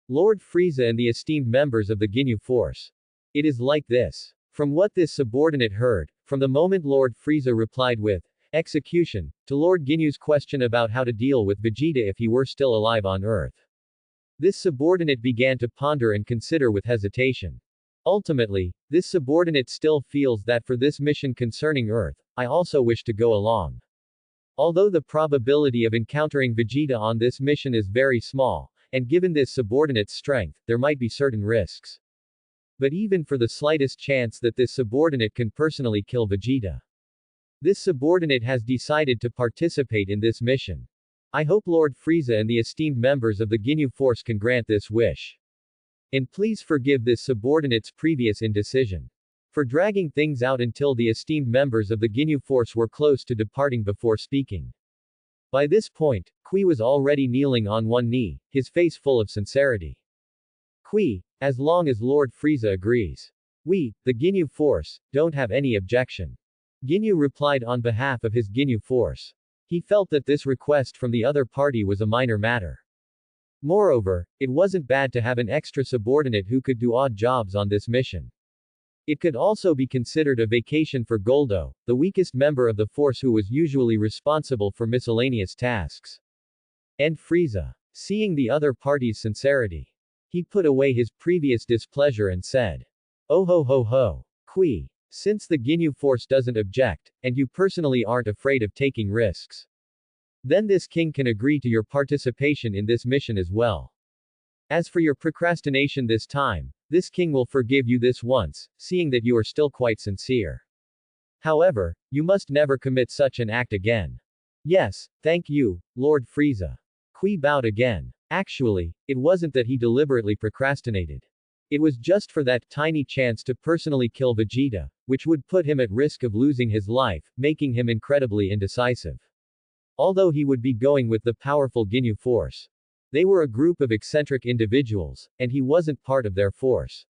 Lord Frieza and the esteemed members of the Ginyu force. It is like this. From what this subordinate heard, from the moment Lord Frieza replied with execution to Lord Ginyu's question about how to deal with Vegeta if he were still alive on Earth. This subordinate began to ponder and consider with hesitation. Ultimately, this subordinate still feels that for this mission concerning Earth, I also wish to go along. Although the probability of encountering Vegeta on this mission is very small, and given this subordinate's strength, there might be certain risks. But even for the slightest chance that this subordinate can personally kill Vegeta, this subordinate has decided to participate in this mission. I hope Lord Frieza and the esteemed members of the Ginyu force can grant this wish. And please forgive this subordinate's previous indecision. For dragging things out until the esteemed members of the Ginyu force were close to departing before speaking. By this point, Kui was already kneeling on one knee, his face full of sincerity. Kui, as long as Lord Frieza agrees. We, the Ginyu force, don't have any objection. Ginyu replied on behalf of his Ginyu force. He felt that this request from the other party was a minor matter. Moreover, it wasn't bad to have an extra subordinate who could do odd jobs on this mission. It could also be considered a vacation for Goldo, the weakest member of the force who was usually responsible for miscellaneous tasks. And Frieza, seeing the other party's sincerity, he put away his previous displeasure and said, "Oh ho ho ho. Kui, since the Ginyu force doesn't object, and you personally aren't afraid of taking risks, then this king can agree to your participation in this mission as well. As for your procrastination this time, this king will forgive you this once, seeing that you are still quite sincere. However, you must never commit such an act again." "Yes, thank you, Lord Frieza." Kui bowed again. Actually, it wasn't that he deliberately procrastinated. It was just for that tiny chance to personally kill Vegeta, which would put him at risk of losing his life, making him incredibly indecisive. Although he would be going with the powerful Ginyu force. They were a group of eccentric individuals, and he wasn't part of their force.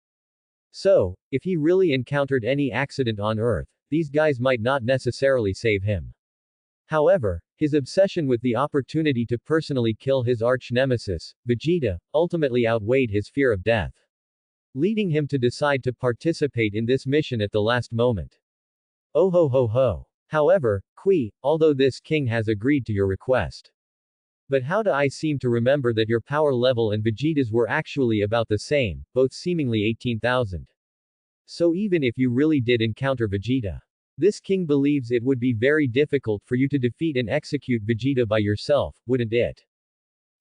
So, if he really encountered any accident on Earth, these guys might not necessarily save him. However, his obsession with the opportunity to personally kill his arch-nemesis, Vegeta, ultimately outweighed his fear of death, leading him to decide to participate in this mission at the last moment. "Oh ho ho ho. However, Kui, although this king has agreed to your request. But how do I seem to remember that your power level and Vegeta's were actually about the same, both seemingly 18,000. So even if you really did encounter Vegeta, this king believes it would be very difficult for you to defeat and execute Vegeta by yourself, wouldn't it?"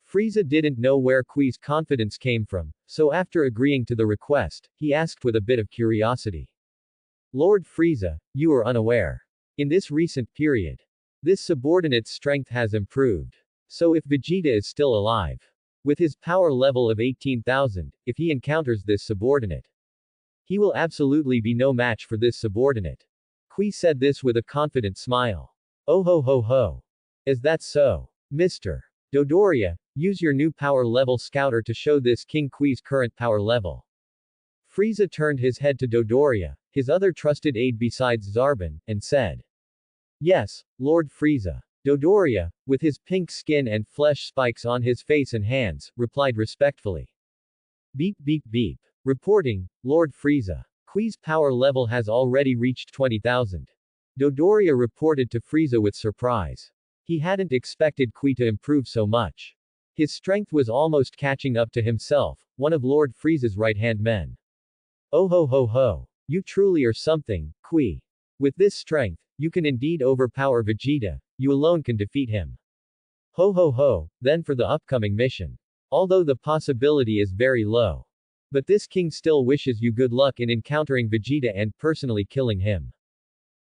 Frieza didn't know where Kui's confidence came from, so after agreeing to the request, he asked with a bit of curiosity. "Lord Frieza, you are unaware. In this recent period, this subordinate's strength has improved. So if Vegeta is still alive, with his power level of 18,000, if he encounters this subordinate, he will absolutely be no match for this subordinate." Kui said this with a confident smile. "Oh ho ho ho. Is that so? Mr. Dodoria, use your new power level scouter to show this King Kui's current power level." Frieza turned his head to Dodoria, his other trusted aide besides Zarbon, and said, "Yes, Lord Frieza." Dodoria, with his pink skin and flesh spikes on his face and hands, replied respectfully. "Beep beep beep. Reporting, Lord Frieza. Kui's power level has already reached 20,000. Dodoria reported to Frieza with surprise. He hadn't expected Kui to improve so much. His strength was almost catching up to himself, one of Lord Frieza's right-hand men. "Oh ho ho ho. You truly are something, Kui. With this strength, you can indeed overpower Vegeta, you alone can defeat him. Ho ho ho, then for the upcoming mission. although the possibility is very low. But this king still wishes you good luck in encountering Vegeta and personally killing him.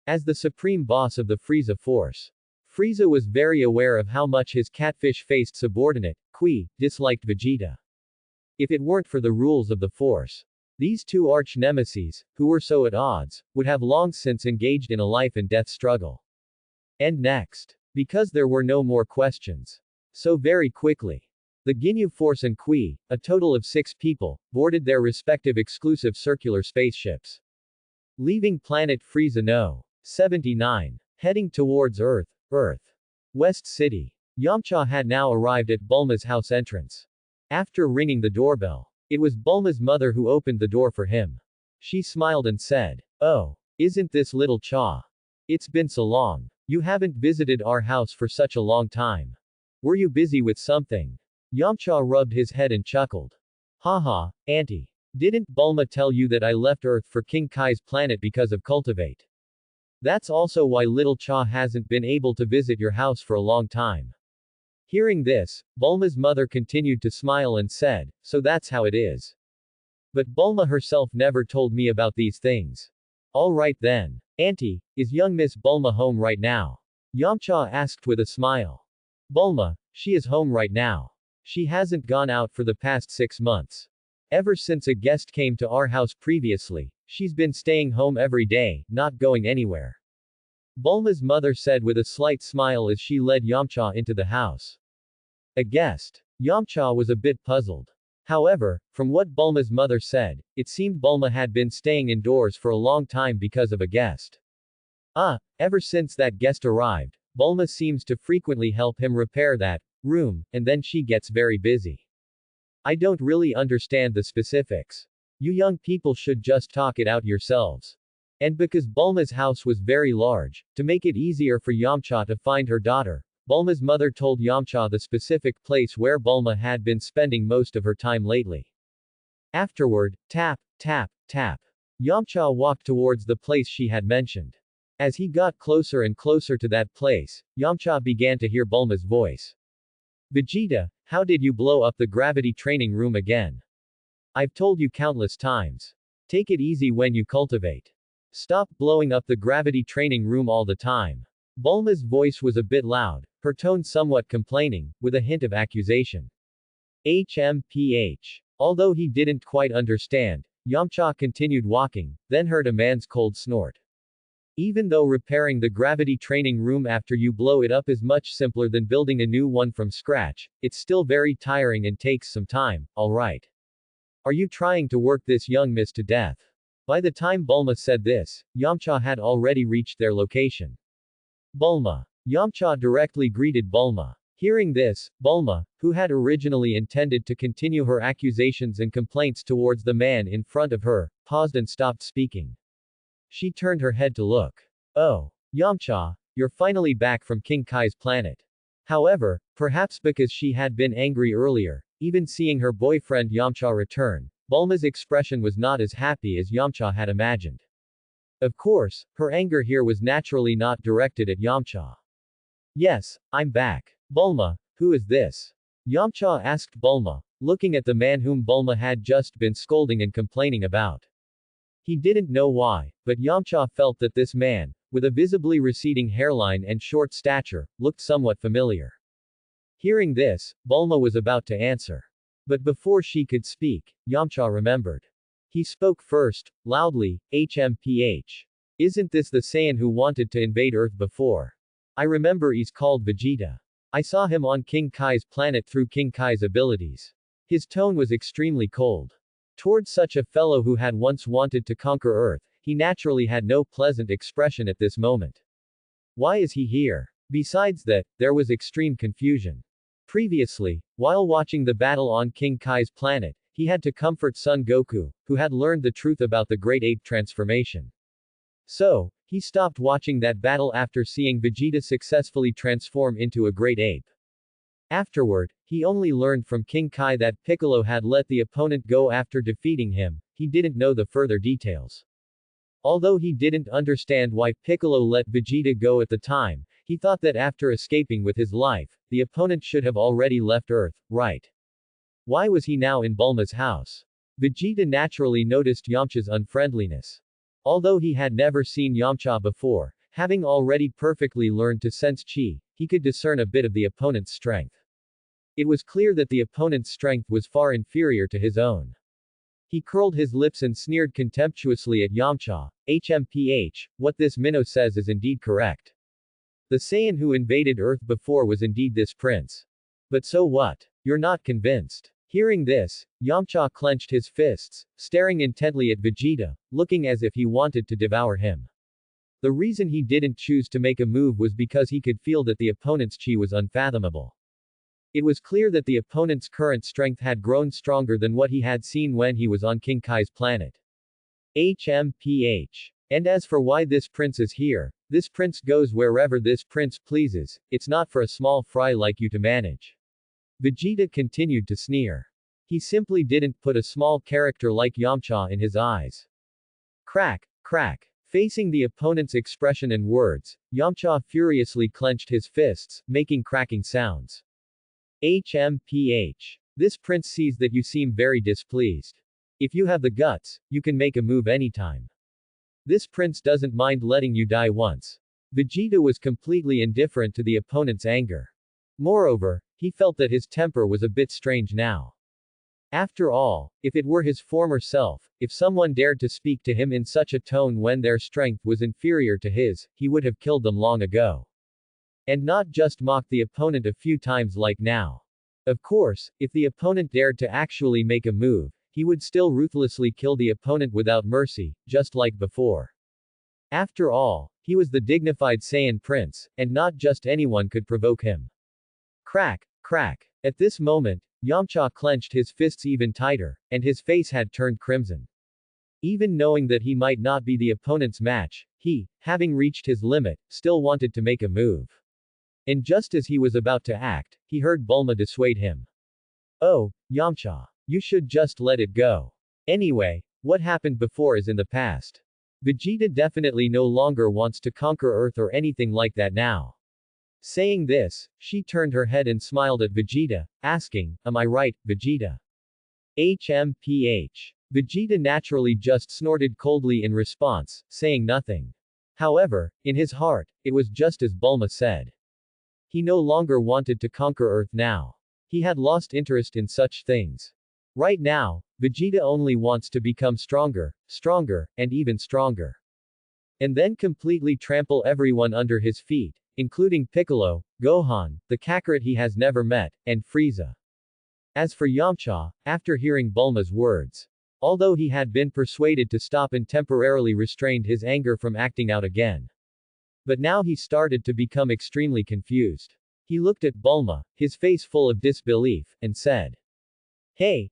As the supreme boss of the Frieza force, Frieza was very aware of how much his catfish-faced subordinate, Qui, disliked Vegeta. If it weren't for the rules of the force, these two arch-nemeses, who were so at odds, would have long since engaged in a life-and-death struggle. And next. Because there were no more questions. So very quickly. The Ginyu Force and Qui, a total of 6 people, boarded their respective exclusive circular spaceships. Leaving planet Frieza No. 79. Heading towards Earth. West City. Yamcha had now arrived at Bulma's house entrance. After ringing the doorbell, it was Bulma's mother who opened the door for him. She smiled and said, "Oh, isn't this little Cha? It's been so long. You haven't visited our house for such a long time. Were you busy with something?" Yamcha rubbed his head and chuckled. "Haha, auntie. Didn't Bulma tell you that I left Earth for King Kai's planet because of Cultivate? That's also why little Cha hasn't been able to visit your house for a long time." Hearing this, Bulma's mother continued to smile and said, "So that's how it is. But Bulma herself never told me about these things." "Alright then. Auntie, is young Miss Bulma home right now?" Yamcha asked with a smile. "Bulma, she is home right now. She hasn't gone out for the past 6 months. Ever since a guest came to our house previously, she's been staying home every day, not going anywhere." Bulma's mother said with a slight smile as she led Yamcha into the house. A guest. Yamcha was a bit puzzled. However, from what Bulma's mother said, it seemed Bulma had been staying indoors for a long time because of a guest. Ever since that guest arrived, Bulma seems to frequently help him repair that room, and then she gets very busy. I don't really understand the specifics. You young people should just talk it out yourselves. And because Bulma's house was very large, to make it easier for Yamcha to find her daughter, Bulma's mother told Yamcha the specific place where Bulma had been spending most of her time lately. Afterward, tap, tap, tap. Yamcha walked towards the place she had mentioned. As he got closer and closer to that place, Yamcha began to hear Bulma's voice. "Vegeta, how did you blow up the gravity training room again? I've told you countless times. Take it easy when you cultivate. Stop blowing up the gravity training room all the time." Bulma's voice was a bit loud, her tone somewhat complaining, with a hint of accusation. HMPH. Although he didn't quite understand, Yamcha continued walking, then heard a man's cold snort. "Even though repairing the gravity training room after you blow it up is much simpler than building a new one from scratch, it's still very tiring and takes some time, alright. Are you trying to work this young miss to death?" By the time Bulma said this, Yamcha had already reached their location. "Bulma." Yamcha directly greeted Bulma. Hearing this, Bulma, who had originally intended to continue her accusations and complaints towards the man in front of her, paused and stopped speaking. She turned her head to look. "Oh, Yamcha, you're finally back from King Kai's planet." However, perhaps because she had been angry earlier, even seeing her boyfriend Yamcha return, Bulma's expression was not as happy as Yamcha had imagined. Of course, her anger here was naturally not directed at Yamcha. "Yes, I'm back. Bulma, who is this?" Yamcha asked Bulma, looking at the man whom Bulma had just been scolding and complaining about. He didn't know why, but Yamcha felt that this man, with a visibly receding hairline and short stature, looked somewhat familiar. Hearing this, Bulma was about to answer. But before she could speak, Yamcha remembered. He spoke first, loudly, "HMPH. Isn't this the Saiyan who wanted to invade Earth before? I remember he's called Vegeta. I saw him on King Kai's planet through King Kai's abilities." His tone was extremely cold. Towards such a fellow who had once wanted to conquer Earth, he naturally had no pleasant expression at this moment. Why is he here? Besides that, there was extreme confusion. Previously, while watching the battle on King Kai's planet, he had to comfort Son Goku, who had learned the truth about the Great Ape transformation. So, he stopped watching that battle after seeing Vegeta successfully transform into a Great Ape. Afterward, he only learned from King Kai that Piccolo had let the opponent go after defeating him. He didn't know the further details. Although he didn't understand why Piccolo let Vegeta go at the time, he thought that after escaping with his life, the opponent should have already left Earth, right? Why was he now in Bulma's house? Vegeta naturally noticed Yamcha's unfriendliness. Although he had never seen Yamcha before, having already perfectly learned to sense chi, he could discern a bit of the opponent's strength. It was clear that the opponent's strength was far inferior to his own. He curled his lips and sneered contemptuously at Yamcha. HMPH, what this Minnow says is indeed correct. The Saiyan who invaded Earth before was indeed this prince. But so what? You're not convinced. Hearing this, Yamcha clenched his fists, staring intently at Vegeta, looking as if he wanted to devour him. The reason he didn't choose to make a move was because he could feel that the opponent's chi was unfathomable. It was clear that the opponent's current strength had grown stronger than what he had seen when he was on King Kai's planet. HMPH. And as for why this prince is here, this prince goes wherever this prince pleases, it's not for a small fry like you to manage. Vegeta continued to sneer. He simply didn't put a small character like Yamcha in his eyes. Crack, crack. Facing the opponent's expression and words, Yamcha furiously clenched his fists, making cracking sounds. HMPH. This prince sees that you seem very displeased. If you have the guts, you can make a move anytime. This prince doesn't mind letting you die once. Vegeta was completely indifferent to the opponent's anger. Moreover, he felt that his temper was a bit strange now. After all, if it were his former self, if someone dared to speak to him in such a tone when their strength was inferior to his, he would have killed them long ago. And not just mock the opponent a few times like now. Of course, if the opponent dared to actually make a move, he would still ruthlessly kill the opponent without mercy, just like before. After all, he was the dignified Saiyan prince, and not just anyone could provoke him. Crack, crack. At this moment, Yamcha clenched his fists even tighter, and his face had turned crimson. Even knowing that he might not be the opponent's match, he, having reached his limit, still wanted to make a move. And just as he was about to act, he heard Bulma dissuade him. Oh, Yamcha. You should just let it go. Anyway, what happened before is in the past. Vegeta definitely no longer wants to conquer Earth or anything like that now. Saying this, she turned her head and smiled at Vegeta, asking, am I right, Vegeta? HMPH. Vegeta naturally just snorted coldly in response, saying nothing. However, in his heart, it was just as Bulma said. He no longer wanted to conquer Earth now. He had lost interest in such things. Right now, Vegeta only wants to become stronger, stronger, and even stronger. And then completely trample everyone under his feet, including Piccolo, Gohan, the Kakarot he has never met, and Frieza. As for Yamcha, after hearing Bulma's words, although he had been persuaded to stop and temporarily restrained his anger from acting out again. But now he started to become extremely confused. He looked at Bulma, his face full of disbelief, and said, Hey,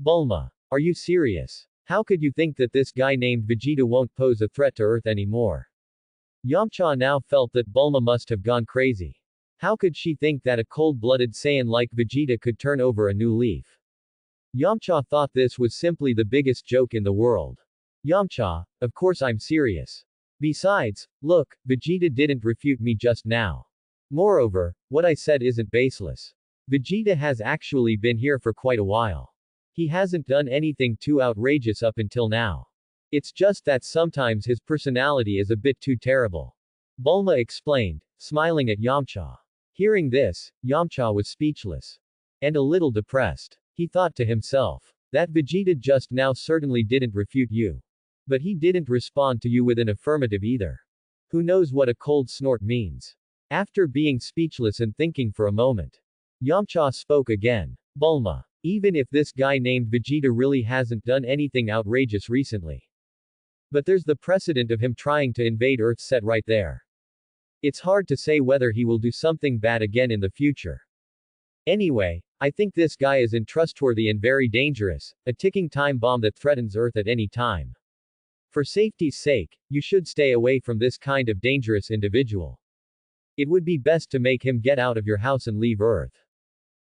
Bulma. Are you serious? How could you think that this guy named Vegeta won't pose a threat to Earth anymore? Yamcha now felt that Bulma must have gone crazy. How could she think that a cold-blooded Saiyan like Vegeta could turn over a new leaf? Yamcha thought this was simply the biggest joke in the world. Yamcha, of course I'm serious. Besides, look, Vegeta didn't refute me just now. Moreover, what I said isn't baseless. Vegeta has actually been here for quite a while. He hasn't done anything too outrageous up until now. It's just that sometimes his personality is a bit too terrible. Bulma explained, smiling at Yamcha. Hearing this, Yamcha was speechless. And a little depressed. He thought to himself. That Vegeta just now certainly didn't refute you. But he didn't respond to you with an affirmative either. Who knows what a cold snort means? After being speechless and thinking for a moment, Yamcha spoke again. Bulma. Even if this guy named Vegeta really hasn't done anything outrageous recently. But there's the precedent of him trying to invade Earth set right there. It's hard to say whether he will do something bad again in the future. Anyway, I think this guy is untrustworthy and very dangerous, a ticking time bomb that threatens Earth at any time. For safety's sake, you should stay away from this kind of dangerous individual. It would be best to make him get out of your house and leave Earth.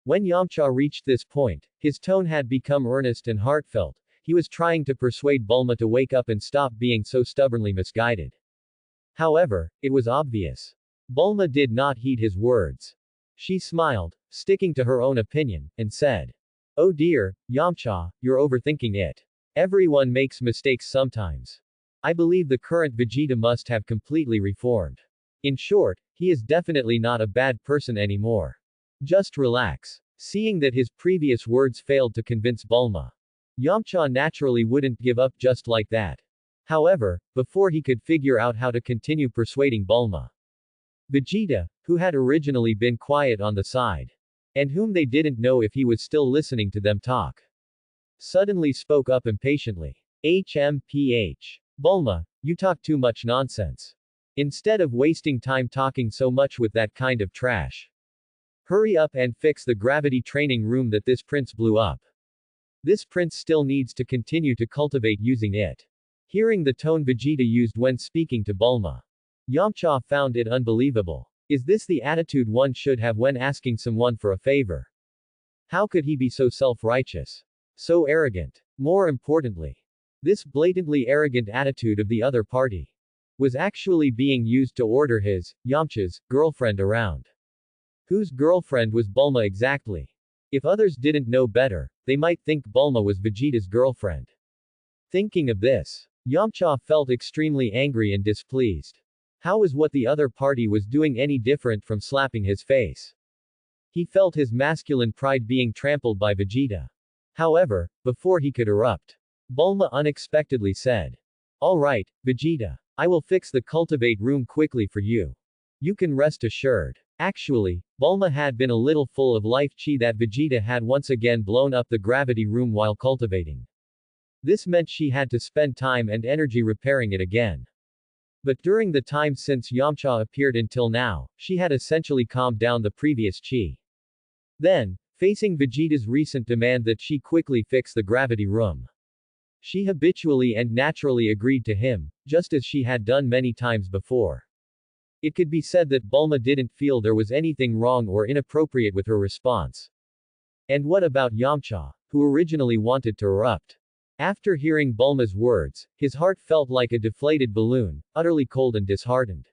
When Yamcha reached this point, his tone had become earnest and heartfelt. He was trying to persuade Bulma to wake up and stop being so stubbornly misguided. However, it was obvious. Bulma did not heed his words. She smiled, sticking to her own opinion, and said, "Oh dear, Yamcha, you're overthinking it. Everyone makes mistakes sometimes. I believe the current Vegeta must have completely reformed. In short, he is definitely not a bad person anymore. Just relax." Seeing that his previous words failed to convince Bulma, Yamcha naturally wouldn't give up just like that. However, before he could figure out how to continue persuading Bulma, Vegeta, who had originally been quiet on the side, and whom they didn't know if he was still listening to them talk, suddenly spoke up impatiently. HMPH. Bulma, you talk too much nonsense. Instead of wasting time talking so much with that kind of trash, hurry up and fix the gravity training room that this prince blew up. This prince still needs to continue to cultivate using it. Hearing the tone Vegeta used when speaking to Bulma, Yamcha found it unbelievable. Is this the attitude one should have when asking someone for a favor? How could he be so self-righteous? So arrogant? More importantly, this blatantly arrogant attitude of the other party was actually being used to order his, Yamcha's, girlfriend around. Whose girlfriend was Bulma exactly? If others didn't know better, they might think Bulma was Vegeta's girlfriend. Thinking of this, Yamcha felt extremely angry and displeased. How was what the other party was doing any different from slapping his face? He felt his masculine pride being trampled by Vegeta. However, before he could erupt, Bulma unexpectedly said, "All right, Vegeta. I will fix the cultivate room quickly for you. You can rest assured." Actually, Bulma had been a little full of life chi that Vegeta had once again blown up the gravity room while cultivating. This meant she had to spend time and energy repairing it again. But during the time since Yamcha appeared until now, she had essentially calmed down the previous chi. Then, facing Vegeta's recent demand that she quickly fix the gravity room, she habitually and naturally agreed to him, just as she had done many times before. It could be said that Bulma didn't feel there was anything wrong or inappropriate with her response. And what about Yamcha, who originally wanted to erupt? After hearing Bulma's words, his heart felt like a deflated balloon, utterly cold and disheartened.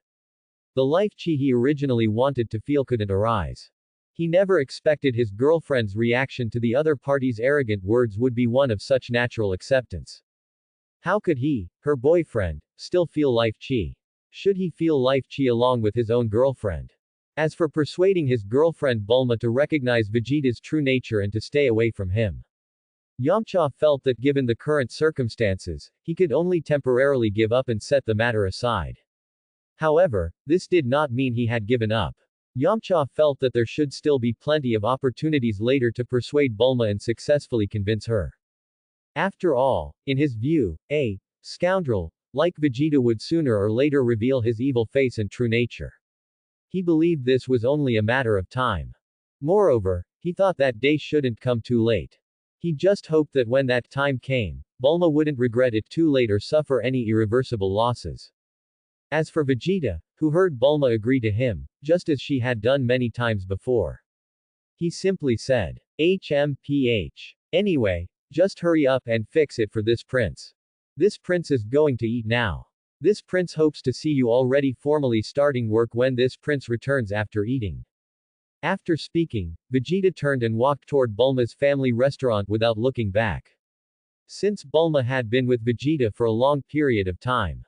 The life chi he originally wanted to feel couldn't arise. He never expected his girlfriend's reaction to the other party's arrogant words would be one of such natural acceptance. How could he, her boyfriend, still feel life chi? Should he feel life chi along with his own girlfriend? As for persuading his girlfriend Bulma to recognize Vegeta's true nature and to stay away from him, Yamcha felt that given the current circumstances, he could only temporarily give up and set the matter aside. However, this did not mean he had given up. Yamcha felt that there should still be plenty of opportunities later to persuade Bulma and successfully convince her. After all, in his view, a scoundrel like Vegeta would sooner or later reveal his evil face and true nature. He believed this was only a matter of time. Moreover, he thought that day shouldn't come too late. He just hoped that when that time came, Bulma wouldn't regret it too late or suffer any irreversible losses. As for Vegeta, who heard Bulma agree to him, just as she had done many times before, he simply said, HMPH. Anyway, just hurry up and fix it for this prince. This prince is going to eat now. This prince hopes to see you already formally starting work when this prince returns after eating. After speaking, Vegeta turned and walked toward Bulma's family restaurant without looking back. Since Bulma had been with Vegeta for a long period of time,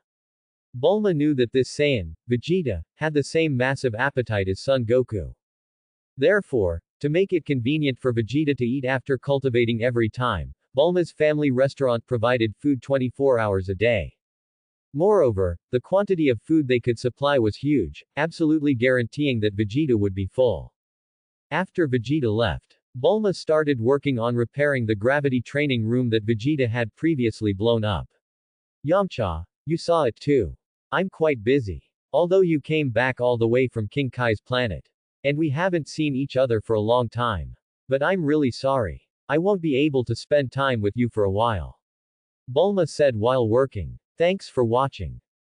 Bulma knew that this Saiyan, Vegeta, had the same massive appetite as Son Goku. Therefore, to make it convenient for Vegeta to eat after cultivating every time, Bulma's family restaurant provided food 24 hours a day. Moreover, the quantity of food they could supply was huge, absolutely guaranteeing that Vegeta would be full. After Vegeta left, Bulma started working on repairing the gravity training room that Vegeta had previously blown up. Yamcha, you saw it too. I'm quite busy. Although you came back all the way from King Kai's planet, and we haven't seen each other for a long time. But I'm really sorry. I won't be able to spend time with you for a while. Bulma said while working. Thanks for watching.